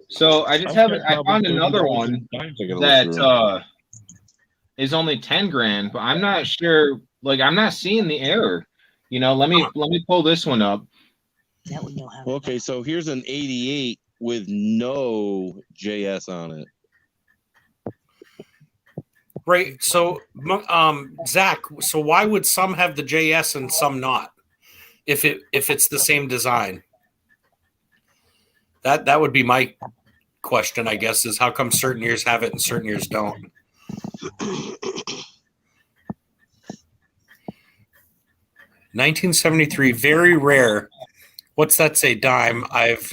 So I just I found another one that is only 10 grand, but I'm not sure. Like, I'm not seeing the error. You know, let me pull this one up. That would know how. Okay, so here's an 88 with no JS on it. Right. So, Zach, so why would some have the JS and some not? If it's the same design? That would be my question, I guess, is how come certain years have it and certain years don't? 1973, very rare. What's that say? Dime. I've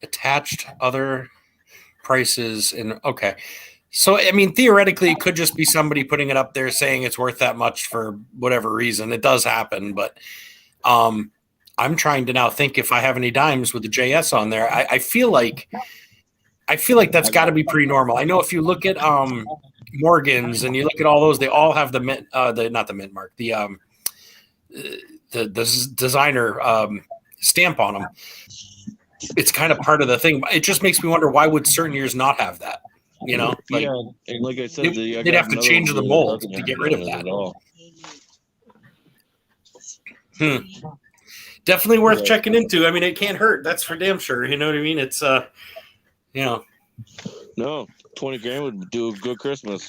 attached other prices in okay. So I mean theoretically it could just be somebody putting it up there saying it's worth that much for whatever reason. It does happen, but I'm trying to now think if I have any dimes with the JS on there. I feel like that's got to be pretty normal. I know if you look at Morgan's and you look at all those, they all have the mint, not the mint mark, the designer stamp on them. It's kind of part of the thing. It just makes me wonder why would certain years not have that? You know, like, yeah, and like I said, they'd have to change the mold to get rid of that. Definitely worth checking into. I mean, it can't hurt. That's for damn sure. You know what I mean? It's you know. No, 20 grand would do a good Christmas.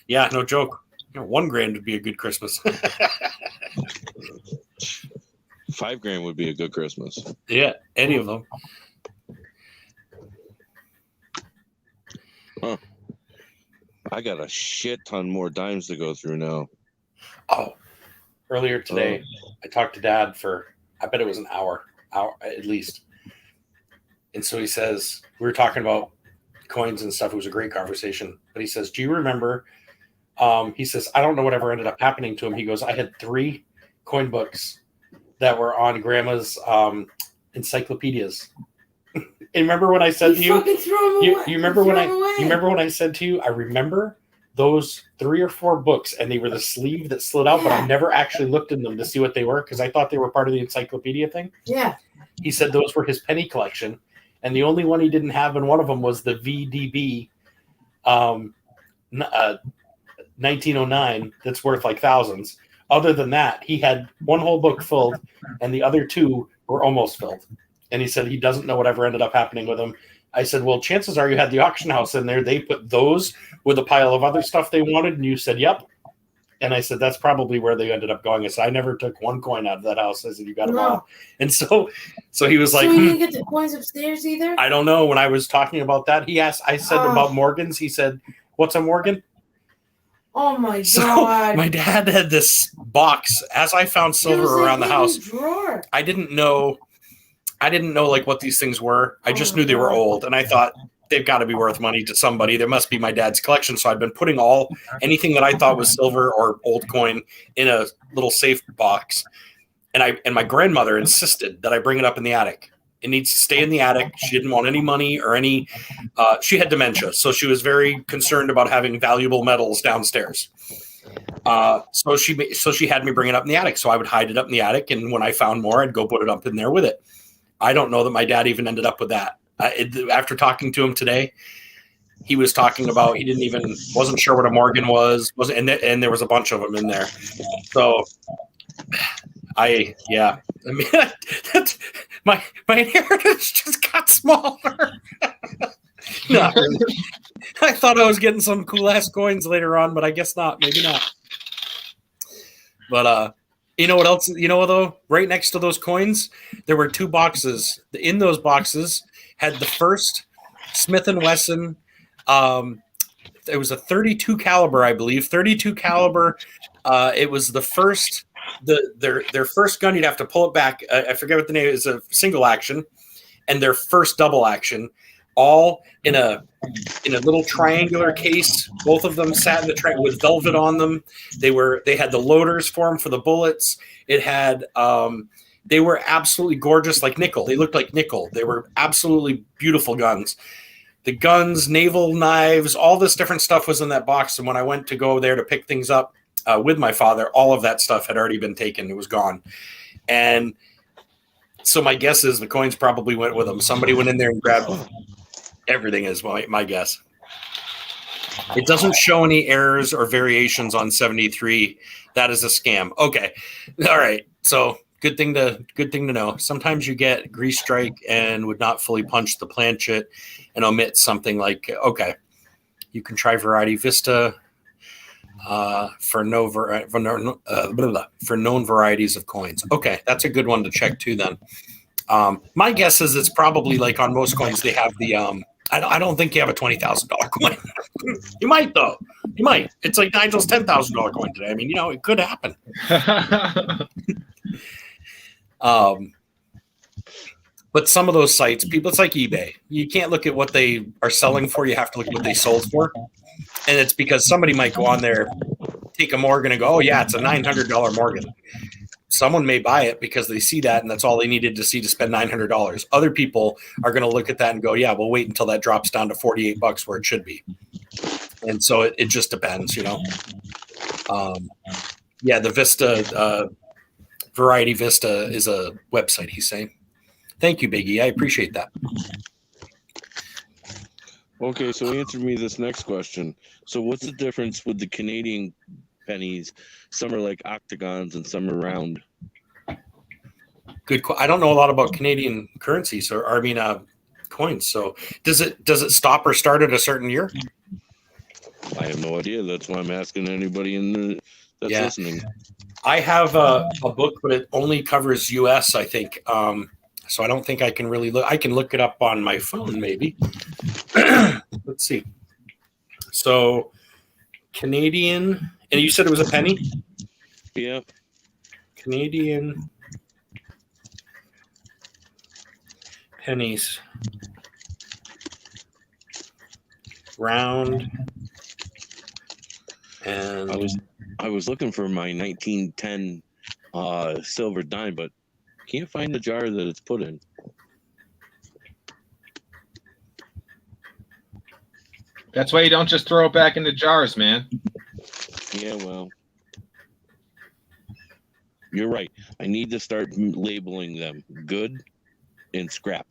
Yeah, no joke. You know, $1,000 would be a good Christmas. 5 grand would be a good Christmas. Yeah, any of them. Huh. I got a shit ton more dimes to go through now. Oh, earlier today, I talked to Dad for, I bet it was an hour at least. And so he says, we were talking about coins and stuff. It was a great conversation. But he says, do you remember? He says, I don't know whatever ended up happening to him. He goes, I had 3 coin books that were on Grandma's encyclopedias. And remember when I said to you, you remember when I said to you, I remember those 3 or 4 books, and they were the sleeve that slid out, but I never actually looked in them to see what they were because I thought they were part of the encyclopedia thing. Yeah. He said those were his penny collection, and the only one he didn't have in one of them was the VDB 1909 that's worth like thousands. Other than that, he had one whole book filled, and the other 2 were almost filled. And he said he doesn't know whatever ended up happening with them. I said, well, chances are you had the auction house in there. They put those with a pile of other stuff they wanted, and you said, yep. And I said, that's probably where they ended up going. I said, I never took one coin out of that house. I said, you got them all. And so he was like, so you didn't get the coins upstairs either? I don't know. When I was talking about that, he asked, I said about Morgan's. He said, what's a Morgan? Oh my so God. My dad had this box as I found silver around the house. Drawer. I didn't know like what these things were. I just knew they were old, and I thought they've got to be worth money to somebody. There must be my dad's collection. So I'd been putting anything that I thought was silver or old coin in a little safe box. And my grandmother insisted that I bring it up in the attic. It needs to stay in the attic. She didn't want any money or any. She had dementia, so she was very concerned about having valuable metals downstairs. So she had me bring it up in the attic. So I would hide it up in the attic, and when I found more, I'd go put it up in there with it. I don't know that my dad even ended up with that. After talking to him today, he was talking about wasn't sure what a Morgan was, and there was a bunch of them in there. So I mean, that's my inheritance just got smaller. No, I thought I was getting some cool ass coins later on, but I guess not. Maybe not. But you know what else? You know, though, right next to those coins, there were 2 boxes. In those boxes had the first Smith & Wesson. It was a 32 caliber, I believe. 32 caliber. It was the first, their first gun. You'd have to pull it back. I forget what the name is. A single action, and their first double action. All in a little triangular case. Both of them sat in the with velvet on them. They had the loaders for them for the bullets. It had they were absolutely gorgeous, like nickel. They looked like nickel. They were absolutely beautiful guns. The guns, naval knives, all this different stuff was in that box. And when I went to go there to pick things up with my father, all of that stuff had already been taken. It was gone. And so my guess is the coins probably went with them. Somebody went in there and grabbed them. Everything is my guess. It doesn't show any errors or variations on 73. That is a scam. Okay. All right. So good thing to know. Sometimes you get grease strike and would not fully punch the planchet and omit something like, okay, you can try Variety Vista for known varieties of coins. Okay. That's a good one to check too then. My guess is it's probably like on most coins, they have the, I don't think you have a $20,000 coin. You might though. You might. It's like Nigel's $10,000 coin today. I mean, it could happen. But some of those sites, people, it's like eBay. You can't look at what they are selling for. You have to look at what they sold for. And it's because somebody might go on there, take a Morgan and go, oh, yeah, it's a $900 Morgan. Someone may buy it because they see that and that's all they needed to see to spend $900. Other people are going to look at that and go, yeah, we'll wait until that drops down to $48 where it should be. And so it just depends, you know. Yeah, the Vista, Variety Vista is a website, he's saying. Thank you, Biggie. I appreciate that. Okay, so answer me this next question. So what's the difference with the Canadian pennies? Some are like octagons and some are round. Good. I don't know a lot about Canadian currencies coins. So does it stop or start at a certain year? I have no idea. That's why I'm asking anybody that's listening. I have a book, but it only covers U.S., I think. So I don't think I can really look. I can look it up on my phone, maybe. Let's see. So Canadian, and you said it was a penny? Yeah. Canadian pennies. Round. And I was looking for my 1910 silver dime, but can't find the jar that it's put in. That's why you don't just throw it back into jars, man. Yeah, well, you're right. I need to start labeling them good and scrap.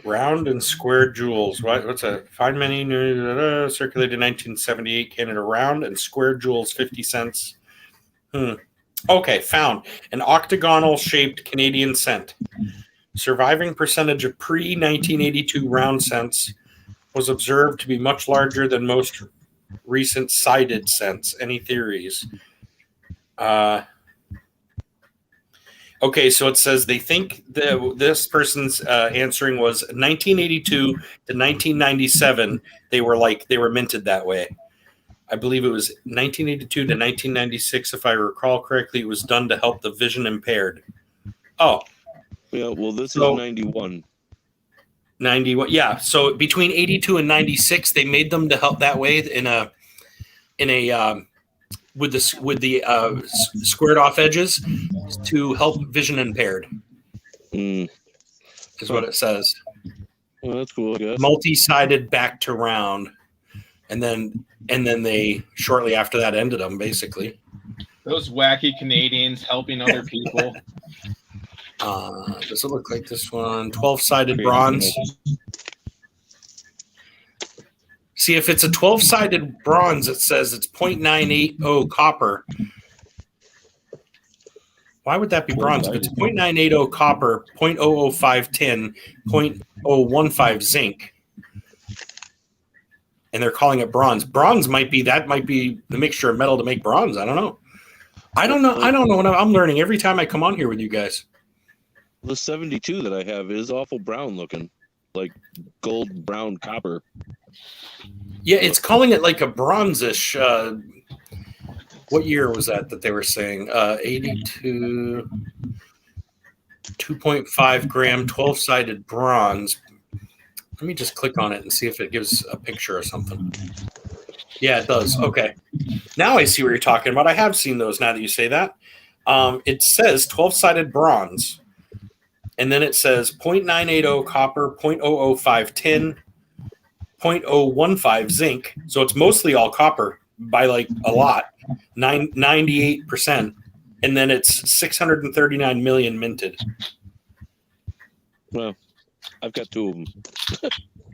Round and square jewels. What's a find many circulated in 1978 Canada round and square jewels 50 cents. Okay, found an octagonal shaped Canadian cent. Surviving percentage of pre-1982 round cents was observed to be much larger than most recent sided cents. Any theories? Okay, so it says they think this person's answering was 1982 to 1997. They were minted that way. I believe it was 1982 to 1996, if I recall correctly. It was done to help the vision impaired. Oh, yeah. Well, this is 91. 91. Yeah. So between 82 and 96, they made them to help that way with the squared off edges to help vision impaired. Is what it says. Well, that's cool, I guess. Multi-sided back to round, and then they shortly after that ended them basically. Those wacky Canadians helping other people. Does it look like this one? 12-sided bronze. See, if it's a 12-sided bronze, it says it's 0.980 copper. Why would that be bronze? If it's 0.980 copper, 0.005 tin, 0.015 zinc, and they're calling it bronze. Bronze might be the mixture of metal to make bronze. I don't know. I don't know. I'm learning every time I come on here with you guys. The 72 that I have is awful brown looking, like gold, brown, copper. Yeah, it's calling it like a bronzish. What year was that they were saying? 82, 2.5 gram, 12-sided bronze. Let me just click on it and see if it gives a picture or something. Yeah, it does. Okay. Now I see what you're talking about. I have seen those now that you say that. It says 12-sided bronze. And then it says 0.980 copper, 0.005 tin, 0.015 zinc. So it's mostly all copper by like a lot, 98%. And then it's 639 million minted. Well, I've got two of them.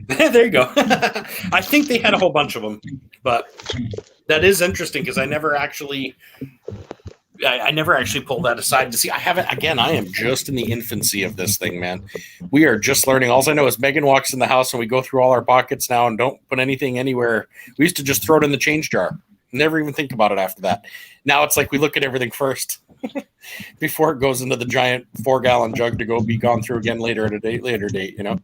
There you go. I think they had a whole bunch of them, but that is interesting because I never actually pulled that aside to see. I am just in the infancy of this thing, man. We are just learning. All I know is Megan walks in the house and we go through all our pockets now and don't put anything anywhere. We used to just throw it in the change jar. Never even think about it after that. Now it's like we look at everything first before it goes into the giant 4-gallon jug to go be gone through again later at a later date, you know?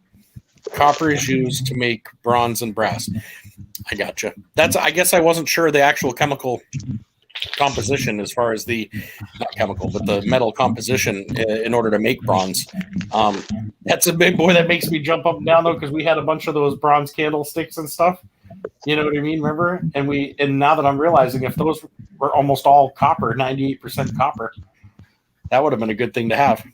Copper is used to make bronze and brass. I gotcha. I guess I wasn't sure the actual chemical composition as far as the not chemical, but the metal composition in order to make bronze. That's a big boy that makes me jump up and down though, because we had a bunch of those bronze candlesticks and stuff. You know what I mean? Remember? And now that I'm realizing, if those were almost all copper, 98% copper, that would have been a good thing to have.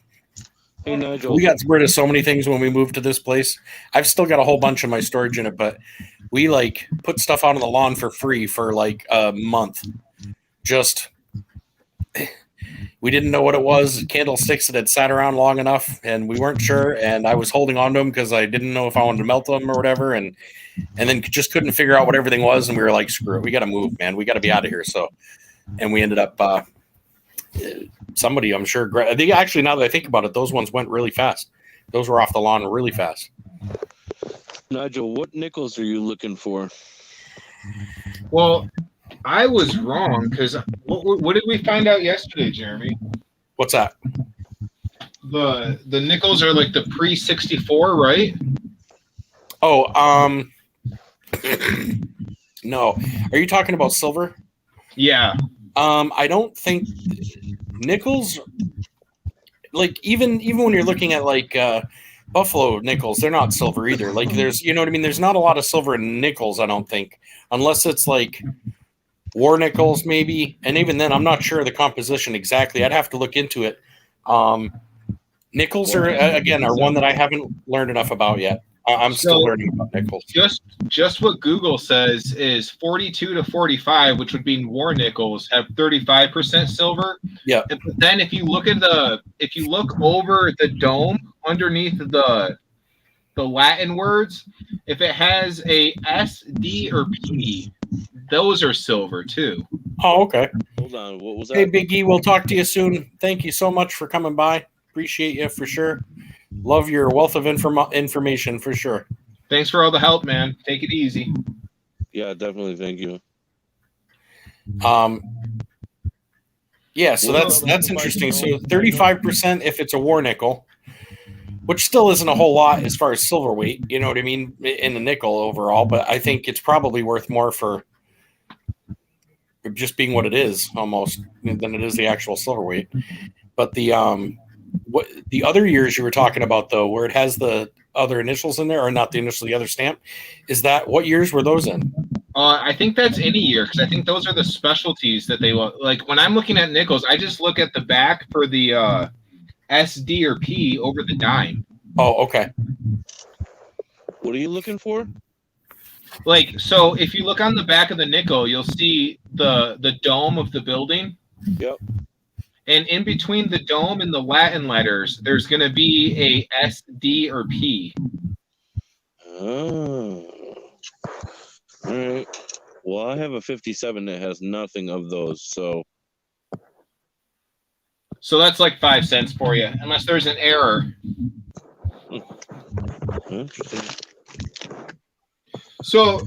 Hey, Nigel. We got rid of so many things when we moved to this place. I've still got a whole bunch of my storage in it, but we like put stuff out on the lawn for free for like a month. Just we didn't know what it was. Candlesticks that had sat around long enough, and we weren't sure. And I was holding on to them because I didn't know if I wanted to melt them or whatever. And then just couldn't figure out what everything was. And we were like, screw it, we got to move, man. We got to be out of here. So, and we ended up. Somebody, I'm sure. I think actually, now that I think about it, those ones went really fast. Those were off the lawn really fast. Nigel, what nickels are you looking for? Well, I was wrong because what did we find out yesterday, Jeremy? What's that? The nickels are like the pre-64, right? Oh, no. Are you talking about silver? Yeah. I don't think nickels, like even when you're looking at like Buffalo nickels, they're not silver either. Like there's, you know what I mean? There's not a lot of silver in nickels, I don't think, unless it's like war nickels maybe. And even then, I'm not sure of the composition exactly. I'd have to look into it. Nickels are one that I haven't learned enough about yet. I'm still learning about nickels. Just what Google says is 42 to 45, which would be war nickels, have 35% silver. Yeah. But then if you look over the dome underneath the Latin words, if it has a S, D, or P, those are silver too. Oh, okay. Hold on. What was that? Hey, Big E, we'll talk to you soon. Thank you so much for coming by. Appreciate you for sure. Love your wealth of information for sure. Thanks for all the help, man. Take it easy. Yeah, definitely. Thank you. Yeah, so that's interesting. So 35% if it's a war nickel, which still isn't a whole lot as far as silver weight, you know what I mean, in the nickel overall, but I think it's probably worth more for just being what it is almost than it is the actual silver weight. But the other years you were talking about though, where it has the other initials in there, or not the initial, the other stamp, is that what years were those in? I think that's any year because I think those are the specialties that they like. When I'm looking at nickels, I just look at the back for the S, D, or P over the dime. Oh, okay. What are you looking for? Like, so if you look on the back of the nickel, you'll see the dome of the building. Yep. And in between the dome and the Latin letters, there's going to be a S, D, or P. Oh. All right. Well, I have a 57 that has nothing of those, so. So that's like 5 cents for you, unless there's an error. Interesting. So,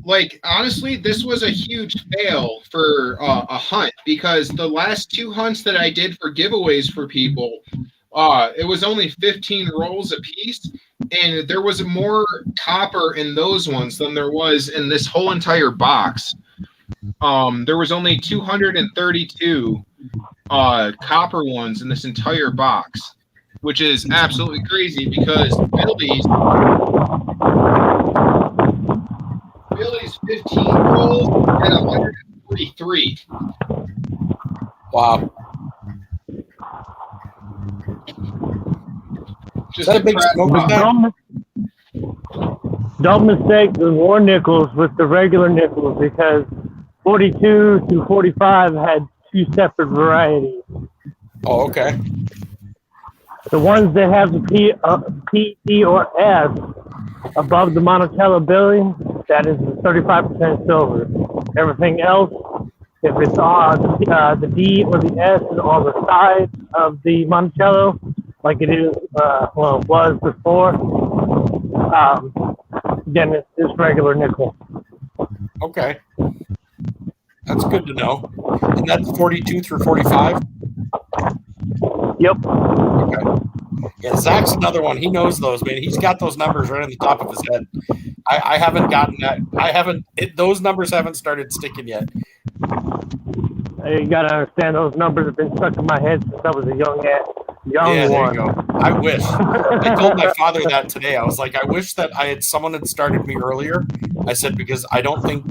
like, honestly, this was a huge fail for a hunt because the last 2 hunts that I did for giveaways for people, it was only 15 rolls a piece, and there was more copper in those ones than there was in this whole entire box. There was only 232 copper ones in this entire box, which is absolutely crazy because Billy's 15 rolls and 143. Wow. Just Is that a big smoke with that? Don't mistake the war nickels with the regular nickels because 42 to 45 had 2 separate varieties. Oh, okay. The ones that have the P, E, or S above the Monticello billing, that is 35% silver. Everything else, if it's on the D or the S is on the side of the Monticello, like it is, well, it was before, then it's regular nickel. Okay. That's good to know. And that's 42 through 45? Yep. Okay. Yeah, Zach's another one. He knows those, man. He's got those numbers right on the top of his head. I haven't gotten that. Those numbers haven't started sticking yet. You gotta understand, those numbers have been stuck in my head since I was a young Yeah, there one. you go. I wish. I told my father that today. I was like, I wish that someone had started me earlier. I said, because I don't think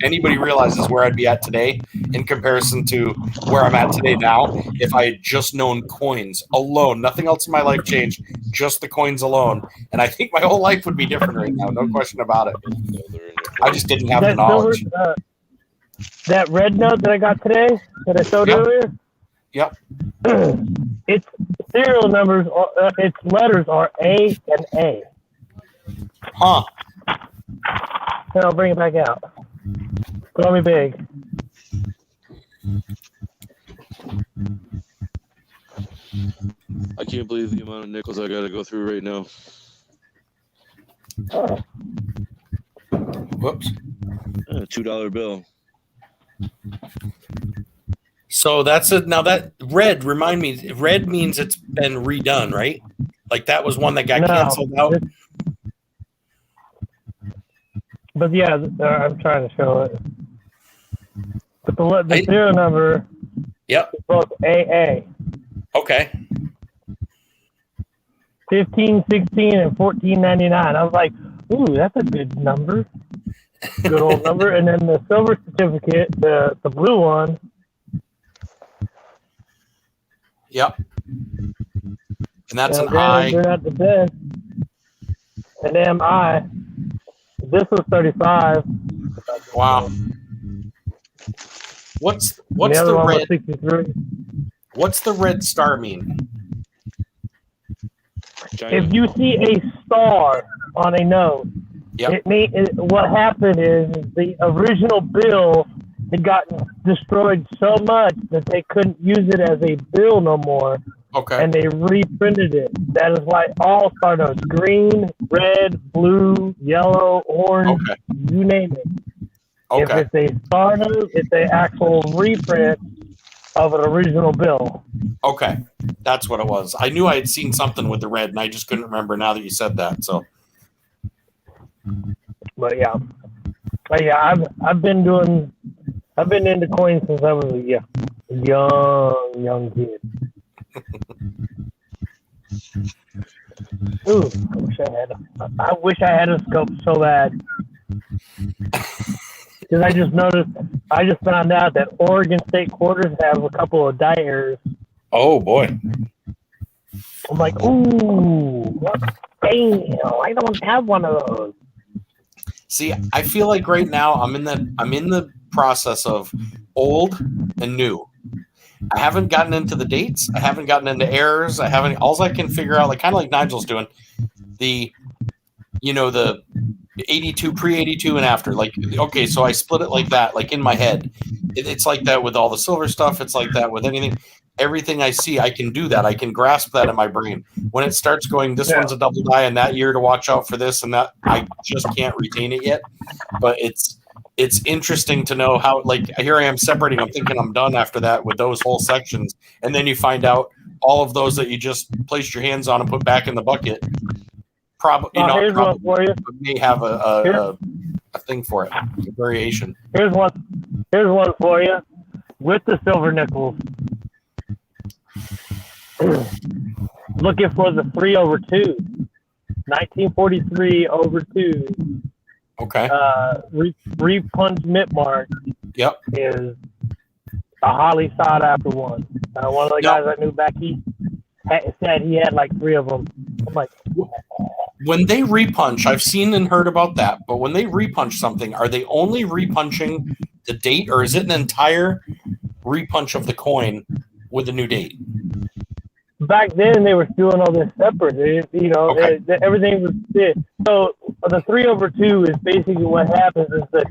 anybody realizes where I'd be at today in comparison to where I'm at today now if I had just known coins alone. Nothing else in my life changed, just the coins alone. And I think my whole life would be different right now, no question about it. I just didn't have the knowledge. That red note that I got today, that I showed earlier? Yep. Its serial numbers, its letters are A and A. Huh. Then I'll bring it back out. Call me big. I can't believe the amount of nickels I got to go through right now. Whoops. $2 bill. So that's it. Now that red, remind me, red means it's been redone, right? Like that was one that got canceled out. But yeah, I'm trying to show it. But the serial number, yep, is both AA. Okay. 15, 16, and 1499. I was like, ooh, that's a good number. Good old number. And then the silver certificate, the blue one. Yep. And that's an I. They're not the best. An MI. This was 35. Wow. What's the red? 63. What's the red star mean? China. If you see a star on a note, yep. What happened is the original bill had gotten destroyed so much that they couldn't use it as a bill no more. Okay. And they reprinted it. That is why all star notes, green, red, blue, yellow, orange, you name it. Okay. If it's a star note, it's an actual reprint of an original bill. Okay. That's what it was. I knew I had seen something with the red, and I just couldn't remember now that you said that. So. But yeah, I've been into coins since I was a young kid. Ooh, I wish I had a scope so bad. Because I just found out that Oregon State quarters have a couple of die errors. Oh boy. I'm like, ooh, damn, I don't have one of those. See, I feel like right now I'm in the process of old and new. I haven't gotten into the dates. I haven't gotten into errors. All I can figure out, like kind of like Nigel's doing, the 82, pre-82 and after. Like, okay, so I split it like that, like in my head. It's like that with all the silver stuff. It's like that with anything. Everything I see, I can do that. I can grasp that in my brain. When it starts going, this one's a double die, and that year to watch out for this and that, I just can't retain it yet. But it's interesting to know how, like, here I am separating. I'm thinking I'm done after that with those whole sections. And then you find out all of those that you just placed your hands on and put back in the bucket probably may have a thing for it, a variation. Here's one for you with the silver nickels. Looking for the 3/2, 1943 over 2. Okay. Repunch mint mark. Yep. Is a highly sought after one. One of the guys I knew back east said he had like 3 of them. I'm like, when they repunch, I've seen and heard about that, but when they repunch something, are they only repunching the date, or is it an entire repunch of the coin with a new date? Back then, they were doing all this separate. Everything was fit. So the 3/2 is basically what happens is the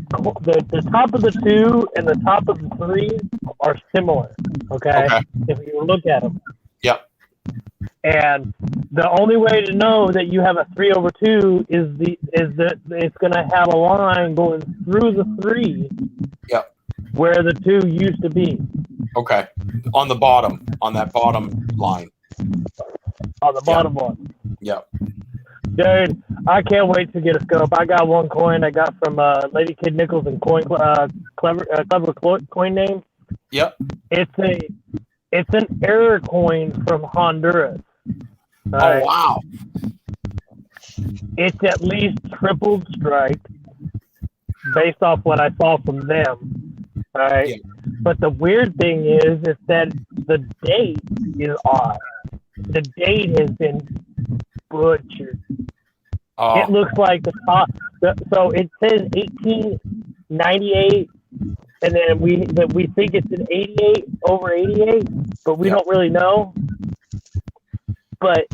top of the 2 and the top of the 3 are similar. Okay. If you look at them. Yep. And the only way to know that you have a 3/2 is that it's going to have a line going through the 3. Yep. Where the 2 used to be. Okay. On that bottom line. on the bottom one. Yep. Dude, I can't wait to get a scope. I got one coin I got from Lady Kid Nichols and clever coin name. Yep. It's an error coin from Honduras. Oh wow. It's at least tripled strike based off what I saw from them. All right. Yeah. But the weird thing is that the date is odd. The date has been butchered. Oh. It looks like the top. So it says 1898, and then we think it's an 88 over 88, but we don't really know. But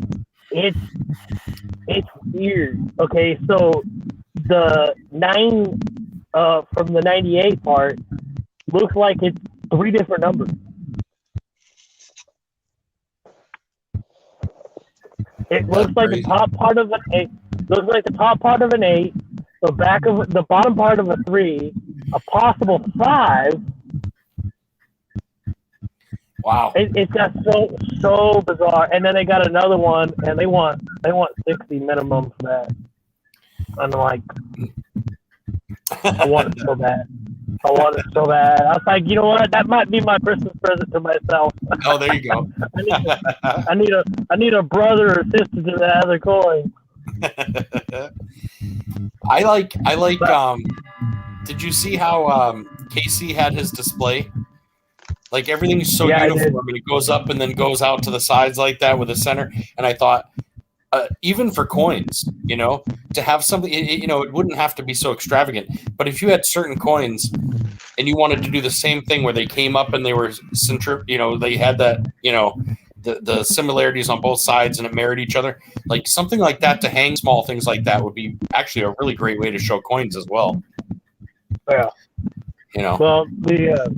it's weird. Okay, so the 9 from the 98 part looks like it's 3 different numbers. It looks like the top part of an 8. Looks like the top part of an 8, the bottom part of a 3, a possible 5. Wow. It's got so bizarre. And then they got another one, and they want 60 minimum for that. I'm like, I want it so bad. I want it so bad. I was like, you know what? That might be my Christmas present to myself. Oh, there you go. I need a brother or sister to that other coin. I like did you see how Casey had his display? Like everything's so uniform and it goes up and then goes out to the sides like that with the center. And I thought, even for coins, to have something, it wouldn't have to be so extravagant. But if you had certain coins and you wanted to do the same thing where they came up and they were they had that, the similarities on both sides and it married each other, like something like that to hang small things like that would be actually a really great way to show coins as well. Yeah. Well, the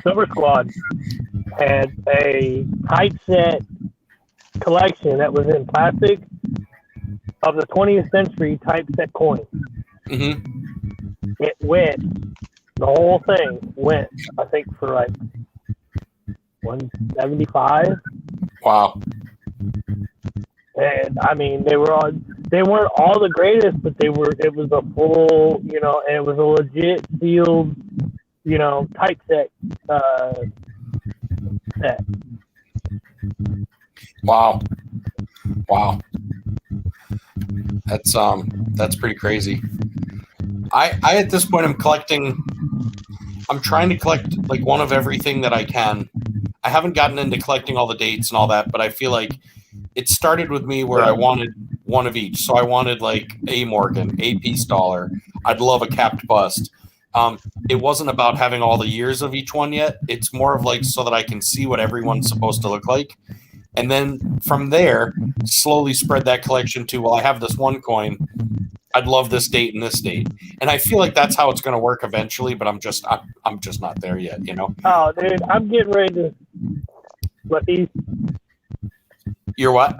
Silver Squad had a typeset collection that was in plastic of the 20th century typeset coins. Mm-hmm. It went, the whole thing went, I think, for like $175. Wow. And I mean, they weren't all the greatest, but it was a full, and it was a legit sealed, typeset set. Wow. That's pretty crazy. I at this point I'm trying to collect like one of everything that I can. I haven't gotten into collecting all the dates and all that, but I feel like it started with me where I wanted one of each. So I wanted like a Morgan, a Peace Dollar. I'd love a capped bust. It wasn't about having all the years of each one yet. It's more of like so that I can see what everyone's supposed to look like. And then from there, slowly spread that collection to, well, I have this one coin. I'd love this date and this date. And I feel like that's how it's going to work eventually, but I'm just not there yet, Oh, dude, I'm getting ready to. What these? You're what?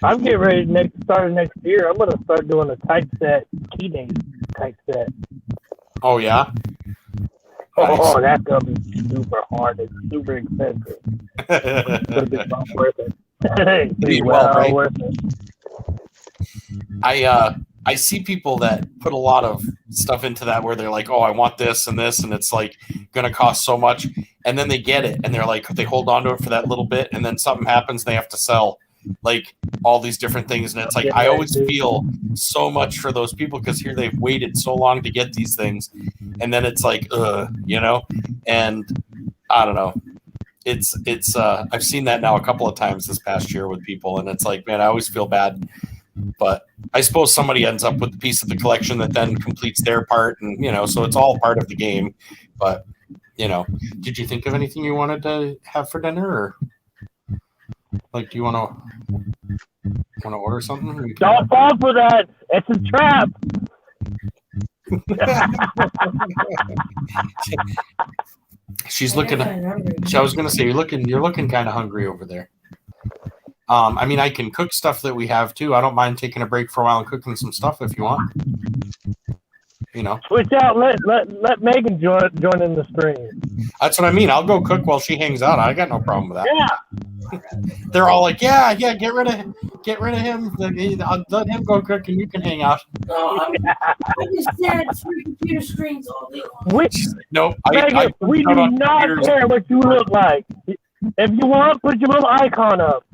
I'm getting ready starting next year. I'm going to start doing a typeset, key name typeset. Oh, yeah? Oh, that's going to be super hard and super expensive. It's going to be well worth it. Be well worth it. I see people that put a lot of stuff into that where they're like, oh, I want this, and it's like going to cost so much. And then they get it, and they're like, they hold on to it for that little bit, and then something happens, they have to sell like all these different things. And it's like, I always feel so much for those people because here they've waited so long to get these things. And then it's like, and I don't know. It's I've seen that now a couple of times this past year with people, and it's like, man, I always feel bad. But I suppose somebody ends up with the piece of the collection that then completes their part, and so it's all part of the game. But did you think of anything you wanted to have for dinner, or like, do you want to order something? Don't fall for that. It's a trap. She's looking. I was gonna say you're looking kind of hungry over there. I mean, I can cook stuff that we have too. I don't mind taking a break for a while and cooking some stuff if you want. You know, Switch out. Let Megan join in the stream. that's what I mean. I'll go cook while she hangs out. I got no problem with that. Yeah. They're all like, yeah, get rid of him. I'll let him go cook and you can hang out. No, I just stare at 3 computer screens all day long. Which Nope. Megan, we do not care what you look like. If you want, put your little icon up.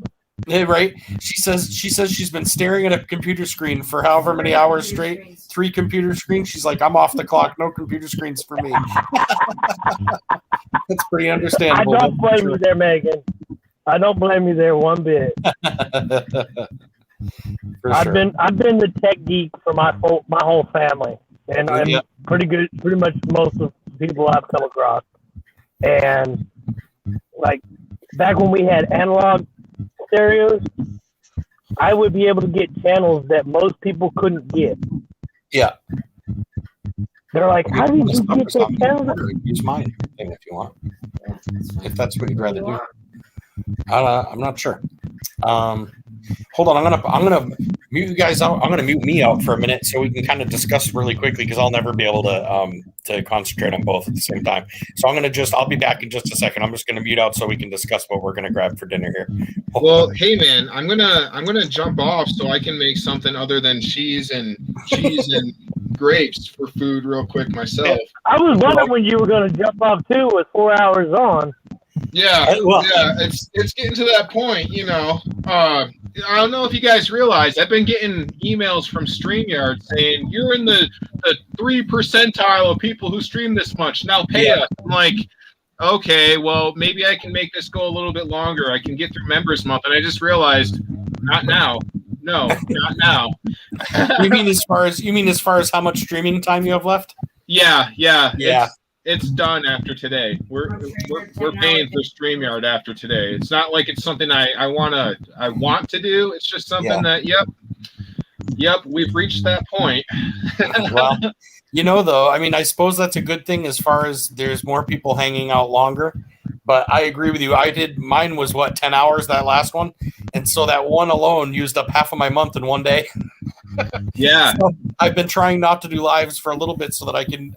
Yeah, right. She says she's been staring at a computer screen for however many hours straight. 3 computer screens. She's like, I'm off the clock. No computer screens for me. That's pretty understandable. I don't blame you there, Megan. I don't blame you there one bit. I've been the tech geek for my whole family, and I'm pretty much most of the people I've come across. And like back when we had analog stereos, I would be able to get channels that most people couldn't get. Yeah. They're like, how do you get that channel? Use my thing if you want. If that's what you'd rather do. I'm not sure. Hold on, I'm gonna mute you guys out. I'm gonna mute me out for a minute so we can kind of discuss really quickly because I'll never be able to concentrate on both at the same time. So I'll be back in just a second. I'm just gonna mute out so we can discuss what we're gonna grab for dinner here. Well, hey man, I'm gonna jump off so I can make something other than cheese and grapes for food real quick myself. I was wondering when you were gonna jump off too with 4 hours on. Yeah, it's getting to that point, you know. I don't know if you guys realize, I've been getting emails from StreamYard saying you're in the 3 percentile of people who stream this much. Now pay us. I'm like, okay, well maybe I can make this go a little bit longer. I can get through Members Month, and I just realized, not now. No, not now. You mean as far as how much streaming time you have left? Yeah. It's done after today. We're paying for StreamYard after today. It's not like it's something I want to do. It's just something that yep, we've reached that point. Well, you know, though, I mean, I suppose that's a good thing as far as there's more people hanging out longer. But I agree with you. Mine was 10 hours, that last one, and so that one alone used up half of my month in one day. Yeah. So I've been trying not to do lives for a little bit so that I can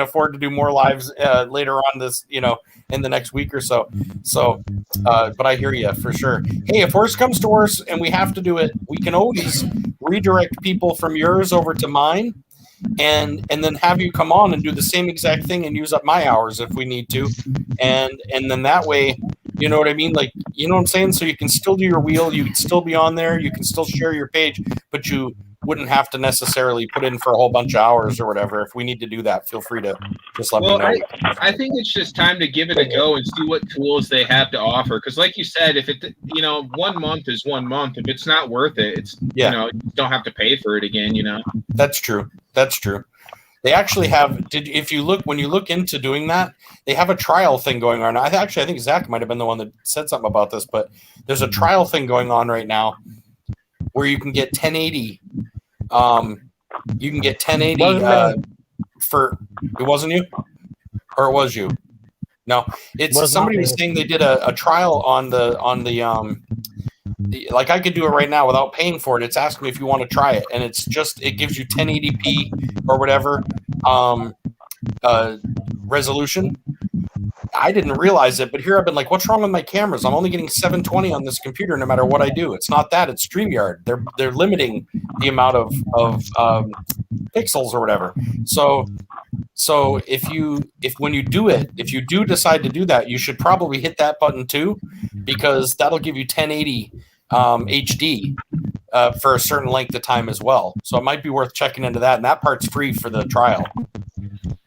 afford to do more lives later on this, in the next week or so. So, but I hear you for sure. Hey, if worse comes to worse and we have to do it, we can always redirect people from yours over to mine and then have you come on and do the same exact thing and use up my hours if we need to. And then that way, you know what I mean? Like, you know what I'm saying? So you can still do your wheel, you can still be on there, you can still share your page, but you wouldn't have to necessarily put in for a whole bunch of hours or whatever. If we need to do that, feel free to just let me know. I think it's just time to give it a go and see what tools they have to offer. Because like you said, if it, 1 month is 1 month. If it's not worth it, you don't have to pay for it again, That's true. They actually have, when you look into doing that, they have a trial thing going on. I think Zach might have been the one that said something about this, but there's a trial thing going on right now where you can get 1080. You can get 1080 for, it wasn't you? Or it was you? No, it's somebody was saying they did a trial on the like I could do it right now without paying for it. It's asking me if you want to try it, and it gives you 1080p or whatever resolution. I didn't realize it, but here I've been like, what's wrong with my cameras? I'm only getting 720 on this computer no matter what I do. It's not that, it's StreamYard. They're limiting the amount of pixels or whatever. So when you do decide to do that, you should probably hit that button too, because that'll give you 1080 HD for a certain length of time as well. So it might be worth checking into that, and that part's free for the trial.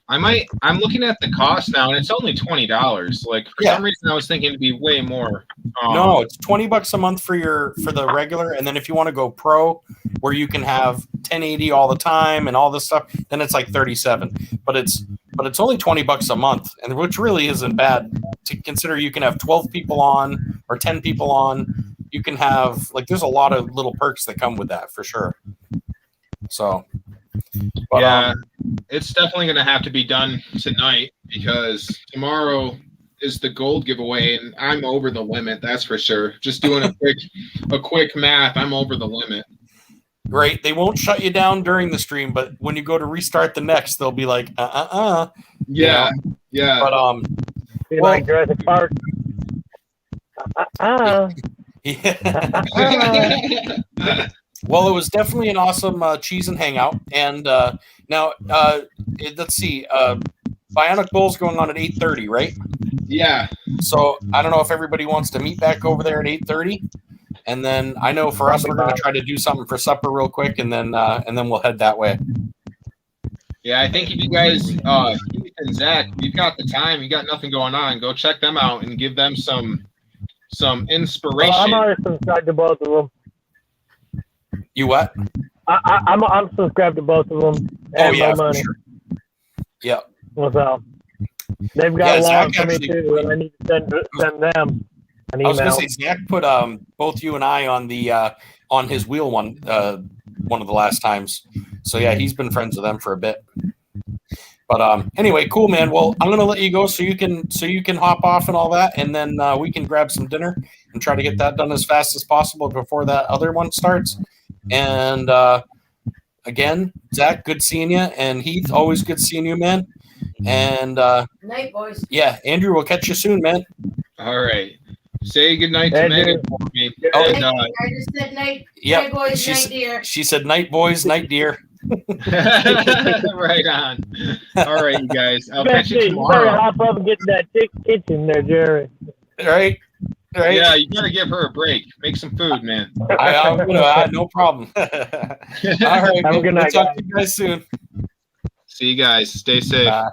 I'm looking at the cost now, and it's only $20. Like for some reason, I was thinking it'd be way more. No, it's $20 a month for the regular, and then if you want to go pro, where you can have 1080 all the time and all this stuff, then it's like $37. But it's only $20 a month, and which really isn't bad to consider. You can have 12 people on or 10 people on. You can have there's a lot of little perks that come with that for sure. So. But, yeah, it's definitely going to have to be done tonight because tomorrow is the gold giveaway, and I'm over the limit. That's for sure. Just doing a quick math, I'm over the limit. Right? They won't shut you down during the stream, but when you go to restart the next, they'll be like, Yeah. Yeah. But Be well- like Jurassic Park. yeah. Well, it was definitely an awesome cheese and hangout. And now, let's see. Bionic Bull's going on at 8:30, right? Yeah. So I don't know if everybody wants to meet back over there at 8:30. And then I know for us, we're going to try to do something for supper real quick, and then we'll head that way. Yeah, I think if you guys, Keith and Zach, you've got the time, you got nothing going on, go check them out and give them some inspiration. Well, I'm already subscribed to both of them. You what? I'm subscribed to both of them. Oh And yeah, my for money. sure. Yeah. What's up? They've got Yeah, a lot Zach for me actually- too, and I need to send them an I was email. going to say Zach put both you and I on the on his wheel one of the last times. So yeah, he's been friends with them for a bit. But anyway, cool, man. Well, I'm gonna let you go so you can hop off and all that, and then we can grab some dinner and try to get that done as fast as possible before that other one starts. And again, Zach, good seeing you, and Heath, always good seeing you, man. And Night, boys. yeah, Andrew, we'll catch you soon, man. All right. Say goodnight to Andrew. Megan for me. Oh, And, I just said night. Yep. Night, boys. She's- Night, dear. She said, "Night, boys, night, dear." right on. All right, you guys. I'll catch you You better tomorrow. hop up and get to that kitchen there, Jerry. Right, right. Yeah, you gotta give her a break. Make some food, man. No problem. All right, Have a good we'll night, talk to you guys soon. See you guys. Stay safe. Bye.